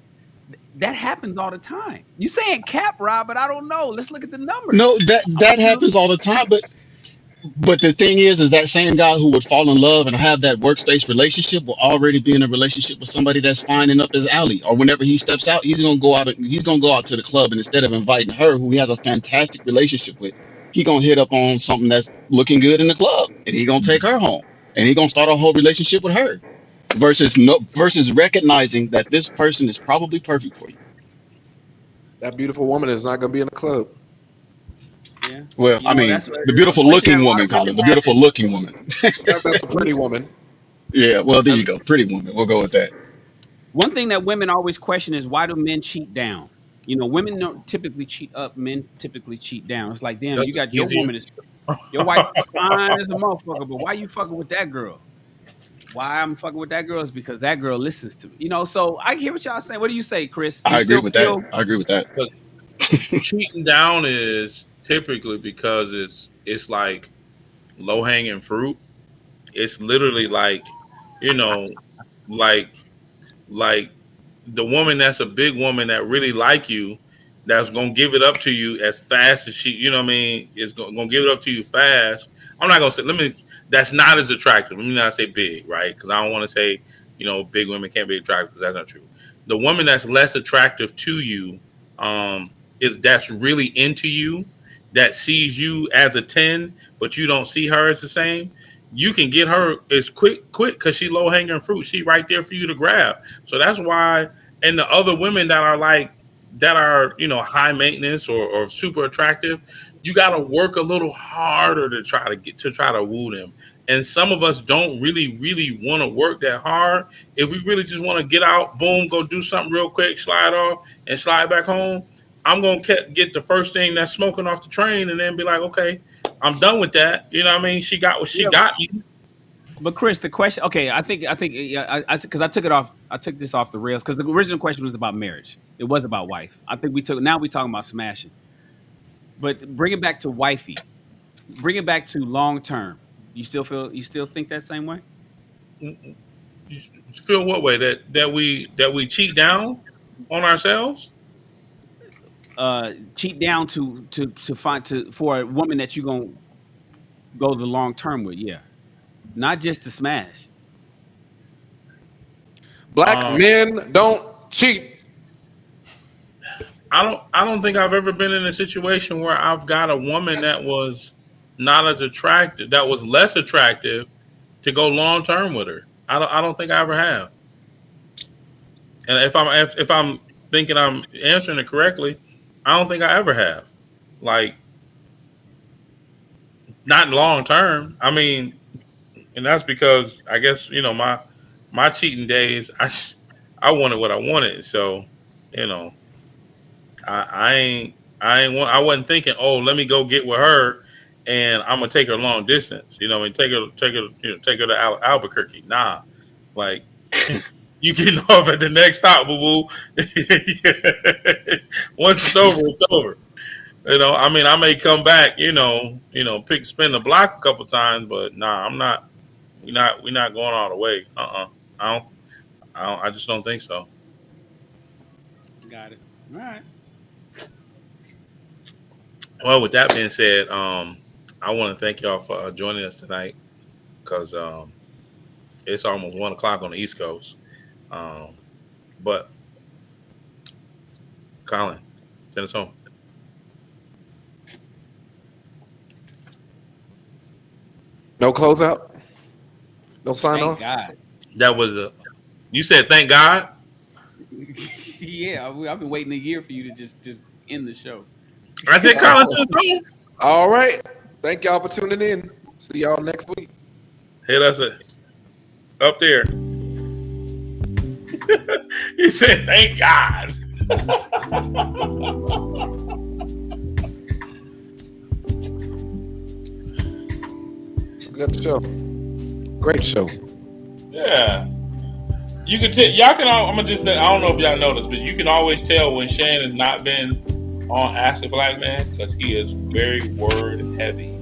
Speaker 6: That happens all the time. You saying cap, Rob, but I don't know. Let's look at the
Speaker 4: No,
Speaker 6: numbers. I'm
Speaker 4: that
Speaker 6: looking
Speaker 4: happens all the time, but the thing is that same guy who would fall in love and have that workspace relationship will already be in a relationship with somebody that's fine and up his alley. Or whenever he steps out, he's gonna go out to the club, and instead of inviting her, who he has a fantastic relationship with, he gonna hit up on something that's looking good in the club, and he gonna take her home, and he gonna start a whole relationship with her. Versus recognizing that this person is probably perfect for you.
Speaker 1: That beautiful woman is not going to be in the club.
Speaker 6: Yeah.
Speaker 4: Well, I mean,
Speaker 6: That's
Speaker 4: the
Speaker 6: it's a
Speaker 4: beautiful
Speaker 6: question that
Speaker 4: looking
Speaker 6: a lot
Speaker 4: woman,
Speaker 6: of women
Speaker 4: Colin, the
Speaker 6: have.
Speaker 4: beautiful looking woman.
Speaker 1: That's a pretty woman.
Speaker 4: Yeah, well, there you
Speaker 1: And
Speaker 4: go. Pretty woman. We'll go with that.
Speaker 6: One thing that women always question is why do men cheat down? Women don't typically cheat up, men typically cheat down. It's like, damn, you
Speaker 2: That's
Speaker 6: got
Speaker 2: easier.
Speaker 6: your wife is fine as a motherfucker, but why you fucking with that girl? Why I'm fucking with that girl is because that girl listens to me. So I hear what y'all saying. What do you say, Chris? You
Speaker 4: I agree
Speaker 6: still
Speaker 4: with that.
Speaker 6: feel
Speaker 4: I agree with that.
Speaker 2: But cheating down is typically because it's like low hanging fruit. It's literally like, you know, like like the woman that's a big woman that really like you, that's gonna give it up to you as fast as she, you know what I mean, is gonna give it up to you fast. I'm not gonna say that's not as attractive. Let me not say big, right? Because I don't want to say, big women can't be attractive because that's not true. The woman that's less attractive to you, is that's really into you, that sees you as a 10, but you don't see her as the same. You can get her as quick because she low hanging fruit. She right there for you to grab. So that's why, and the other women that are high maintenance or super attractive, you got to work a little harder to try to woo them. And some of us don't really, really want to work that hard. If we really just want to get out, boom, go do something real quick, slide off and slide back home, I'm going to get the first thing that's smoking off the train and then be like, okay, I'm done with that. You know what I mean? She got what she got me.
Speaker 6: But Chris, the question. Okay, I think yeah, because I took it off. I took this off the rails because the original question was about marriage. It was about wife. I think now we talking about smashing. But bring it back to wifey. Bring it back to long term. You still think that same way?
Speaker 2: Feel what way? That we cheat down on ourselves?
Speaker 6: Cheat down to for a woman that you gonna go the long term with. Yeah, not just to smash.
Speaker 1: black men don't cheat.
Speaker 2: I don't think I've ever been in a situation where I've got a woman that was not as attractive, that was less attractive, to go long term with her. I don't think I ever have. And if I'm thinking I'm answering it correctly, I don't think I ever have. Like, not long term. I mean, and that's because I guess my cheating days, I wanted what I wanted. So, you know, I wasn't thinking, oh, let me go get with her and I'm gonna take her long distance. And take her to Albuquerque. Nah, like you getting off at the next stop, boo boo. Once it's over, it's over. I mean, I may come back, spin the block a couple times, but nah, I'm not. We're not going all the way. I just don't think so.
Speaker 6: Got it. All right.
Speaker 2: Well, with that being said, I want to thank y'all for joining us tonight because it's almost 1 o'clock on the East Coast. But Colin, send us home.
Speaker 1: No closeout. No sign
Speaker 6: Thank
Speaker 1: off.
Speaker 6: God.
Speaker 2: That was you said thank God.
Speaker 6: Yeah, I've been waiting a year for you to just end the show.
Speaker 2: I said Colin, send us home.
Speaker 1: All right. Thank y'all for tuning in. See y'all next week.
Speaker 2: Hit us up there. He said thank God.
Speaker 1: Good show. Great show.
Speaker 2: Yeah. You can tell. Y'all can. I'm gonna just. I don't know if y'all noticed, but you can always tell when Shane has not been on Ask a Black Man because he is very word heavy.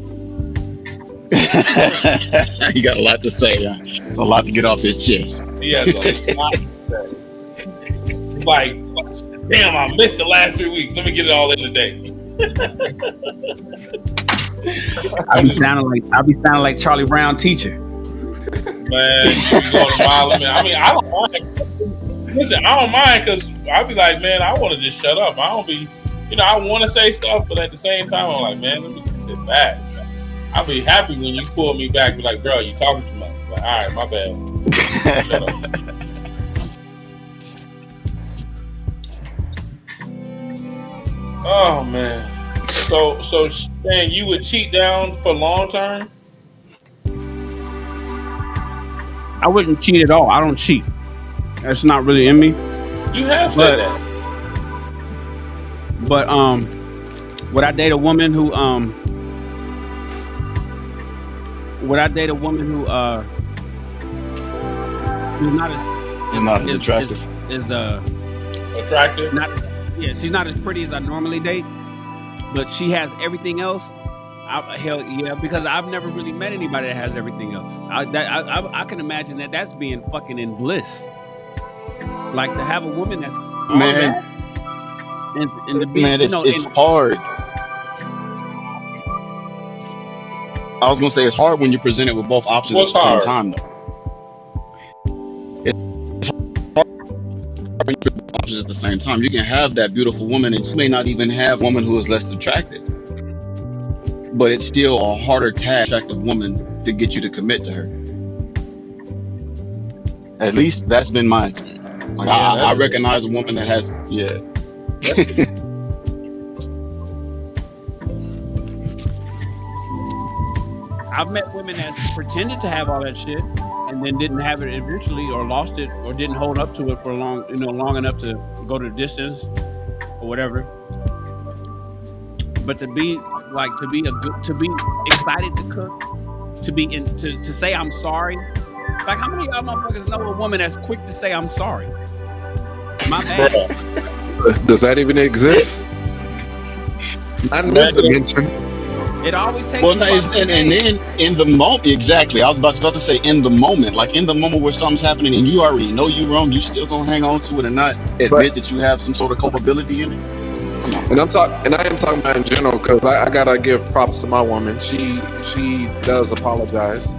Speaker 4: He got a lot to say. A lot to get off his chest.
Speaker 2: He has a lot to say. It's like, damn, I missed the last 3 weeks. Let me get it all in today.
Speaker 6: I be sounding like Charlie Brown teacher.
Speaker 2: Man, you be going a mile a minute. I mean, I don't mind. Listen, I don't mind because I be like, man, I want to just shut up. I don't be, I want to say stuff, but at the same time, I'm like, man, let me just sit back. I'll be happy when you pull me back. Be like, bro, you talking too much. Like, all right, my bad. Shut up. Oh man. So Shane, you would cheat down for long term?
Speaker 6: I wouldn't cheat at all. I don't cheat. That's not really in me.
Speaker 2: You have said that.
Speaker 6: But would I date a woman who who's not as
Speaker 4: attractive?
Speaker 2: Attractive?
Speaker 6: She's not as pretty as I normally date, but she has everything else. Hell yeah, because I've never really met anybody that has everything else. I can imagine that's being fucking in bliss. Like to have a woman that's
Speaker 4: man,
Speaker 6: and to be,
Speaker 4: it's hard. I was gonna say it's hard when you're presented with both options at the same time, though. It's hard when you're presented with options at the same time. You can have that beautiful woman, and you may not even have a woman who is less attractive. But it's still a harder task, attractive woman, to get you to commit to her. At least that's been my experience. Like I recognize a woman that has,
Speaker 6: I've met women that pretended to have all that shit and then didn't have it eventually, or lost it, or didn't hold up to it for long enough to go to the distance or whatever. But to be excited to cook, to say I'm sorry. Like, how many of y'all motherfuckers know a woman that's quick to say I'm sorry? My bad.
Speaker 1: Does that even exist? Not in this dimension.
Speaker 6: It always takes.
Speaker 4: Well, and then in the moment, exactly. I was about to say in the moment, like in the moment where something's happening and you already know you're wrong, you still gonna hang on to it and not admit that you have some sort of culpability in it.
Speaker 1: And I am talking about in general, because I gotta give props to my woman. She does apologize.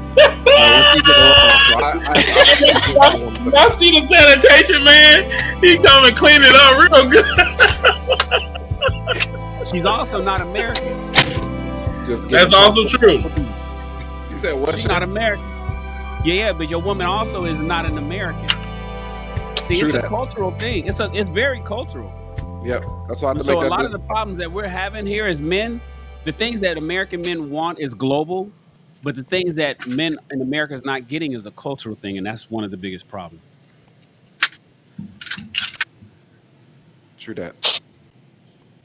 Speaker 2: I see the sanitation man. He come and clean it up real good.
Speaker 6: She's also not American.
Speaker 2: That's also true.
Speaker 1: You said what?
Speaker 6: She's not American. Yeah, but your woman also is not an American. See, it's a cultural thing. It's very cultural.
Speaker 1: Yep, that's why.
Speaker 6: So a lot of the problems that we're having here as men, the things that American men want is global, but the things that men in America is not getting is a cultural thing, and that's one of the biggest problems.
Speaker 1: True that.